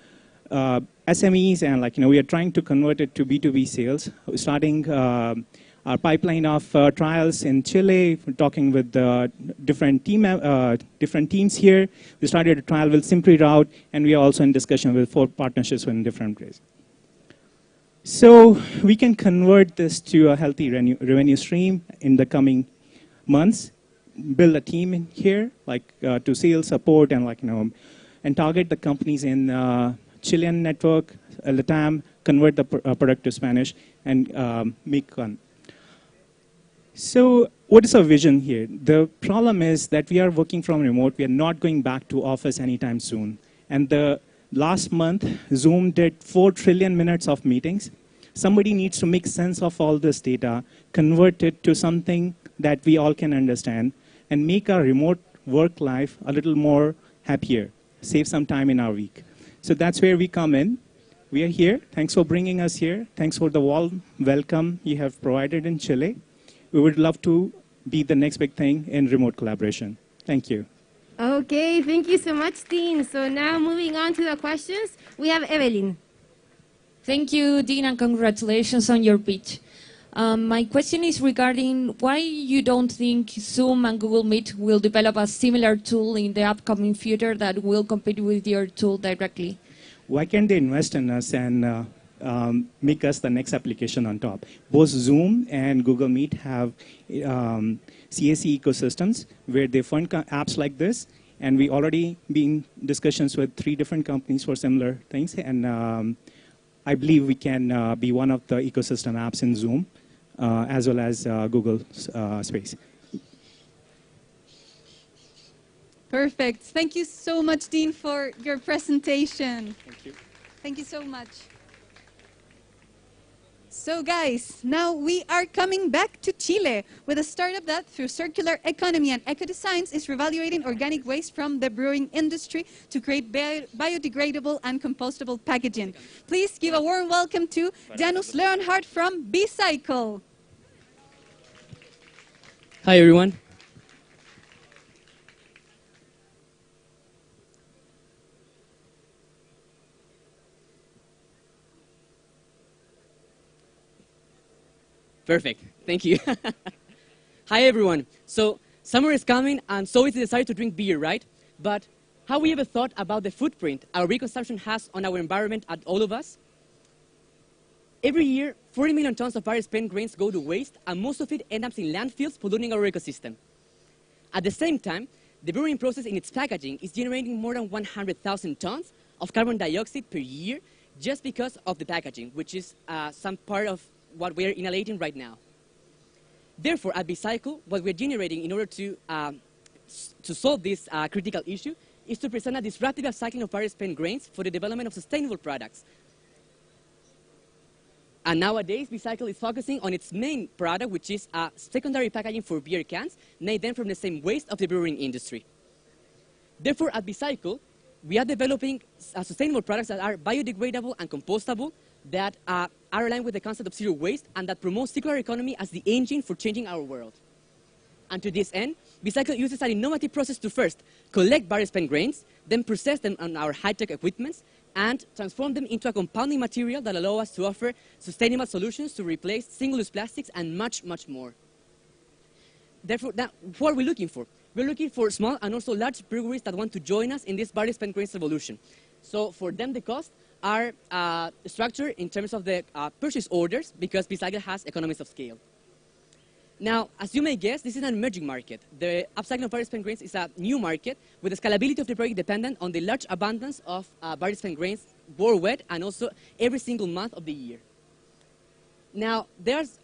SMEs, and we are trying to convert it to B2B sales, starting our pipeline of trials in Chile, talking with different teams here. We started a trial with SimplyRoute, and we are also in discussion with 4 partnerships in different ways. So we can convert this to a healthy revenue stream in the coming months, build a team in here, to sales support and and target the companies in Chilean network, LATAM, convert the product to Spanish, and make one. So what is our vision here? The problem is that we are working from remote. We are not going back to office anytime soon. And last month, Zoom did 4 trillion minutes of meetings. Somebody needs to make sense of all this data, convert it to something that we all can understand, and make our remote work life a little more happier, save some time in our week. So that's where we come in. We are here. Thanks for bringing us here. Thanks for the warm welcome you have provided in Chile. We would love to be the next big thing in remote collaboration. Thank you. Okay, thank you so much, Dean. So now moving on to the questions, we have Evelyn. Thank you, Dean, and congratulations on your pitch. My question is regarding why you don't think Zoom and Google Meet will develop a similar tool in the upcoming future that will compete with your tool directly. Why can't they invest in us and make us the next application on top? Both Zoom and Google Meet have CAC ecosystems where they fund apps like this, and we already been in discussions with 3 different companies for similar things, and I believe we can be one of the ecosystem apps in Zoom, as well as Google Space. Perfect. Thank you so much, Dean, for your presentation. Thank you. Thank you so much. So guys, now we are coming back to Chile with a startup that through circular economy and eco-designs is revaluating organic waste from the brewing industry to create biodegradable and compostable packaging. Please give a warm welcome to Janus Leonhardt from B-Cycle. Hi everyone. Perfect. Thank you. Hi, everyone. So, summer is coming, and so is the desire to drink beer, right? But have we ever thought about the footprint our beer consumption has on our environment at all of us? Every year, 40 million tons of barrel spent grains go to waste, and most of it ends up in landfills, polluting our ecosystem. At the same time, the brewing process in its packaging is generating more than 100,000 tons of carbon dioxide per year just because of the packaging, which is some part of what we're inhalating right now. Therefore, at B-Cycle, what we're generating in order to solve this critical issue is to present a disruptive upcycling of barrel spent grains for the development of sustainable products. And nowadays, B-Cycle is focusing on its main product, which is secondary packaging for beer cans, made then from the same waste of the brewing industry. Therefore, at B-Cycle, we are developing sustainable products that are biodegradable and compostable, that are aligned with the concept of zero waste, and that promote circular economy as the engine for changing our world. And to this end, B-Cycle uses an innovative process to first collect barrel spent grains, then process them on our high-tech equipments, and transform them into a compounding material that allow us to offer sustainable solutions to replace single-use plastics and much, much more. Therefore, what are we looking for? We're looking for small and also large breweries that want to join us in this barrel spent grains revolution. So for them, the costs are structured in terms of the purchase orders, because B-Cycle has economies of scale. Now, as you may guess, this is an emerging market. The upcycling of barrel spent grains is a new market with the scalability of the project dependent on the large abundance of barrel spent grains worldwide and also every single month of the year. Now,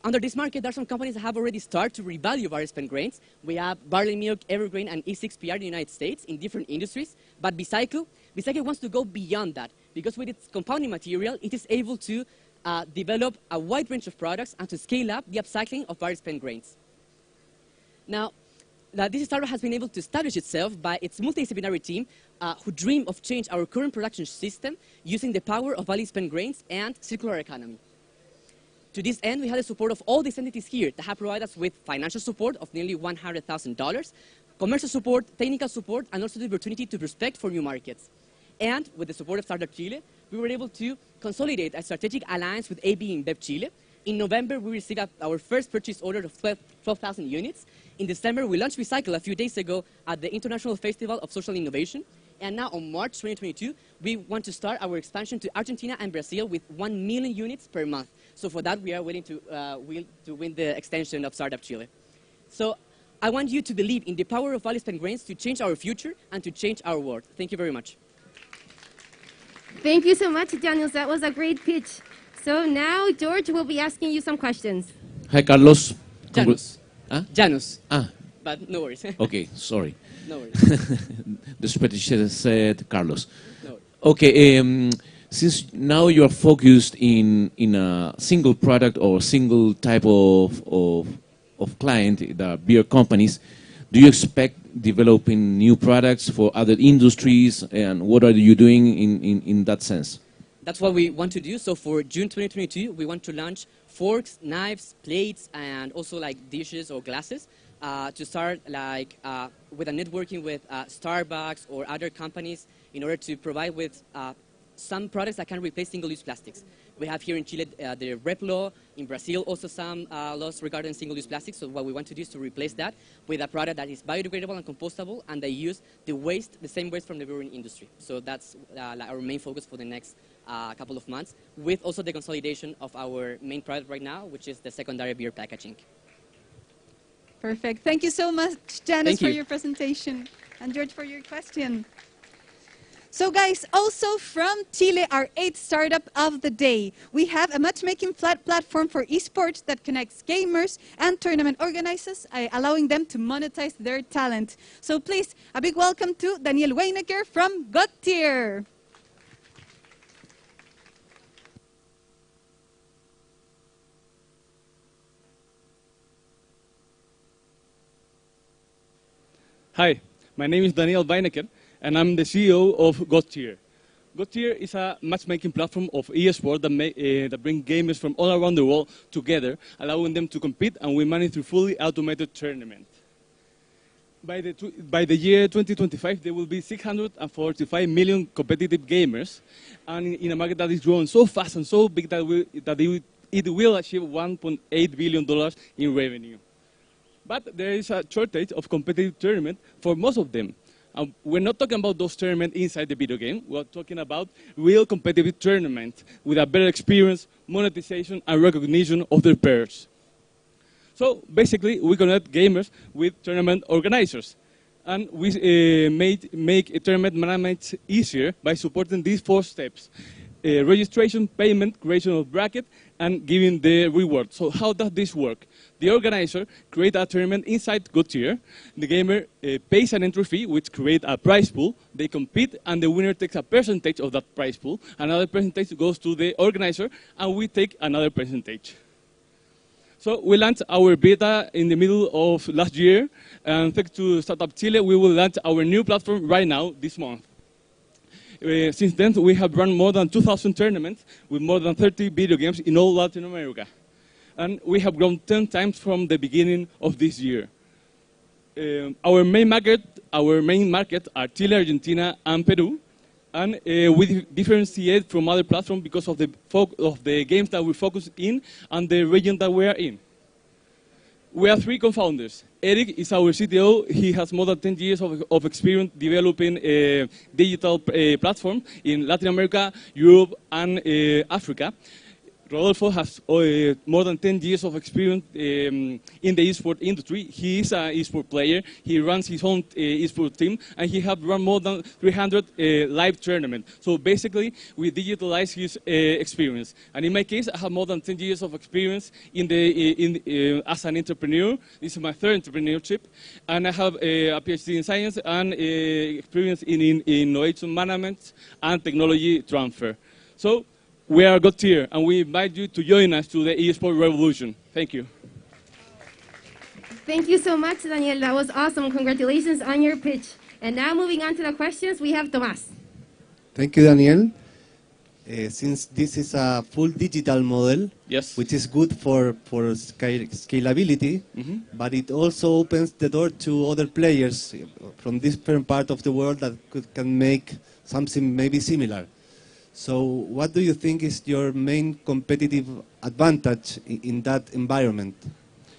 under this market, there are some companies that have already started to revalue barrel spent grains. We have Barley Milk, Evergreen, and E6PR in the United States in different industries. But B-Cycle wants to go beyond that, because with its compounding material, it is able to develop a wide range of products and to scale up the upcycling of barrel spent grains. Now, this startup has been able to establish itself by its multidisciplinary team who dream of change our current production system using the power of barrel spent grains and circular economy. To this end, we had the support of all these entities here that have provided us with financial support of nearly $100,000, commercial support, technical support, and also the opportunity to prospect for new markets. And with the support of Start-Up Chile, we were able to consolidate a strategic alliance with AB InBev Chile. In November, we received our first purchase order of 12,000 units. In December, we launched Recycle a few days ago at the International Festival of Social Innovation. And now, on March 2022, we want to start our expansion to Argentina and Brazil with 1 million units per month. So for that, we are willing to win the extension of Start-Up Chile. So I want you to believe in the power of barrel spent grains to change our future and to change our world. Thank you very much. Thank you so much, Daniel. That was a great pitch. So now George will be asking you some questions. Hi, Carlos. Janus. Huh? Janus. Ah. But no worries. Okay, sorry. No worries. The Spanish said Carlos. No worries. Okay, since now you are focused in a single product or single type of client, the beer companies, do you expect developing new products for other industries, and what are you doing in that sense? That's what we want to do. So for June 2022, we want to launch forks, knives, plates, and also like dishes or glasses to start like with a networking with Starbucks or other companies in order to provide with some products that can replace single-use plastics. We have here in Chile the REP law, in Brazil also some laws regarding single-use plastics. So what we want to do is to replace that with a product that is biodegradable and compostable, and they use the same waste from the brewing industry. So that's our main focus for the next couple of months, with also the consolidation of our main product right now, which is the secondary beer packaging. Perfect. Thank you so much, Janice, for your presentation, and George for your question. So guys, also from Chile, our 8th startup of the day. We have a matchmaking platform for esports that connects gamers and tournament organizers, allowing them to monetize their talent. So please, a big welcome to Daniel Weinecker from Godtier. Hi, my name is Daniel Weinecker, and I'm the CEO of Godtier. Godtier is a matchmaking platform of eSports that bring gamers from all around the world together, allowing them to compete and win money through fully automated tournaments. By the year 2025, there will be 645 million competitive gamers, and in a market that is growing so fast and so big that it will achieve $1.8 billion in revenue. But there is a shortage of competitive tournament for most of them. We're not talking about those tournaments inside the video game. We're talking about real competitive tournaments with a better experience, monetization, and recognition of their pairs. So basically, we connect gamers with tournament organizers. And we make a tournament management easier by supporting these 4 steps. Registration, payment, creation of bracket, and giving the reward. So how does this work? The organizer creates a tournament inside Godtier. The gamer pays an entry fee, which creates a prize pool. They compete, and the winner takes a percentage of that prize pool. Another percentage goes to the organizer, and we take another percentage. So we launched our beta in the middle of last year, and thanks to Start-Up Chile, we will launch our new platform right now, this month. Since then, we have run more than 2,000 tournaments with more than 30 video games in all Latin America. And we have grown 10 times from the beginning of this year. Our main market are Chile, Argentina, and Peru. And we differentiate from other platforms because of the games that we focus in and the region that we are in. We are 3 co-founders. Eric is our CTO. He has more than 10 years of experience developing a digital platform in Latin America, Europe, and Africa. Rodolfo has more than 10 years of experience in the esports industry. He is an esports player. He runs his own esports team, and he has run more than 300 live tournaments. So basically, we digitalize his experience. And in my case, I have more than 10 years of experience as an entrepreneur. This is my 3rd entrepreneurship. And I have a PhD in science and experience in innovation management and technology transfer. So we are Godtier, and we invite you to join us to the eSport revolution. Thank you. Thank you so much, Daniel. That was awesome. Congratulations on your pitch. And now moving on to the questions, we have Tomás. Thank you, Daniel. Since this is a full digital model, yes, which is good for scalability, but it also opens the door to other players from different parts of the world that can make something maybe similar. So what do you think is your main competitive advantage in that environment?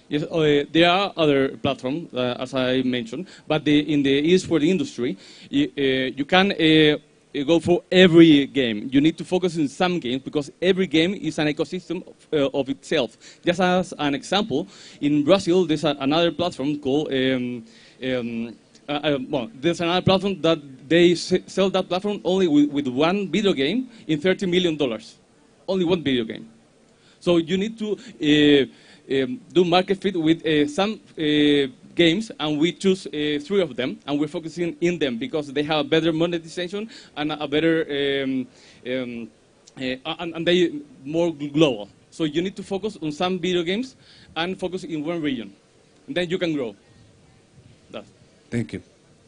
Yes, there are other platforms, as I mentioned, but in the esports industry, you can go for every game. You need to focus on some games because every game is an ecosystem of itself. Just as an example, in Brazil, there's another platform called there's another platform that they sell that platform only with 1 video game in $30 million. Only 1 video game. So you need to do market fit with some games, and we choose 3 of them, and we're focusing in them because they have better monetization and a better, and they more global. So you need to focus on some video games and focus in 1 region. And then you can grow. Thank you.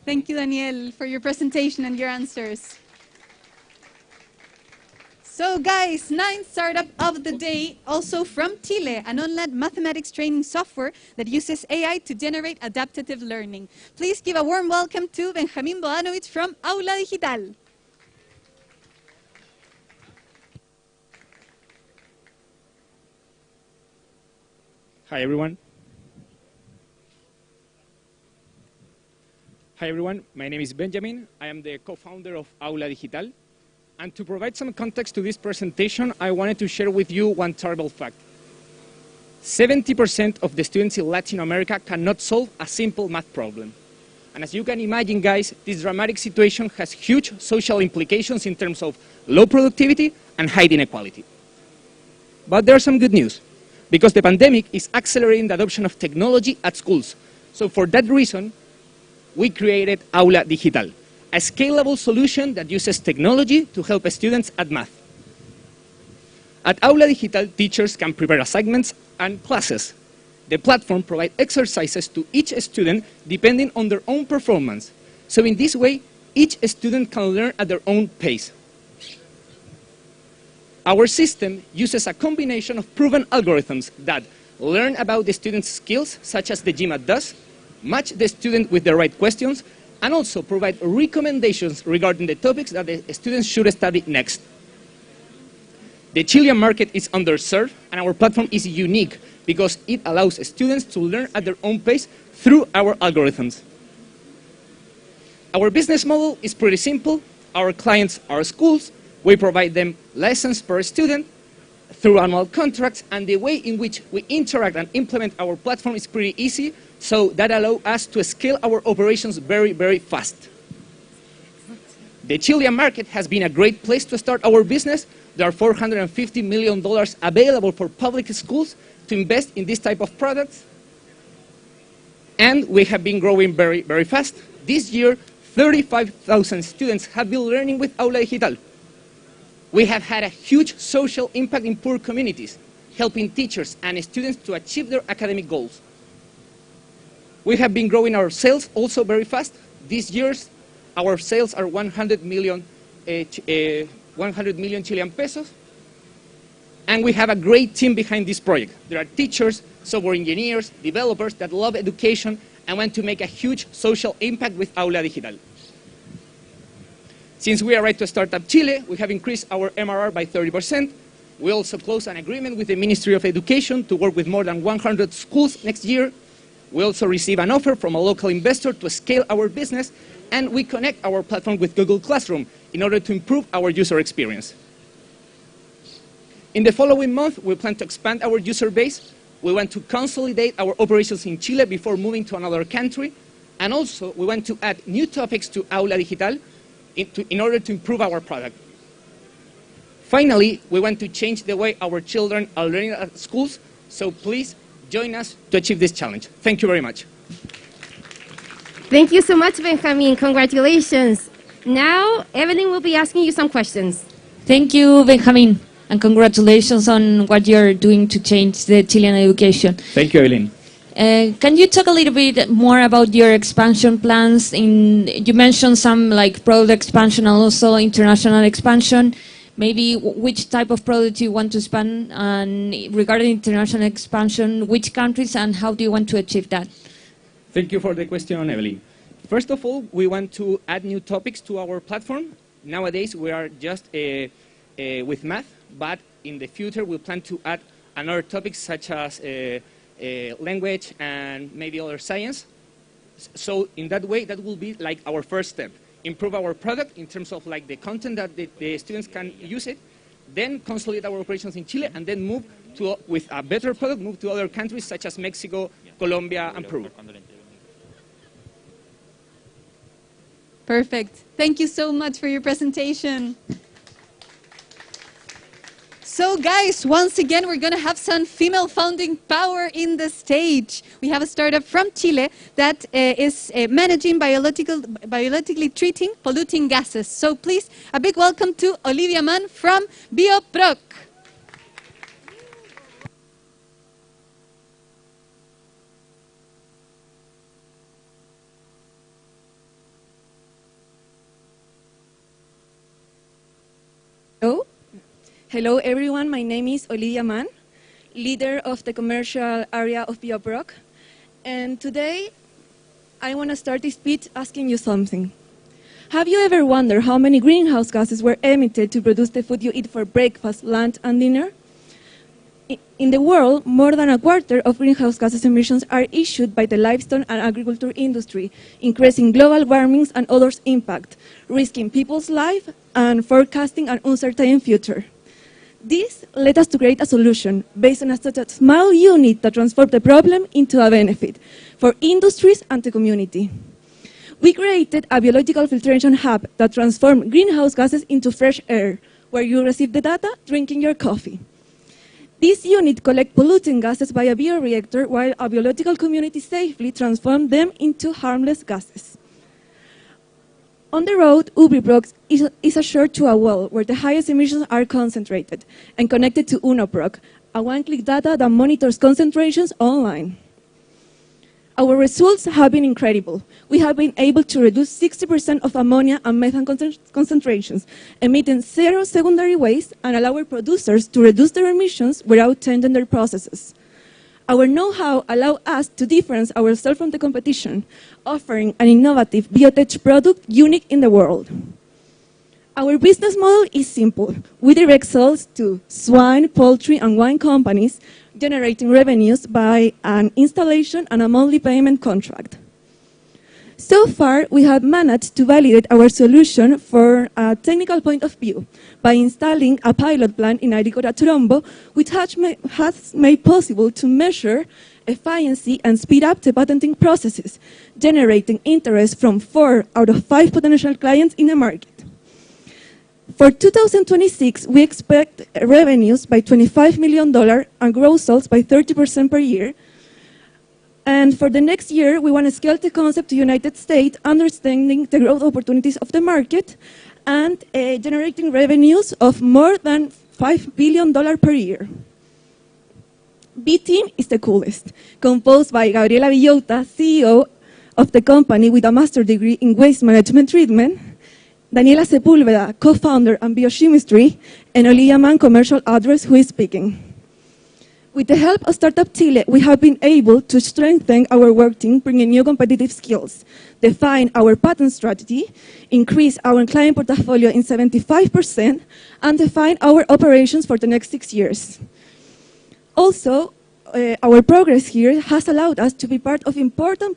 Thank you, Daniel, for your presentation and your answers. So guys, 9th startup of the day, also from Chile, an online mathematics training software that uses AI to generate adaptive learning. Please give a warm welcome to Benjamin Bodanovich from Aula Digital. Hi, everyone. Hi, everyone. My name is Benjamin. I am the co-founder of Aula Digital. And to provide some context to this presentation, I wanted to share with you one terrible fact. 70% of the students in Latin America cannot solve a simple math problem. And as you can imagine, guys, this dramatic situation has huge social implications in terms of low productivity and high inequality. But there's some good news, because the pandemic is accelerating the adoption of technology at schools. So for that reason, we created Aula Digital, a scalable solution that uses technology to help students at math. At Aula Digital, teachers can prepare assignments and classes. The platform provides exercises to each student depending on their own performance. So in this way, each student can learn at their own pace. Our system uses a combination of proven algorithms that learn about the student's skills, such as the GMAT does, match the student with the right questions, and also provide recommendations regarding the topics that the students should study next. The Chilean market is underserved, and our platform is unique because it allows students to learn at their own pace through our algorithms. Our business model is pretty simple. Our clients are schools. We provide them lessons per student through annual contracts, and the way in which we interact and implement our platform is pretty easy, so that allows us to scale our operations very, very fast. The Chilean market has been a great place to start our business. There are $450 million available for public schools to invest in this type of products. And we have been growing very, very fast. This year, 35,000 students have been learning with Aula Digital. We have had a huge social impact in poor communities, helping teachers and students to achieve their academic goals. We have been growing our sales also very fast. This year, our sales are 100 million Chilean pesos. And we have a great team behind this project. There are teachers, software engineers, developers that love education and want to make a huge social impact with Aula Digital. Since we arrived to Start-Up Chile, we have increased our MRR by 30%. We also closed an agreement with the Ministry of Education to work with more than 100 schools next year. We also received an offer from a local investor to scale our business, and we connect our platform with Google Classroom in order to improve our user experience. In the following month, we plan to expand our user base. We want to consolidate our operations in Chile before moving to another country. And also, we want to add new topics to Aula Digital in order to improve our product. Finally, we want to change the way our children are learning at schools, so please join us to achieve this challenge. Thank you very much. Thank you so much, Benjamin. Congratulations. Now, Evelyn will be asking you some questions. Thank you, Benjamin, and congratulations on what you're doing to change the Chilean education. Thank you, Evelyn. Can you talk a little bit more about your expansion plans? You mentioned some like product expansion and also international expansion. Maybe which type of product you want to expand, and regarding international expansion, which countries and how do you want to achieve that? Thank you for the question, Evelyn. First of all, we want to add new topics to our platform. Nowadays, we are just with math, but in the future, we plan to add another topics such as language and maybe other science. So in that way, that will be like our first step. Improve our product in terms of like the content that the students can use it, then consolidate our operations in Chile, and then move to, with a better product, move to other countries such as Mexico, Colombia, and Peru. Perfect. Thank you so much for your presentation. So guys, once again, we're going to have some female founding power in the stage. We have a startup from Chile that is managing biologically treating polluting gases. So please, a big welcome to Olivia Mann from Bioproc. Hello. Hello everyone, my name is Olivia Mann, leader of the commercial area of Bioproc. And today, I want to start this speech asking you something. Have you ever wondered how many greenhouse gases were emitted to produce the food you eat for breakfast, lunch, and dinner? In the world, more than a quarter of greenhouse gases emissions are issued by the livestock and agriculture industry, increasing global warming and others' impact, risking people's life and forecasting an uncertain future. This led us to create a solution based on such a small unit that transformed the problem into a benefit for industries and the community. We created a biological filtration hub that transformed greenhouse gases into fresh air, where you receive the data drinking your coffee. This unit collects polluting gases by a bioreactor, while a biological community safely transforms them into harmless gases. On the road, Bioproc is assured to a well where the highest emissions are concentrated and connected to UNOPROC, a one-click data that monitors concentrations online. Our results have been incredible. We have been able to reduce 60% of ammonia and methane concentrations, emitting zero secondary waste and allow our producers to reduce their emissions without changing their processes. Our know-how allows us to differentiate ourselves from the competition, offering an innovative biotech product unique in the world. Our business model is simple. We direct sales to swine, poultry, and wine companies, generating revenues by an installation and a monthly payment contract. So far, we have managed to validate our solution from a technical point of view by installing a pilot plant in Agricola Chorombo, which has made possible to measure efficiency and speed up the patenting processes, generating interest from 4 out of 5 potential clients in the market. For 2026, we expect revenues by $25 million and gross sales by 30% per year. And for the next year, we want to scale the concept to the United States, understanding the growth opportunities of the market and generating revenues of more than $5 billion per year. B-Team is the coolest, composed by Gabriela Villota, CEO of the company with a master's degree in waste management treatment, Daniela Sepúlveda, co-founder and biochemistry, and Olivia Mann, commercial address, who is speaking. With the help of Start-Up Chile, we have been able to strengthen our work team, bringing new competitive skills, define our patent strategy, increase our client portfolio in 75%, and define our operations for the next 6 years. Also, our progress here has allowed us to be part of important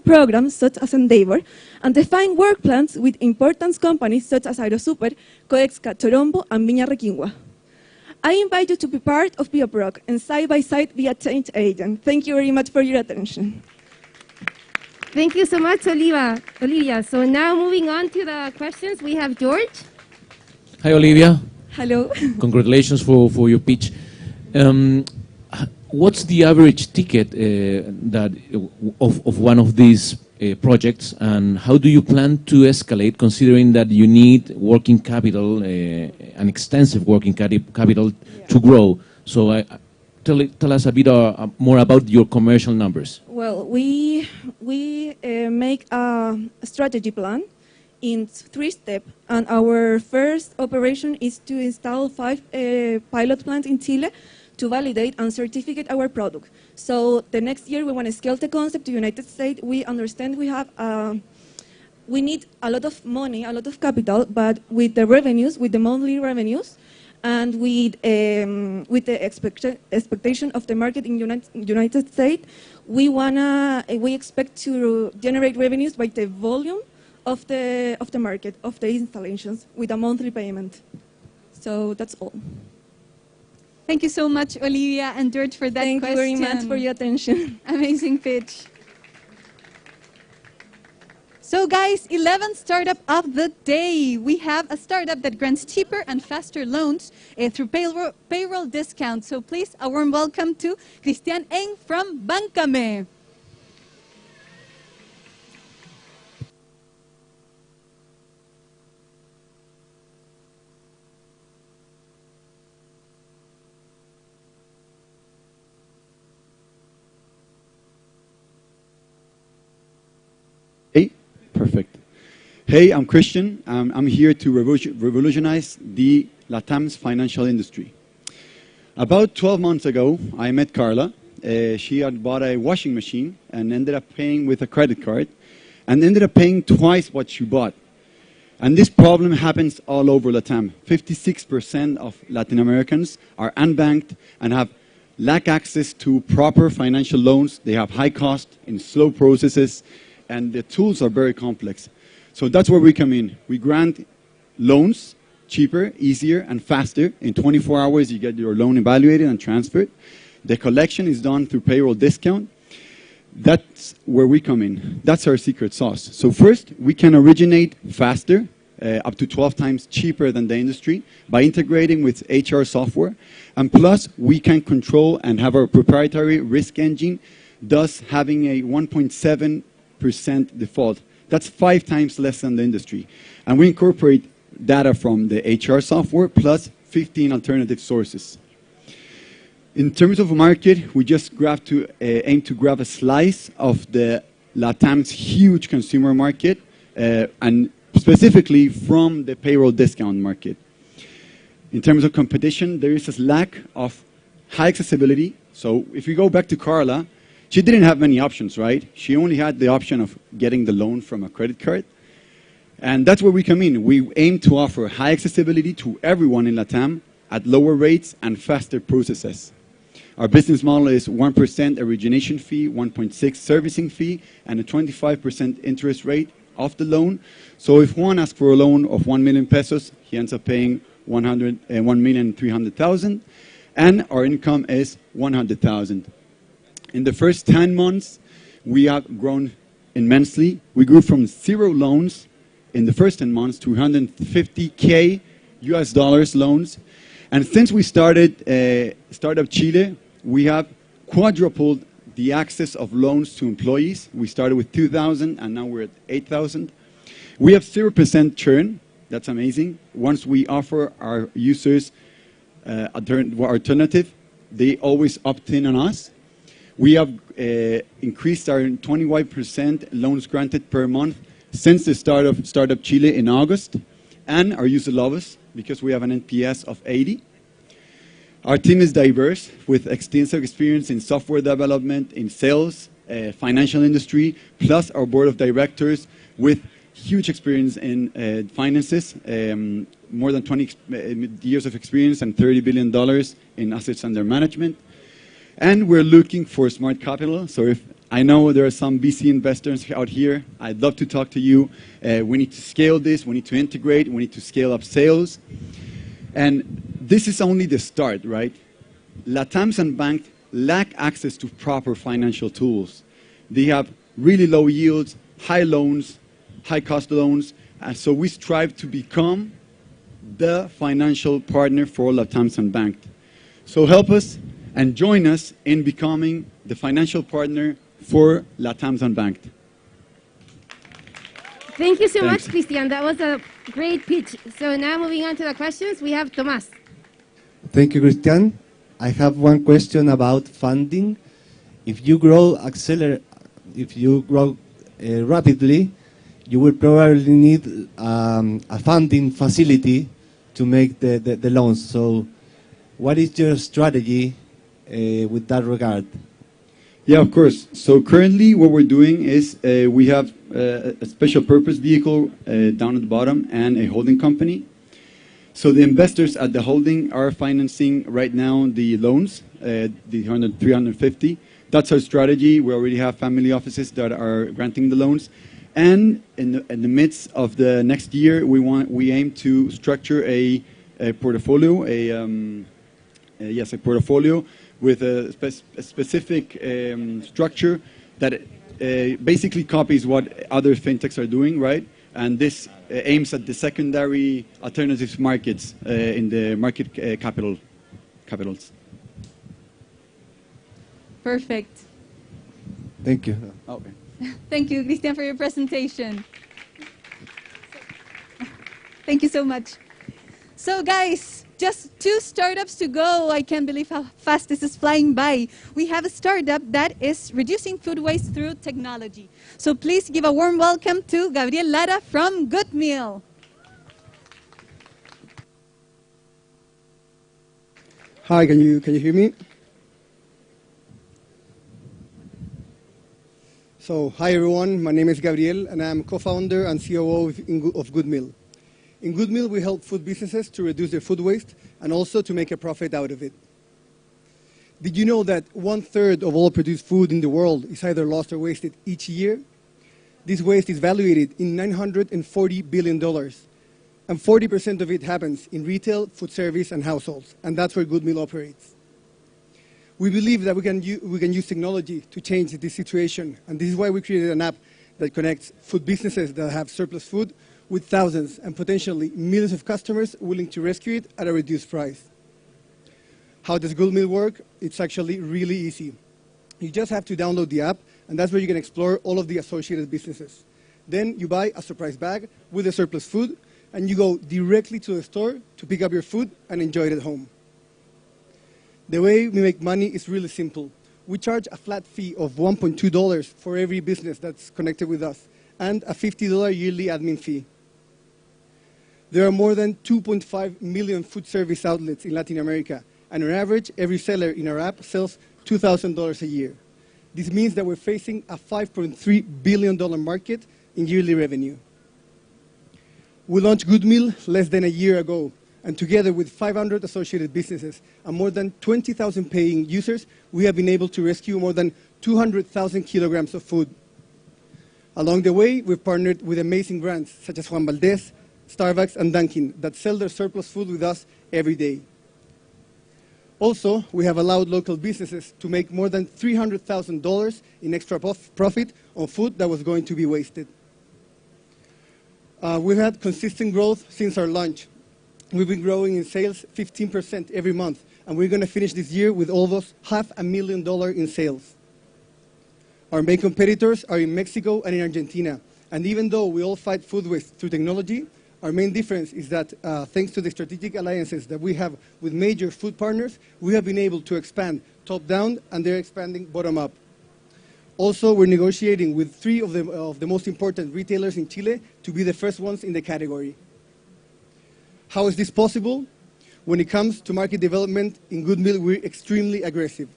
programs such as Endeavor and define work plans with important companies such as Aerosuper, Coexca, Chorombo, and Viña Requingua. I invite you to be part of Bioproc and side-by-side be a change agent. Thank you very much for your attention. Thank you so much, Olivia. So now moving on to the questions, we have George. Hi, Olivia. Hello. Congratulations for your pitch. What's the average ticket of one of these projects, and how do you plan to escalate, considering that you need working capital, an extensive working capital to grow? So tell us a bit more about your commercial numbers. Well, we make a strategy plan in 3 steps, and our first operation is to install 5 pilot plants in Chile to validate and certificate our product. So the next year we want to scale the concept to the United States. We understand we need a lot of money, a lot of capital, but with the revenues, with the monthly revenues, and with the expectation of the market in United States, we expect to generate revenues by the volume of the market, of the installations, with a monthly payment. So that's all. Thank you so much, Olivia and George, for that question. Thank you very much for your attention. Amazing pitch. So guys, 11th startup of the day. We have a startup that grants cheaper and faster loans through payroll discounts. So please, a warm welcome to Christian Eng from Bancame. Hey, perfect. Hey, I'm Christian. I'm here to revolutionize the LATAM's financial industry. About 12 months ago, I met Carla. She had bought a washing machine and ended up paying with a credit card and ended up paying twice what she bought. And this problem happens all over LATAM. 56% of Latin Americans are unbanked and lack access to proper financial loans. They have high cost and slow processes, and the tools are very complex. So that's where we come in. We grant loans cheaper, easier, and faster. In 24 hours, you get your loan evaluated and transferred. The collection is done through payroll discount. That's where we come in. That's our secret sauce. So first, we can originate faster, up to 12 times cheaper than the industry by integrating with HR software. And plus, we can control and have our proprietary risk engine, thus having a 1.7% default. That's 5 times less than the industry. And we incorporate data from the HR software plus 15 alternative sources. In terms of market, we just aim to grab a slice of the LATAM's huge consumer market, and specifically from the payroll discount market. In terms of competition, there is a lack of high accessibility. So if you go back to Carla, she didn't have many options, right? She only had the option of getting the loan from a credit card. And that's where we come in. We aim to offer high accessibility to everyone in LATAM at lower rates and faster processes. Our business model is 1% origination fee, 1.6% servicing fee, and a 25% interest rate of the loan. So if one asks for a loan of 1 million pesos, he ends up paying 1,300,000, and our income is 100,000. In the first 10 months, we have grown immensely. We grew from 0 loans in the first 10 months to $150K US loans. And since we started Start-Up Chile, we have quadrupled the access of loans to employees. We started with 2,000 and now we're at 8,000. We have 0% churn. That's amazing. Once we offer our users alternative, they always opt in on us. We have increased our 21% loans granted per month since the start of Start-Up Chile in August. And our users love us because we have an NPS of 80. Our team is diverse with extensive experience in software development, in sales, financial industry, plus our board of directors with huge experience in finances, more than 20 years of experience and $30 billion in assets under management. And we're looking for smart capital. So if I know there are some VC investors out here, I'd love to talk to you. We need to scale this. We need to integrate. We need to scale up sales. And this is only the start, right? LATAMs and banks lack access to proper financial tools. They have really low yields, high loans, high cost loans. And so we strive to become the financial partner for LATAMs and banks. So help us and join us in becoming the financial partner for LATAMs and banks. Thank you so much, Christian. That was a great pitch. So now moving on to the questions, we have Tomás. Thank you, Christian. I have one question about funding. If you grow rapidly, you will probably need a funding facility to make the loans. So what is your strategy with that regard? Yeah, of course. So currently what we're doing is we have a special purpose vehicle down at the bottom and a holding company. So the investors at the holding are financing right now the loans, the 350. That's our strategy. We already have family offices that are granting the loans. And in the midst of the next year, we aim to structure a portfolio, a portfolio with a specific structure that basically copies what other fintechs are doing, right? And this aims at the secondary alternatives markets in the market capitals. Perfect. Thank you. Okay. Thank you, Christian, for your presentation. Thank you so much. So guys, just 2 startups to go. I can't believe how fast this is flying by. We have a startup that is reducing food waste through technology. So please give a warm welcome to Gabriel Lara from GoodMeal. Hi, can you hear me? So, hi everyone, my name is Gabriel and I'm co-founder and COO of GoodMeal. In GoodMeal, we help food businesses to reduce their food waste and also to make a profit out of it. Did you know that 1/3 of all produced food in the world is either lost or wasted each year? This waste is valued in $940 billion, and 40% of it happens in retail, food service, and households, and that's where GoodMeal operates. We believe that we can use technology to change this situation, and this is why we created an app that connects food businesses that have surplus food with thousands and potentially millions of customers willing to rescue it at a reduced price. How does GoodMeal work? It's actually really easy. You just have to download the app, and that's where you can explore all of the associated businesses. Then you buy a surprise bag with the surplus food, and you go directly to the store to pick up your food and enjoy it at home. The way we make money is really simple. We charge a flat fee of $1.2 for every business that's connected with us, and a $50 yearly admin fee. There are more than 2.5 million food service outlets in Latin America, and on average, every seller in our app sells $2,000 a year. This means that we're facing a $5.3 billion market in yearly revenue. We launched GoodMeal less than a year ago, and together with 500 associated businesses and more than 20,000 paying users, we have been able to rescue more than 200,000 kilograms of food. Along the way, we've partnered with amazing brands such as Juan Valdez, Starbucks, and Dunkin' that sell their surplus food with us every day. Also, we have allowed local businesses to make more than $300,000 in extra profit on food that was going to be wasted. We've had consistent growth since our launch. We've been growing in sales 15% every month, and we're going to finish this year with almost $500,000 in sales. Our main competitors are in Mexico and in Argentina, and even though we all fight food waste through technology, our main difference is that thanks to the strategic alliances that we have with major food partners, we have been able to expand top-down, and they're expanding bottom-up. Also, we're negotiating with 3 of the most important retailers in Chile to be the first ones in the category. How is this possible? When it comes to market development, in GoodMeal, we're extremely aggressive.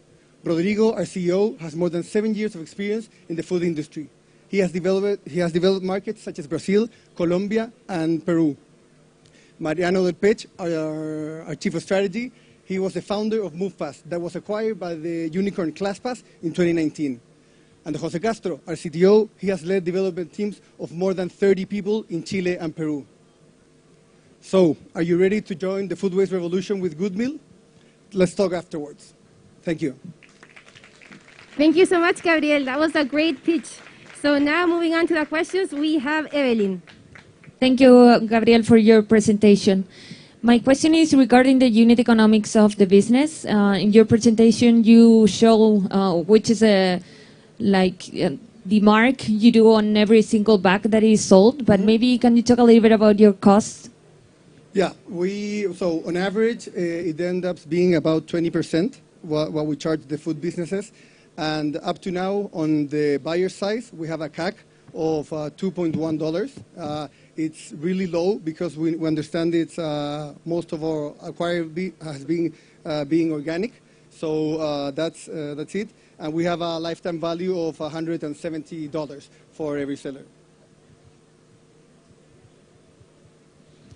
Rodrigo, our CEO, has more than 7 years of experience in the food industry. He has developed markets such as Brazil, Colombia, and Peru. Mariano Del Pech, our Chief of Strategy, he was the founder of MovePass that was acquired by the unicorn ClassPass in 2019. And Jose Castro, our CTO, he has led development teams of more than 30 people in Chile and Peru. So, are you ready to join the food waste revolution with GoodMeal? Let's talk afterwards. Thank you. Thank you so much, Gabriel. That was a great pitch. So now moving on to the questions, we have Evelyn. Thank you, Gabriel, for your presentation. My question is regarding the unit economics of the business. In your presentation, you show which is the mark you do on every single bag that is sold, but maybe can you talk a little bit about your costs? Yeah, so on average, it ends up being about 20% what we charge the food businesses. And up to now, on the buyer side, we have a CAC of $2.1. It's really low because we understand it's most of our acquired has been being organic. So that's it. And we have a lifetime value of $170 for every seller.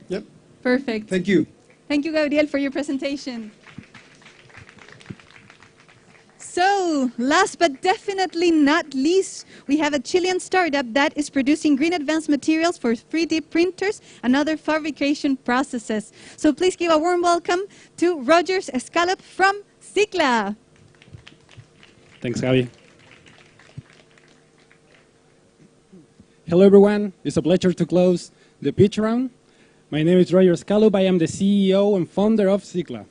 Yep. Perfect. Thank you. Thank you, Gabriel, for your presentation. So, last but definitely not least, we have a Chilean startup that is producing green advanced materials for 3D printers and other fabrication processes. So please give a warm welcome to Roger Escalop from CICLA. Thanks, Gabi. Hello, everyone. It's a pleasure to close the pitch round. My name is Roger Escalop. I am the CEO and founder of CICLA.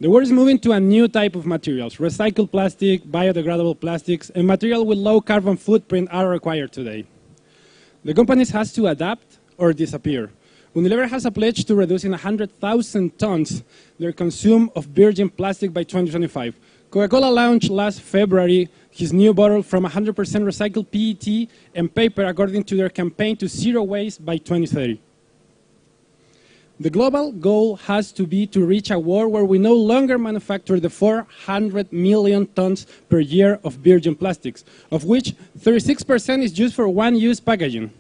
The world is moving to a new type of materials. Recycled plastic, biodegradable plastics, and material with low carbon footprint are required today. The companies has to adapt or disappear. Unilever has a pledge to reducing 100,000 tons their consume of virgin plastic by 2025. Coca-Cola launched last February his new bottle from 100% recycled PET and paper according to their campaign to zero waste by 2030. The global goal has to be to reach a world where we no longer manufacture the 400 million tons per year of virgin plastics, of which 36% is used for one-use packaging.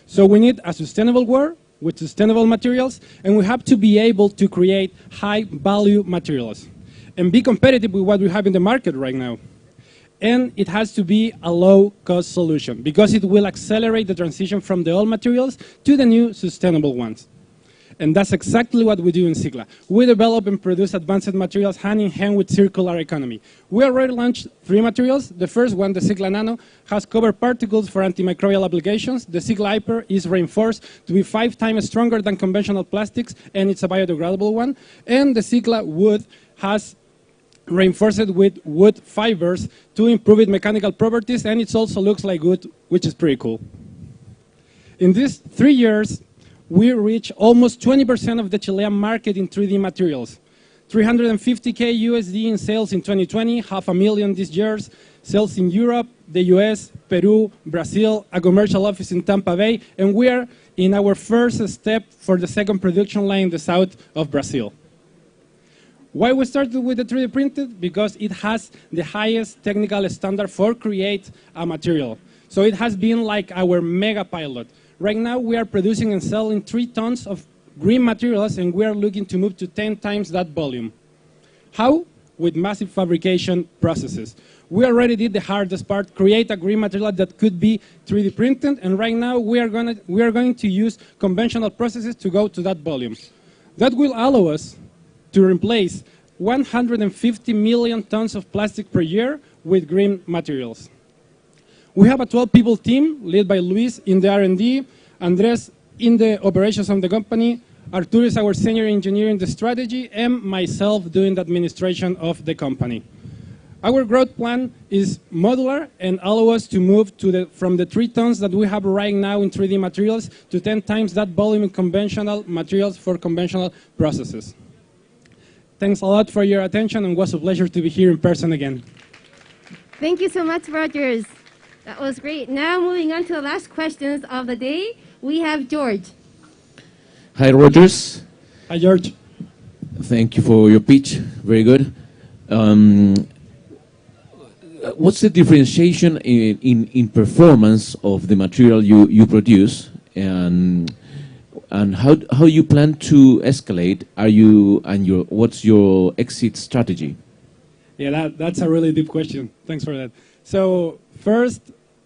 So we need a sustainable world with sustainable materials, and we have to be able to create high-value materials and be competitive with what we have in the market right now. And it has to be a low-cost solution because it will accelerate the transition from the old materials to the new sustainable ones. And that's exactly what we do in CICLA. We develop and produce advanced materials hand in hand with circular economy. We already launched 3 materials. The first one, the CICLA Nano, has covered particles for antimicrobial applications. The CICLA Hyper is reinforced to be 5 times stronger than conventional plastics, and it's a biodegradable one. And the CICLA Wood has reinforced with wood fibers to improve its mechanical properties, and it also looks like wood, which is pretty cool. In these 3 years, we reached almost 20% of the Chilean market in 3D materials. 350K USD in sales in 2020, $500,000 this year, sales in Europe, the US, Peru, Brazil, a commercial office in Tampa Bay, and we are in our first step for the second production line in the south of Brazil. Why we started with the 3D printed? Because it has the highest technical standard for create a material. So it has been like our mega pilot. Right now we are producing and selling 3 tons of green materials, and we are looking to move to 10 times that volume. How? With massive fabrication processes. We already did the hardest part, create a green material that could be 3D printed, and right now we are going to use conventional processes to go to that volume. That will allow us to replace 150 million tons of plastic per year with green materials. We have a 12-people team led by Luis in the R&D, Andres in the operations of the company, Arturo is our senior engineer in the strategy, and myself doing the administration of the company. Our growth plan is modular and allow us to move from the 3 tons that we have right now in 3D materials to 10 times that volume in conventional materials for conventional processes. Thanks a lot for your attention, and it was a pleasure to be here in person again. Thank you so much, Rogers. That was great. Now moving on to the last questions of the day, we have George. Hi, Rogers. Hi, George. Thank you for your pitch. Very good. What's the differentiation in performance of the material you produce, and how you plan to escalate? What's your exit strategy? Yeah, that's a really deep question. Thanks for that. So first,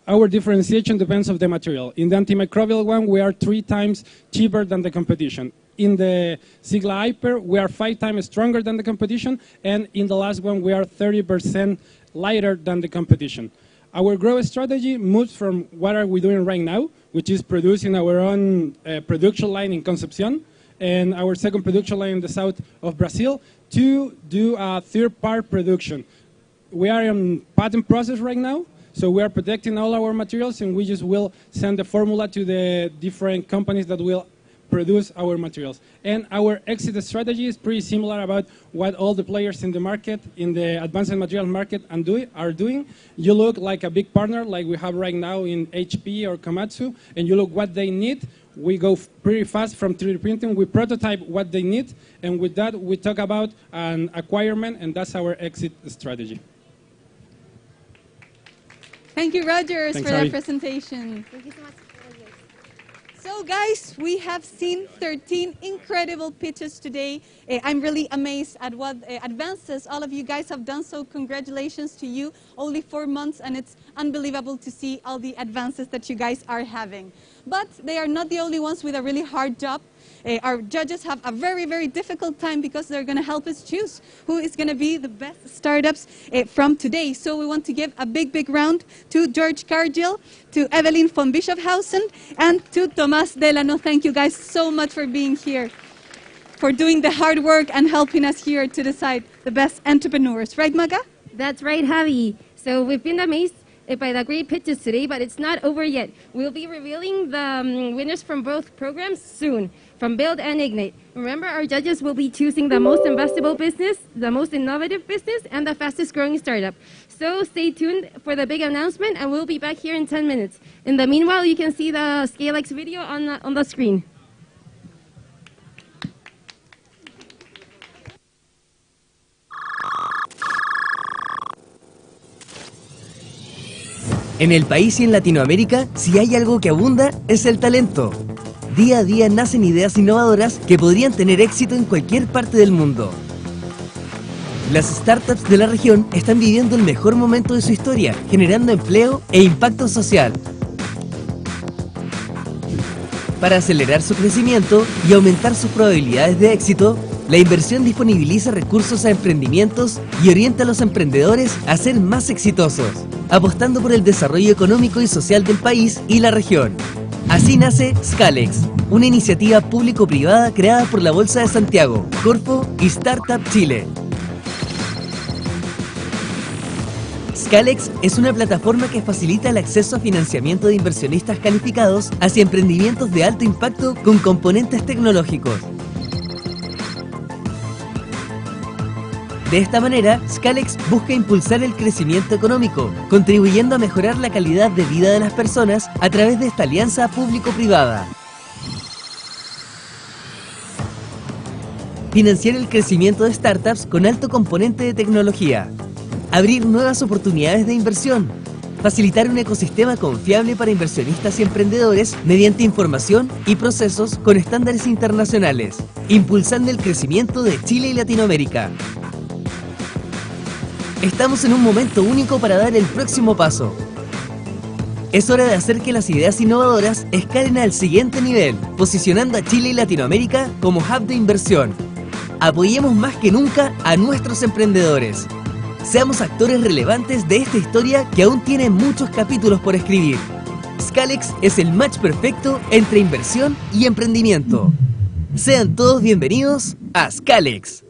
our differentiation depends on the material. In the antimicrobial one, we are 3 times cheaper than the competition. In the CICLA Hyper, we are 5 times stronger than the competition, and in the last one, we are 30% lighter than the competition. Our growth strategy moves from what are we doing right now, which is producing our own production line in Concepcion, and our second production line in the south of Brazil, to do a third-part production. We are in patent process right now, so we are protecting all our materials, and we just will send the formula to the different companies that will produce our materials. And our exit strategy is pretty similar about what all the players in the market, in the advanced material market are doing. You look like a big partner like we have right now in HP or Komatsu, and you look what they need. We go pretty fast from 3D printing. We prototype what they need, and with that, we talk about an acquirement, and that's our exit strategy. Thank you, Rogers, Thanks, for Abby. that presentation. Thank you so much. So guys, we have seen 13 incredible pitches today. I'm really amazed at what advances all of you guys have done, so congratulations to you. Only 4 months, and it's unbelievable to see all the advances that you guys are having. But they are not the only ones with a really hard job. Our judges have a very, very difficult time because they're going to help us choose who is going to be the best startups from today. So we want to give a big, big round to George Cargill, to Evelyn von Bischofhausen, and to Tomas Delano. Thank you guys so much for being here, for doing the hard work and helping us here to decide the best entrepreneurs. Right, Maga? That's right, Javi. So we've been amazed by the great pitches today, but it's not over yet. We'll be revealing the winners from both programs soon, from Build and Ignite. Remember, our judges will be choosing the most investable business, the most innovative business, and the fastest growing startup. So stay tuned for the big announcement, and we'll be back here in 10 minutes. In the meanwhile, you can see the ScaleX video on the screen. En el país y en Latinoamérica, si hay algo que abunda, es el talento. Día a día nacen ideas innovadoras que podrían tener éxito en cualquier parte del mundo. Las startups de la región están viviendo el mejor momento de su historia, generando empleo e impacto social. Para acelerar su crecimiento y aumentar sus probabilidades de éxito, la inversión disponibiliza recursos a emprendimientos y orienta a los emprendedores a ser más exitosos, apostando por el desarrollo económico y social del país y la región. Así nace Scalex, una iniciativa público-privada creada por la Bolsa de Santiago, Corfo y Start-Up Chile. Scalex es una plataforma que facilita el acceso a financiamiento de inversionistas calificados hacia emprendimientos de alto impacto con componentes tecnológicos. De esta manera, Scalex busca impulsar el crecimiento económico, contribuyendo a mejorar la calidad de vida de las personas a través de esta alianza público-privada. Financiar el crecimiento de startups con alto componente de tecnología. Abrir nuevas oportunidades de inversión. Facilitar un ecosistema confiable para inversionistas y emprendedores mediante información y procesos con estándares internacionales. Impulsando el crecimiento de Chile y Latinoamérica. Estamos en un momento único para dar el próximo paso. Es hora de hacer que las ideas innovadoras escalen al siguiente nivel, posicionando a Chile y Latinoamérica como hub de inversión. Apoyemos más que nunca a nuestros emprendedores. Seamos actores relevantes de esta historia que aún tiene muchos capítulos por escribir. Scalex es el match perfecto entre inversión y emprendimiento. Sean todos bienvenidos a Scalex.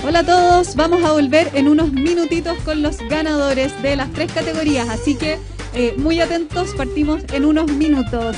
Hola a todos, vamos a volver en unos minutitos con los ganadores de las 3 categorías, así que muy atentos, partimos en unos minutos.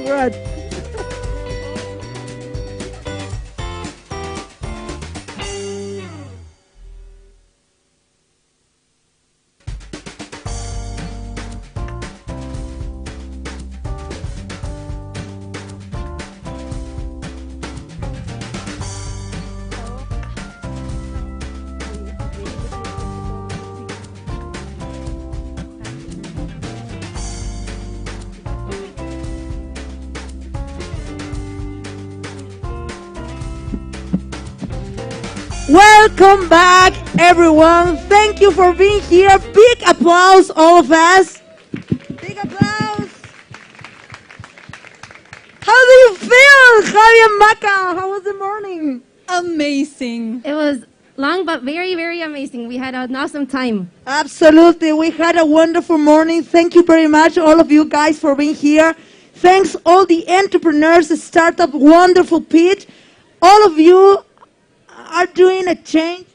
Congrats. Welcome back, everyone. Thank you for being here. Big applause, all of us. Big applause. How do you feel, Javi and Maca? How was the morning? Amazing. It was long but very, very amazing. We had an awesome time. Absolutely. We had a wonderful morning. Thank you very much, all of you guys, for being here. Thanks, all the entrepreneurs, the startup, wonderful pitch. All of you are doing a change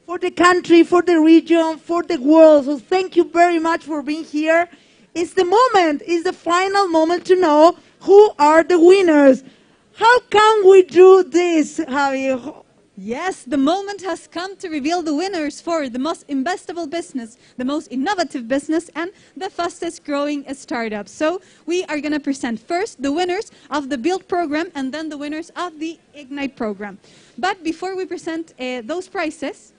for the country, for the region, for the world. So thank you very much for being here. It's the moment, it's the final moment to know who are the winners. How can we do this, Javi? Yes, the moment has come to reveal the winners for the most investable business, the most innovative business, and the fastest growing startup. So we are going to present first the winners of the Build program and then the winners of the Ignite program. But before we present those prizes,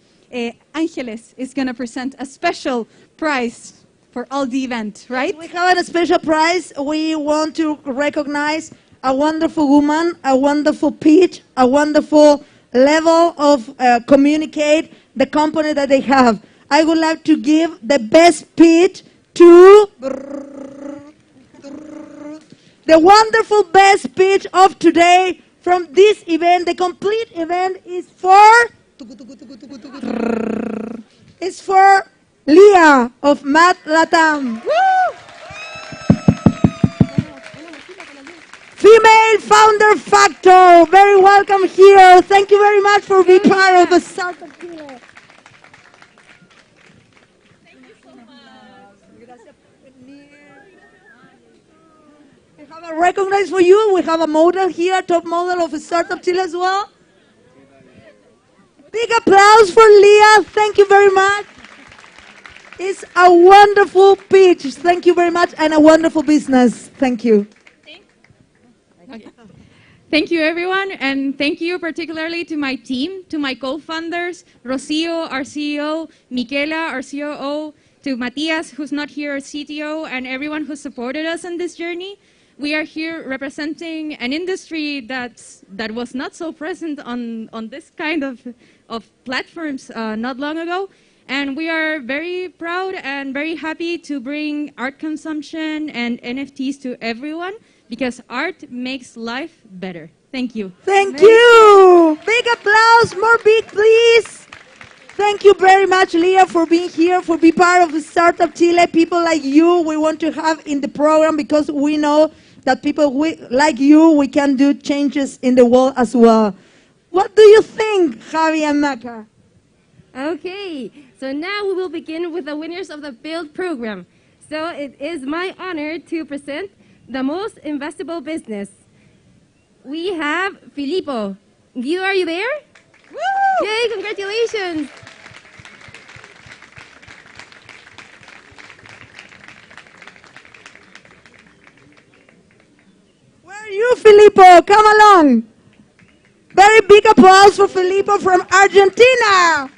Angeles is going to present a special prize for all the event, right? We have a special prize. We want to recognize a wonderful woman, a wonderful pitch, a wonderful level of communicate the company that they have. I would like to give the best pitch to the wonderful best pitch of today from this event. The complete event is for Leah of MadLatam. Female Founder Factor, very welcome here. Thank you very much for being part of the Start-Up Chile. Thank you so much. We have a recognize for you. We have a model here, top model of Start-Up Chile as well. Big applause for Leah. Thank you very much. It's a wonderful pitch. Thank you very much, and a wonderful business. Thank you. Okay. Thank you, everyone, and thank you particularly to my team, to my co-founders, Rocio, our CEO, Miquela, our COO, to Matias, who's not here, our CTO, and everyone who supported us on this journey. We are here representing an industry that was not so present on this kind of platforms not long ago. And we are very proud and very happy to bring art consumption and NFTs to everyone, because art makes life better. Thank you. Thank you. Big applause, more big, please. Thank you very much, Leah, for being here, for being part of the Start-Up Chile. People like you, we want to have in the program because we know that people like you, we can do changes in the world as well. What do you think, Javi and Maca? Okay, so now we will begin with the winners of the Build program. So it is my honor to present the most investable business. We have Philippo. Guido, are you there? Woo! Yay, congratulations. Where are you, Philippo? Come along. Very big applause for Philippo from Argentina.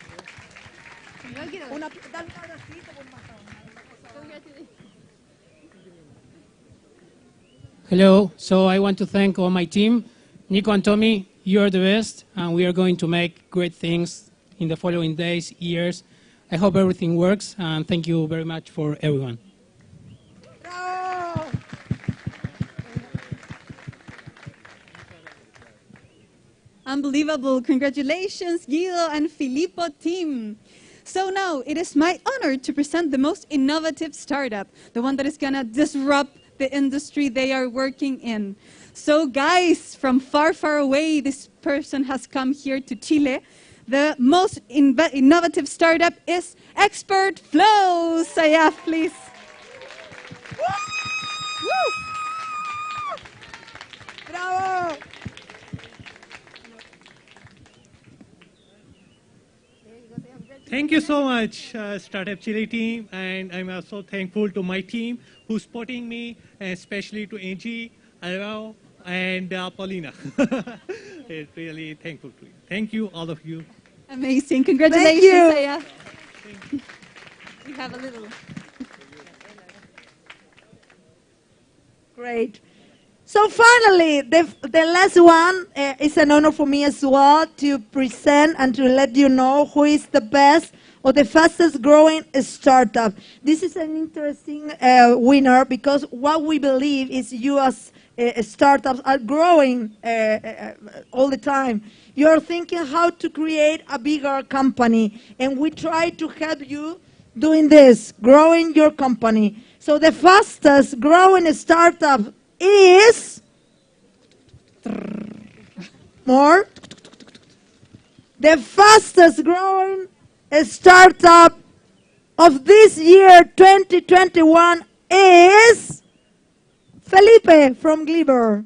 Hello, so I want to thank all my team. Nico and Tommy, you are the best, and we are going to make great things in the following days, years. I hope everything works, and thank you very much for everyone. Unbelievable. Congratulations, Guido and Filippo team. So now it is my honor to present the most innovative startup, the one that is going to disrupt the industry they are working in. So guys, from far, far away, this person has come here to Chile. The most innovative startup is XpertFLow. Sayaf, please. you so much, Startup Chile team, and I'm also thankful to my team who's supporting me, and especially to Angie, Alvaro, and Paulina. It's really thankful to you. Thank you, all of you. Amazing. Congratulations, Thank you. Aya. We have a little. Great. So finally, the last one is an honor for me as well to present and to let you know who is the best or the fastest growing startup. This is an interesting winner because what we believe is you as startups are growing all the time. You're thinking how to create a bigger company, and we try to help you doing this, growing your company. So the fastest growing startup is more. The fastest growing startup of this year 2021 is Philippo from GLIBER.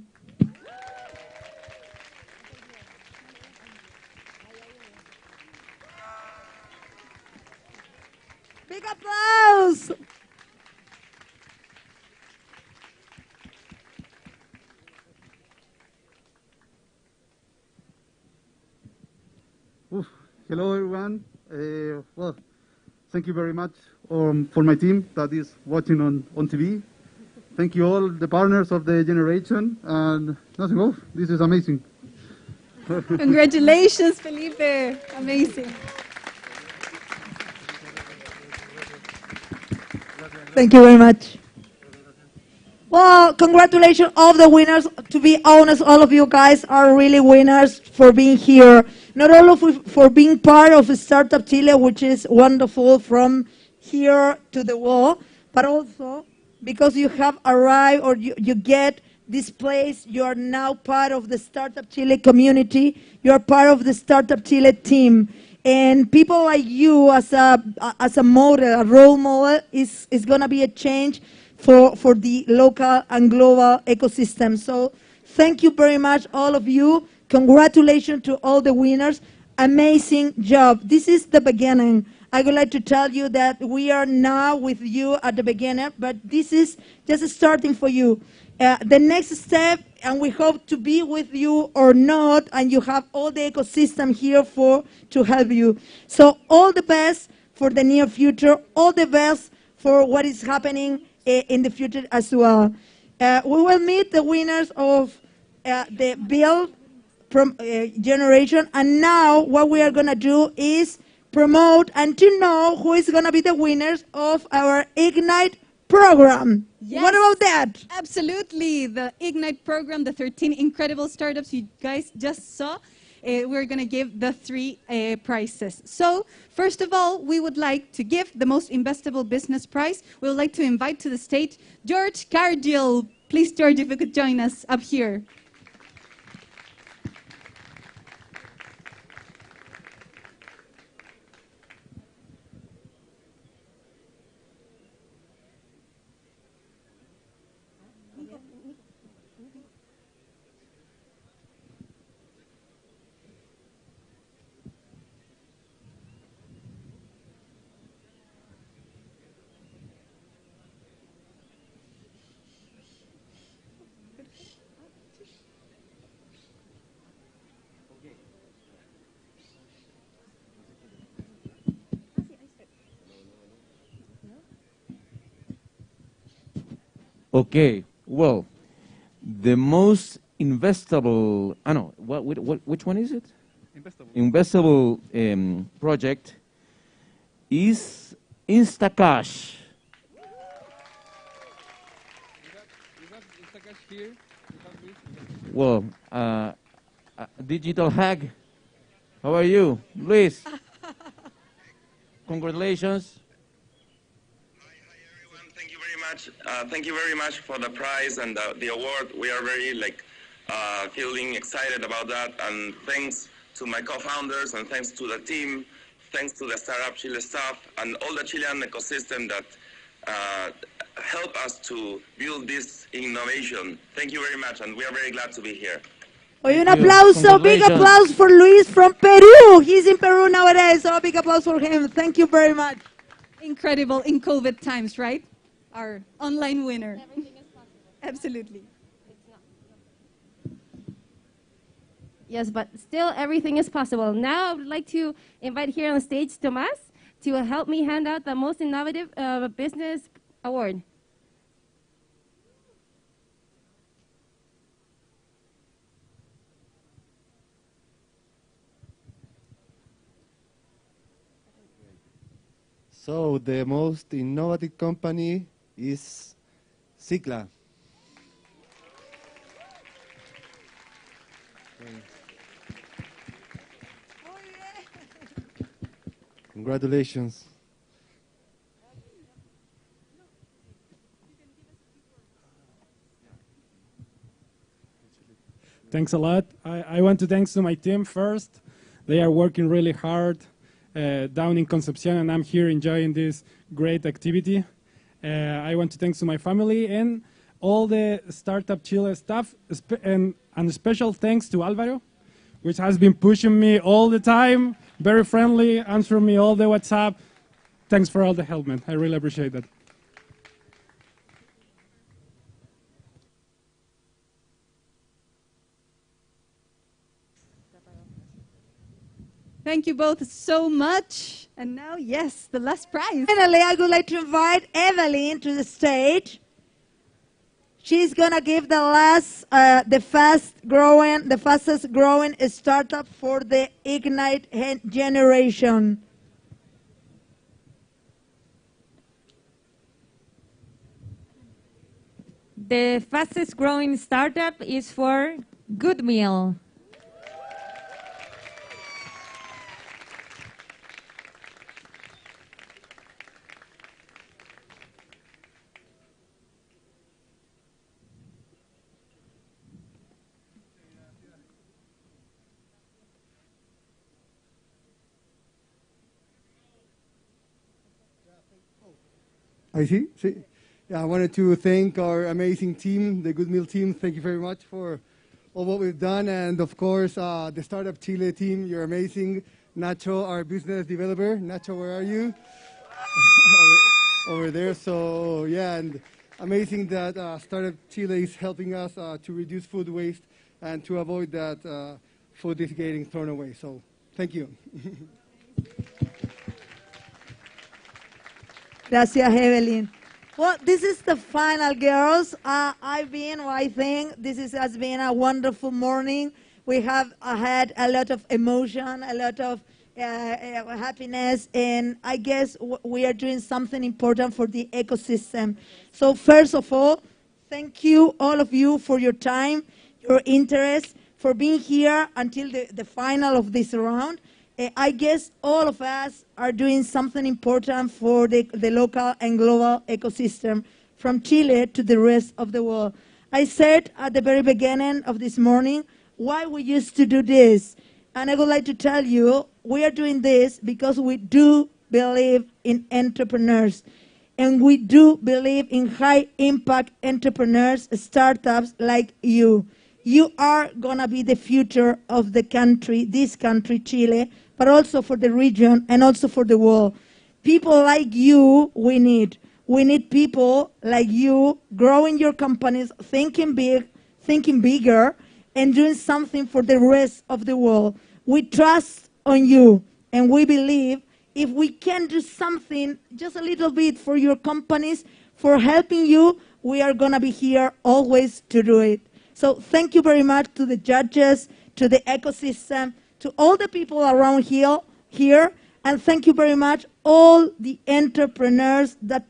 Big applause. Hello, everyone. Well, thank you very much for my team that is watching on TV. Thank you all the partners of the generation, and nothing more. This is amazing. Congratulations, Felipe. Amazing. Thank you very much. Well, congratulations all the winners. To be honest, all of you guys are really winners for being here. Not only for being part of Startup Chile, which is wonderful from here to the wall, but also because you have arrived or you get this place, you are now part of the Startup Chile community. You are part of the Startup Chile team. And people like you as a model, a role model, is going to be a change for the local and global ecosystem. So thank you very much, all of you. Congratulations to all the winners. Amazing job. This is the beginning. I would like to tell you that we are now with you at the beginning, but this is just starting for you. The next step, and we hope to be with you or not, and you have all the ecosystem here to help you. So all the best for the near future, all the best for what is happening in the future as well. We will meet the winners of the build generation, and now what we are going to do is promote and to know who is going to be the winners of our Ignite program. Yes, what about that? Absolutely. The Ignite program, the 13 incredible startups you guys just saw, we're going to give the 3 prizes. So first of all, we would like to give the most investable business prize. We would like to invite to the stage George Cargill. Please, George, if you could join us up here. Okay, well, the most investable, which one is it? Investable project is Instacash. Well, digital hack. How are you, Luis? Congratulations. Thank you very much for the prize and the award. We are very feeling excited about that, and thanks to my co-founders and thanks to the team, thanks to the Startup Chile staff and all the Chilean ecosystem that help us to build this innovation. Thank you very much, and we are very glad to be here. Oye, un Thank you. aplauso, big Congratulations. applause for Luis from Peru. He's in Peru nowadays, so a big applause for him. Thank you very much. Incredible in COVID times, right? Our online winner. Absolutely. Yes, but still everything is possible. Now I would like to invite here on stage Tomas to help me hand out the most innovative business award. So the most innovative company is CICLA. Congratulations. Thanks a lot. I want to thanks to my team first. They are working really hard down in Concepcion, and I'm here enjoying this great activity. I want to thanks to my family and all the Startup Chile staff, and special thanks to Alvaro, which has been pushing me all the time, very friendly, answering me all the WhatsApp. Thanks for all the help, man. I really appreciate that. Thank you both so much. And now, yes, the last prize. Finally, I would like to invite Evelyn to the stage. She's gonna give the last, the fastest growing startup for the Ignite generation. The fastest growing startup is for GoodMeal. I see. Yeah, I wanted to thank our amazing team, the GoodMeal team. Thank you very much for all what we've done. And of course, the Startup Chile team, you're amazing. Nacho, our business developer. Nacho, where are you? over there. So yeah, and amazing that Startup Chile is helping us to reduce food waste and to avoid that food is getting thrown away. So thank you. Gracias, Evelyn. Well, this is the final, girls. I think has been a wonderful morning. We have had a lot of emotion, a lot of happiness, and I guess we are doing something important for the ecosystem. So first of all, thank you, all of you, for your time, your interest, for being here until the final of this round. I guess all of us are doing something important for the local and global ecosystem, from Chile to the rest of the world. I said at the very beginning of this morning why we used to do this. And I would like to tell you, we are doing this because we do believe in entrepreneurs. And we do believe in high-impact entrepreneurs, startups like you. You are going to be the future of the country, this country, Chile, but also for the region and also for the world. People like you we need. We need people like you growing your companies, thinking big, thinking bigger, and doing something for the rest of the world. We trust on you, and we believe if we can do something, just a little bit for your companies, for helping you, we are going to be here always to do it. So thank you very much to the judges, to the ecosystem, to all the people around here, and thank you very much all the entrepreneurs that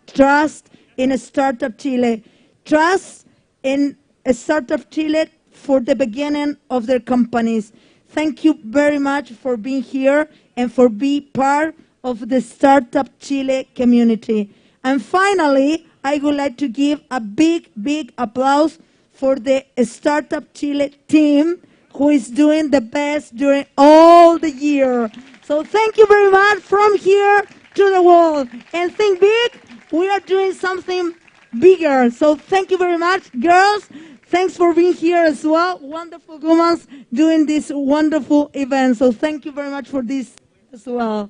trust in Startup Chile, trust in Startup Chile for the beginning of their companies. Thank you very much for being here and for being part of the Startup Chile community. And finally, I would like to give a big, big applause for the Startup Chile team, who is doing the best during all the year. So thank you very much from here to the world. And think big, we are doing something bigger. So thank you very much, girls. Thanks for being here as well. Wonderful humans doing this wonderful event. So thank you very much for this as well.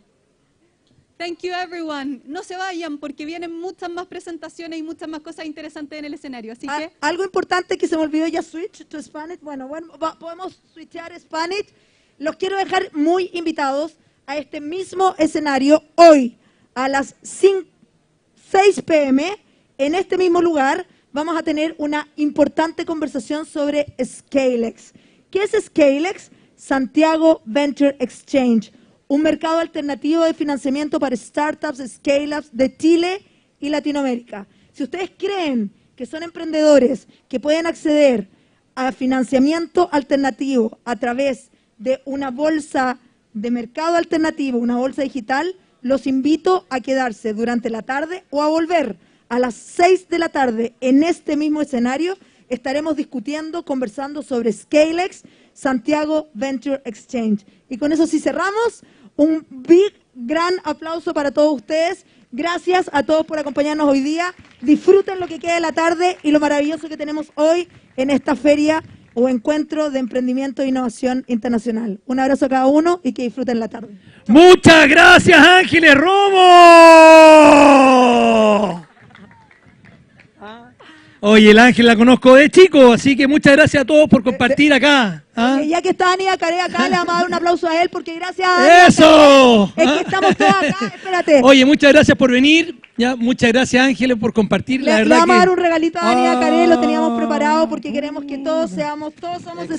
Thank you, everyone. No se vayan porque vienen muchas más presentaciones y muchas más cosas interesantes en el escenario. Así que Algo importante que se me olvidó ya switch to Spanish. Bueno, podemos switchar a Spanish. Los quiero dejar muy invitados a este mismo escenario hoy a las 6 p.m. en este mismo lugar. Vamos a tener una importante conversación sobre ScaleX. ¿Qué es ScaleX? Santiago Venture Exchange, un mercado alternativo de financiamiento para startups, scale-ups de Chile y Latinoamérica. Si ustedes creen que son emprendedores que pueden acceder a financiamiento alternativo a través de una bolsa de mercado alternativo, una bolsa digital, los invito a quedarse durante la tarde o a volver a las 6 de la tarde en este mismo escenario. Estaremos discutiendo, conversando sobre ScaleX, Santiago Venture Exchange. Y con eso sí cerramos. Un gran aplauso para todos ustedes. Gracias a todos por acompañarnos hoy día. Disfruten lo que queda de la tarde y lo maravilloso que tenemos hoy en esta feria o encuentro de emprendimiento e innovación internacional. Un abrazo a cada uno y que disfruten la tarde. Muchas gracias, Ángeles Romo. Oye, el Ángel la conozco de chico, así que muchas gracias a todos por compartir acá. Oye, ya que está Aníbal Care acá, le vamos a dar un aplauso a él porque gracias a ¡eso! Es que estamos todos acá, espérate. Oye, muchas gracias por venir. Ya, muchas gracias, Ángeles, por compartir. La verdad le vamos a que... dar un regalito a Aníbal Care, lo teníamos preparado porque queremos que todos somos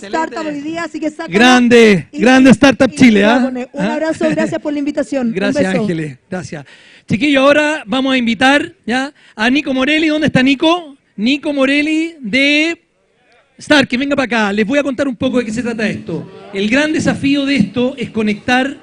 startup hoy día, así que sácalo. Grande Startup Chile. Un abrazo, gracias por la invitación. Gracias, un beso. Ángeles, gracias. Chiquillos, ahora vamos a invitar ya a Nico Morelli. ¿Dónde está Nico? Nico Morelli de Stark, que venga para acá. Les voy a contar un poco de qué se trata esto. El gran desafío de esto es conectar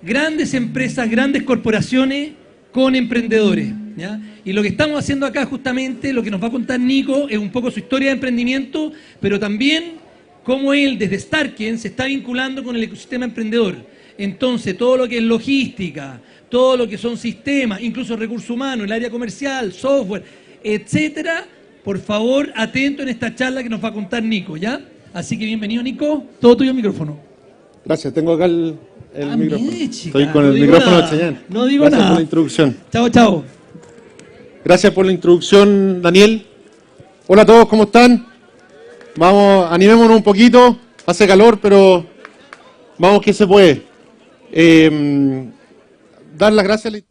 grandes empresas, grandes corporaciones con emprendedores, ¿ya? Y lo que estamos haciendo acá justamente, lo que nos va a contar Nico, es un poco su historia de emprendimiento, pero también cómo él desde Starken se está vinculando con el ecosistema emprendedor. Entonces, todo lo que es logística, todo lo que son sistemas, incluso recursos humanos, el área comercial, software, etcétera, por favor, atento en esta charla que nos va a contar Nico, ¿ya? Así que bienvenido, Nico. Todo tuyo el micrófono. Gracias, tengo acá el micrófono. Chica, estoy con el micrófono de señal. No digo Gracias nada. por la introducción. Chao, chao. Gracias por la introducción, Daniel. Hola a todos, ¿cómo están? Vamos, animémonos un poquito. Hace calor, pero vamos que se puede. Dar las gracias a la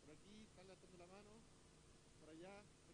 Por aquí, están levantando la mano, por allá.